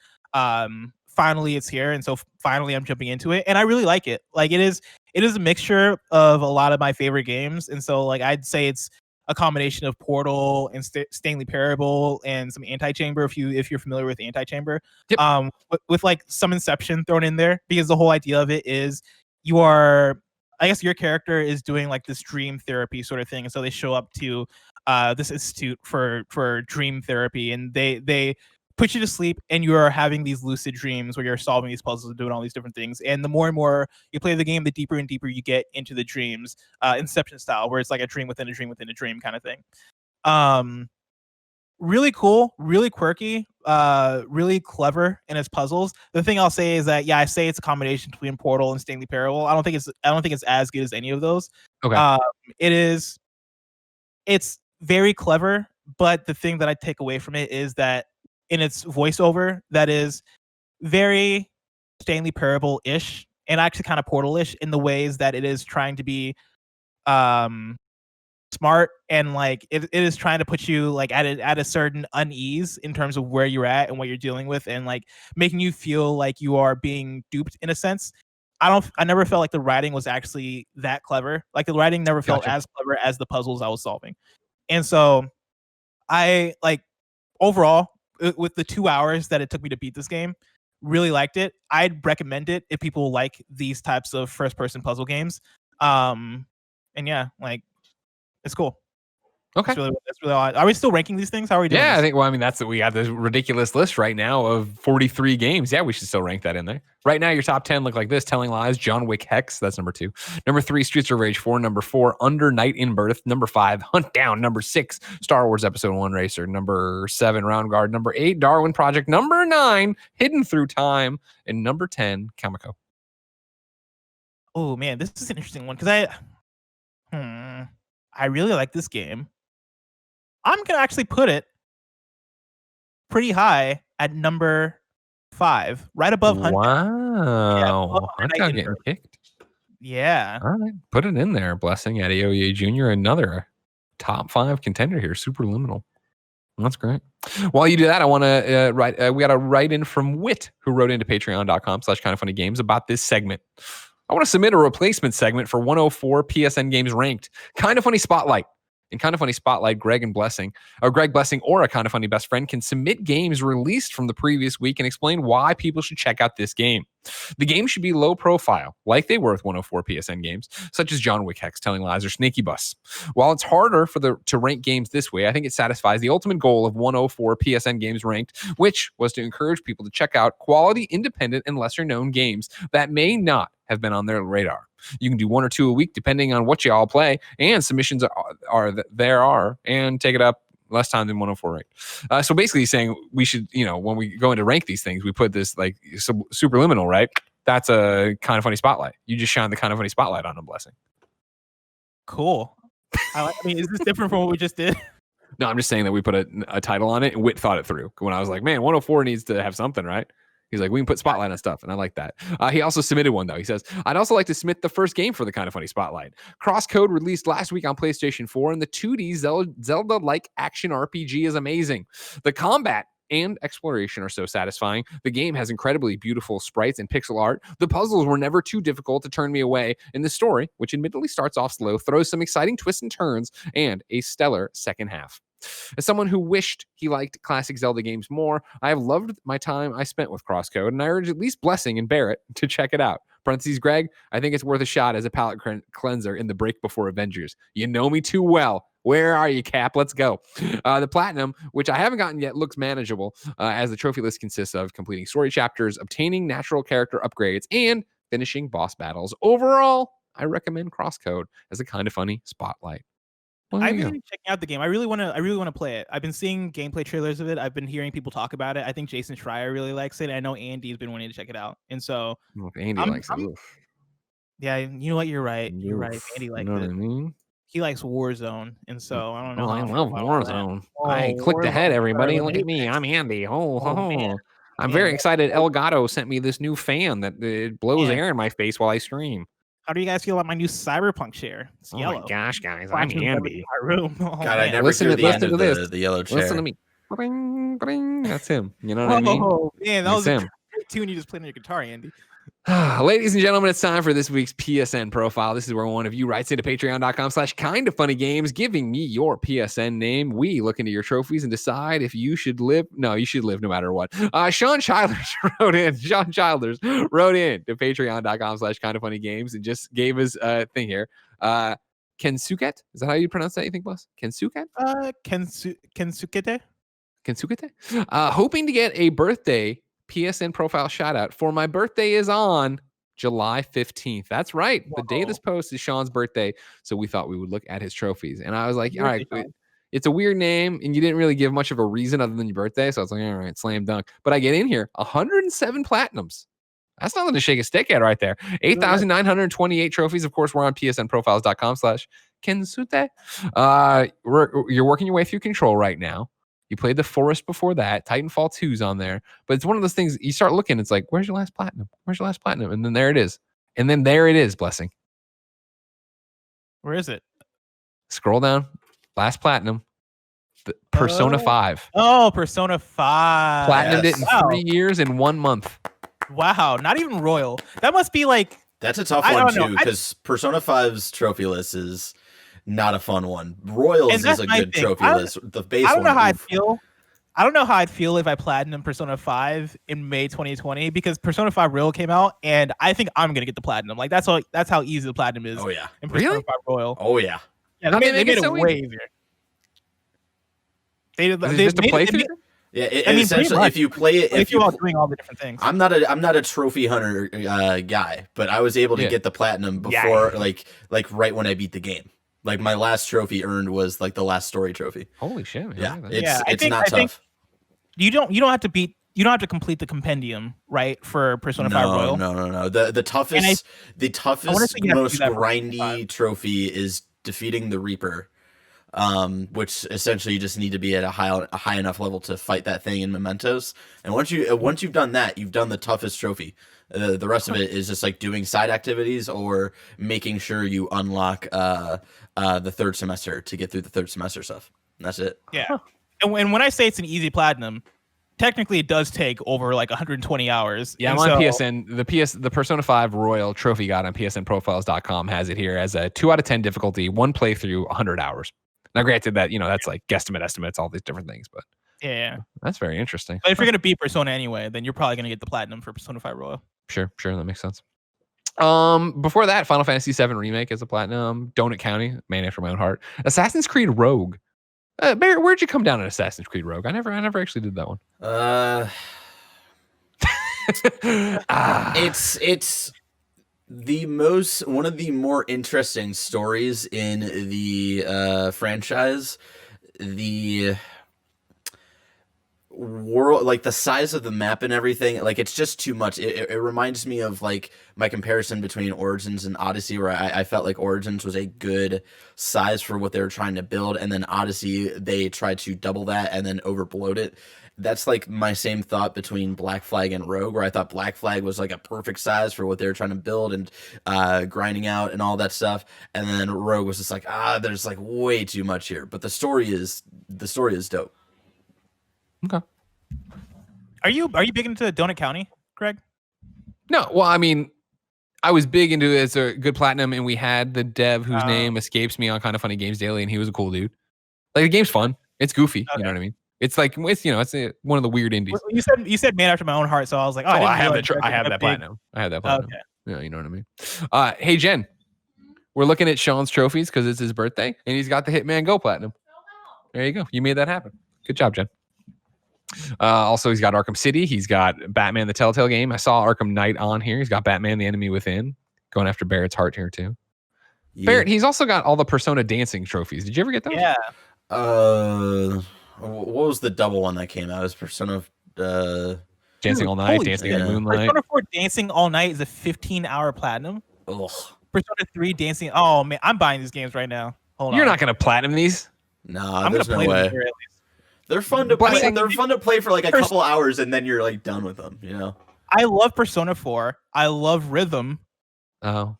finally it's here, and so finally I'm jumping into it and I really like it. Like it is a mixture of a lot of my favorite games, and so like I'd say it's a combination of Portal and Stanley Parable and some Antichamber, if you're familiar with Antichamber. Yep. With like some Inception thrown in there, because the whole idea of it is I guess your character is doing like this dream therapy sort of thing, and so they show up to this institute for dream therapy, and they put you to sleep, and you are having these lucid dreams where you're solving these puzzles and doing all these different things. And the more and more you play the game, the deeper and deeper you get into the dreams, Inception style, where it's like a dream within a dream within a dream kind of thing. Really cool, really quirky, really clever in its puzzles. The thing I'll say is that, yeah, I say it's a combination between Portal and Stanley Parable. I don't think it's as good as any of those. Okay. It's very clever, but the thing that I take away from it is that in its voiceover, that is very Stanley Parable-ish and actually kind of Portal-ish in the ways that it is trying to be smart, and like it is trying to put you like at a certain unease in terms of where you're at and what you're dealing with, and like making you feel like you are being duped in a sense. I never felt like the writing was actually that clever. Like the writing never felt as clever as the puzzles I was solving. And so I like overall, with the 2 hours that it took me to beat this game, really liked it. I'd recommend it if people like these types of first person puzzle games. And yeah, like it's cool. Okay. That's really odd. Are we still ranking these things? How are we doing? Yeah, I think, that's we got this ridiculous list right now of 43 games. Yeah, we should still rank that in there. Right now, your top 10 look like this: Telling Lies, John Wick Hex, that's number 2. Number 3, Streets of Rage 4. Number 4, Under Night in Birth. Number 5, Hunt Down. Number 6, Star Wars Episode 1 Racer. Number 7, Round Guard. Number 8, Darwin Project. Number 9, Hidden Through Time. And number 10, Kamiko. Oh man, this is an interesting one because I really like this game. I'm gonna actually put it pretty high at number 5, right above Hunter. Wow. Hunter getting kicked. Yeah. All right. Put it in there. Blessing Adeoye Jr., another top 5 contender here. Superliminal. That's great. While you do that, I want to we got a write in from Wit, who wrote into patreon.com/kindoffunnygames about this segment. I want to submit a replacement segment for 104 PSN Games Ranked. Kind of Funny Spotlight. In Kind of Funny Spotlight, Greg Blessing or a Kind of Funny best friend can submit games released from the previous week and explain why people should check out this game. The game should be low profile, like they were with 104 PSN games, such as John Wick Hex, Telling Lies, or Snaky Bus. While it's harder to rank games this way, I think it satisfies the ultimate goal of 104 PSN Games Ranked, which was to encourage people to check out quality, independent, and lesser-known games that may not have been on their radar. You can do 1 or 2 a week depending on what you all play, and submissions are and take it up less time than 104 ranked. So basically saying we should, when we go into rank these things, we put this like superliminal, right? That's a Kind of Funny spotlight. You just shine the Kind of Funny spotlight on a Blessing. Cool. I mean, is this different from what we just did? No, I'm just saying that we put a title on it, and Wit thought it through. When I was like, man, 104 needs to have something, right? He's like, we can put spotlight on stuff, and I like that. He also submitted one, though. He says, I'd also like to submit the first game for the Kind of Funny Spotlight. Crosscode released last week on PlayStation 4, and the 2D Zelda-like action RPG is amazing. The combat and exploration are so satisfying. The game has incredibly beautiful sprites and pixel art. The puzzles were never too difficult to turn me away, and the story, which admittedly starts off slow, throws some exciting twists and turns and a stellar second half. As someone who wished he liked classic Zelda games more, I have loved my time I spent with Crosscode, and I urge at least Blessing and Barrett to check it out. Parentheses, Greg, I think it's worth a shot as a palate cleanser in the break before Avengers. You know me too well. Where are you, Cap? Let's go. The Platinum, which I haven't gotten yet, looks manageable, as the trophy list consists of completing story chapters, obtaining natural character upgrades, and finishing boss battles. Overall, I recommend Crosscode as a Kind of Funny spotlight. I've been checking out the game. I really want to play it. I've been seeing gameplay trailers of it. I've been hearing people talk about it. I think Jason Schreier really likes it. I know Andy's been wanting to check it out. And so Andy likes it. Yeah, you know what? You're right. You're right. Andy likes it. What I mean? He likes Warzone, and so I don't know. I love Warzone. I clicked ahead, everybody. Look at me. I'm Andy. I'm very excited. Elgato sent me this new fan that it blows air in my face while I stream. How do you guys feel about my new Cyberpunk chair? It's yellow. My gosh, guys, I'm Andy. My room. God, I never hear the end of the yellow chair. Listen to me. Bring, bring. That's him. You know what I mean? Oh, man, that was him. a great tune you just played on your guitar, Andy. Ladies and gentlemen, it's time for this week's PSN profile. This is where one of you writes into patreon.com/kindoffunnygames, giving me your PSN name. We look into your trophies and decide if you should live. No, you should live no matter what. Sean Childers wrote in to patreon.com/kindoffunnygames and just gave us a thing here. Kensuket? Is that how you pronounce that, you think, boss? Kensuket? Kensukete? Hoping to get a birthday PSN profile shout out for my birthday is on July 15th. That's right. Whoa. The day of this post is Sean's birthday. So we thought we would look at his trophies. And I was like, all right, it's a weird name. And you didn't really give much of a reason other than your birthday. So I was like, all right, slam dunk. But I get in here, 107 platinums. That's nothing to shake a stick at right there. 8,928 trophies. Of course, we're on psnprofiles.com/Kensute. You're working your way through Control right now. You played The Forest before that. Titanfall 2's on there. But it's one of those things, you start looking, it's like, where's your last platinum? Where's your last platinum? And then there it is. And then there it is, Blessing. Where is it? Scroll down. Last platinum. Persona 5. Oh, Persona 5. Platinumed it in 3 years and 1 month. Wow. Not even Royal. That must be like... That's a tough one, too, because Persona 5's trophy list is... not a fun one. Royals is a good trophy list. The base one. I don't know how I'd feel. I don't know how I'd feel if I platinum Persona 5 in May 2020 because Persona 5 Royal came out, and I think I'm gonna get the platinum. Like that's how easy the platinum is. Oh yeah. In Persona 5 Royal. Oh yeah. Yeah, they made it way easier. They play through. Yeah, essentially, if you play it, if you are doing all the different things. I'm not a trophy hunter guy, but I was able to get the platinum before, like right when I beat the game. Like my last trophy earned was like the last story trophy. Holy shit! Man. Yeah, it's not tough. You don't have to complete the compendium, right, for Persona 5 Royal. No. The toughest, most grindy trophy is defeating the Reaper. which essentially you just need to be at a high enough level to fight that thing in mementos. And once you've done that, you've done the toughest trophy. The rest of it is just like doing side activities or making sure you unlock the third semester to get through the third semester stuff. And that's it. Yeah. And when I say it's an easy platinum, technically it does take over like 120 hours. Yeah, I'm on PSN. The Persona 5 Royal Trophy Guide on PSNProfiles.com has it here as a 2 out of 10 difficulty, 1 playthrough, 100 hours. Now, granted that, that's like guesstimate estimates, all these different things, but yeah, that's very interesting. But if you're gonna beat Persona anyway, then you're probably gonna get the platinum for Persona 5 Royal. Sure, that makes sense. Before that, Final Fantasy VII Remake is a platinum. Donut County, man after my own heart. Assassin's Creed Rogue. Barrett, where'd you come down on Assassin's Creed Rogue? I never actually did that one. It's one of the more interesting stories in the franchise. The world, like the size of the map and everything, like it's just too much. It reminds me of like my comparison between Origins and Odyssey, where I felt like Origins was a good size for what they were trying to build, and then Odyssey they tried to double that and then overbloat it. That's like my same thought between Black Flag and Rogue, where I thought Black Flag was like a perfect size for what they were trying to build and grinding out and all that stuff, and then Rogue was just like there's like way too much here. But the story is dope. Okay. Are you big into Donut County, Greg? No. Well, I mean, I was big into it. It's a good platinum, and we had the dev whose name escapes me on Kind of Funny Games Daily, and he was a cool dude. Like the game's fun. It's goofy. Okay. You know what I mean? It's like it's one of the weird indies. You said man after my own heart, so I was like, I have that platinum. I had that platinum. Okay. Yeah, you know what I mean. Hey Jen, we're looking at Sean's trophies because it's his birthday, and he's got the Hitman Go platinum. There you go. You made that happen. Good job, Jen. Also, he's got Arkham City. He's got Batman the Telltale game. I saw Arkham Knight on here. He's got Batman the Enemy Within. Going after Barrett's heart here too. Yeah. Barrett, he's also got all the Persona dancing trophies. Did you ever get those? Yeah. What was the double one that came out? It was Persona Dancing All Night, Dancing in the Moonlight. Persona 4 Dancing All Night is a 15-hour platinum. Ugh. Persona 3 Dancing. Oh man, I'm buying these games right now. Hold on. You're not gonna platinum these? No, there's no way. They're fun to play. They're fun to play for like a couple hours, and then you're like done with them. You know. I love Persona 4. I love Rhythm. Oh.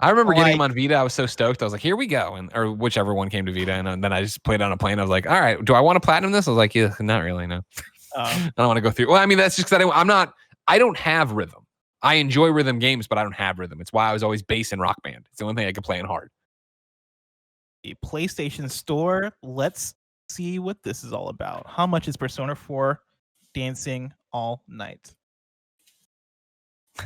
I remember getting them on Vita. I was so stoked. I was like, "Here we go!" Or whichever one came to Vita, and then I just played it on a plane. I was like, "All right, do I want to platinum this?" I was like, "Yeah, not really. No, I don't want to go through." Well, I mean, that's just because I don't have Rhythm. I enjoy Rhythm games, but I don't have Rhythm. It's why I was always bass and Rock Band. It's the only thing I could play in hard. A PlayStation Store. Let's see what this is all about. How much is Persona 4 Dancing All Night?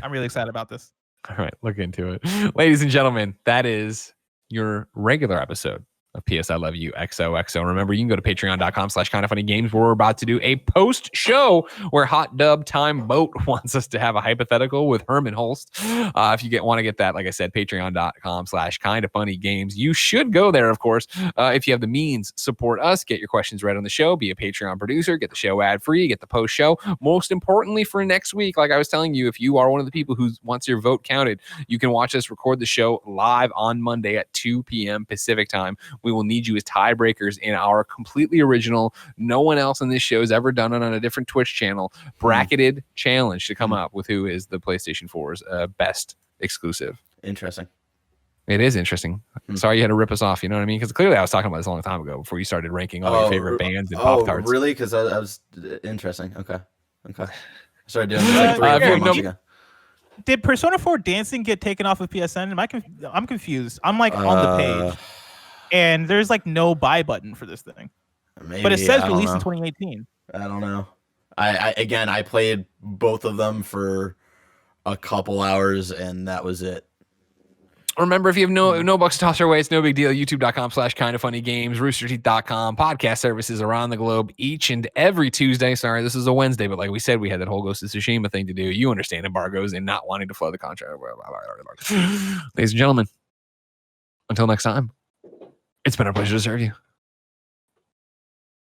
I'm really excited about this. All right, look into it. Ladies and gentlemen, that is your regular episode of PS I Love You XOXO. Remember, you can go to patreon.com/kindoffunnygames where we're about to do a post show where Hot Dub Time Boat wants us to have a hypothetical with Herman Holst. If you want to get that, like I said, patreon.com/kindoffunnygames. You should go there, of course. If you have the means, support us, get your questions read on the show, be a Patreon producer, get the show ad free, get the post show. Most importantly for next week, like I was telling you, if you are one of the people who wants your vote counted, you can watch us record the show live on Monday at 2 p.m. Pacific time. We will need you as tiebreakers in our completely original, no one else on this show has ever done it on a different Twitch channel, bracketed challenge to come up with who is the PlayStation 4's best exclusive. Interesting. It is interesting. Sorry you had to rip us off, you know what I mean? Because clearly I was talking about this a long time ago before you started ranking all your favorite bands and Pop-Tarts. Really? Because I was interesting. Okay. I started doing this like 3 or 4 months ago. Did Persona 4 Dancing get taken off of PSN? I'm confused. I'm like on the page. And there's like no buy button for this thing. Maybe, but it says released in 2018. I don't know. I played both of them for a couple hours and that was it. Remember, if you have no bucks to toss our way, it's no big deal. YouTube.com/kindoffunnygames, roosterteeth.com, podcast services around the globe each and every Tuesday. Sorry, this is a Wednesday, but like we said, we had that whole Ghost of Tsushima thing to do. You understand embargoes and not wanting to flood the contract. Ladies and gentlemen, until next time, it's been a pleasure to serve you.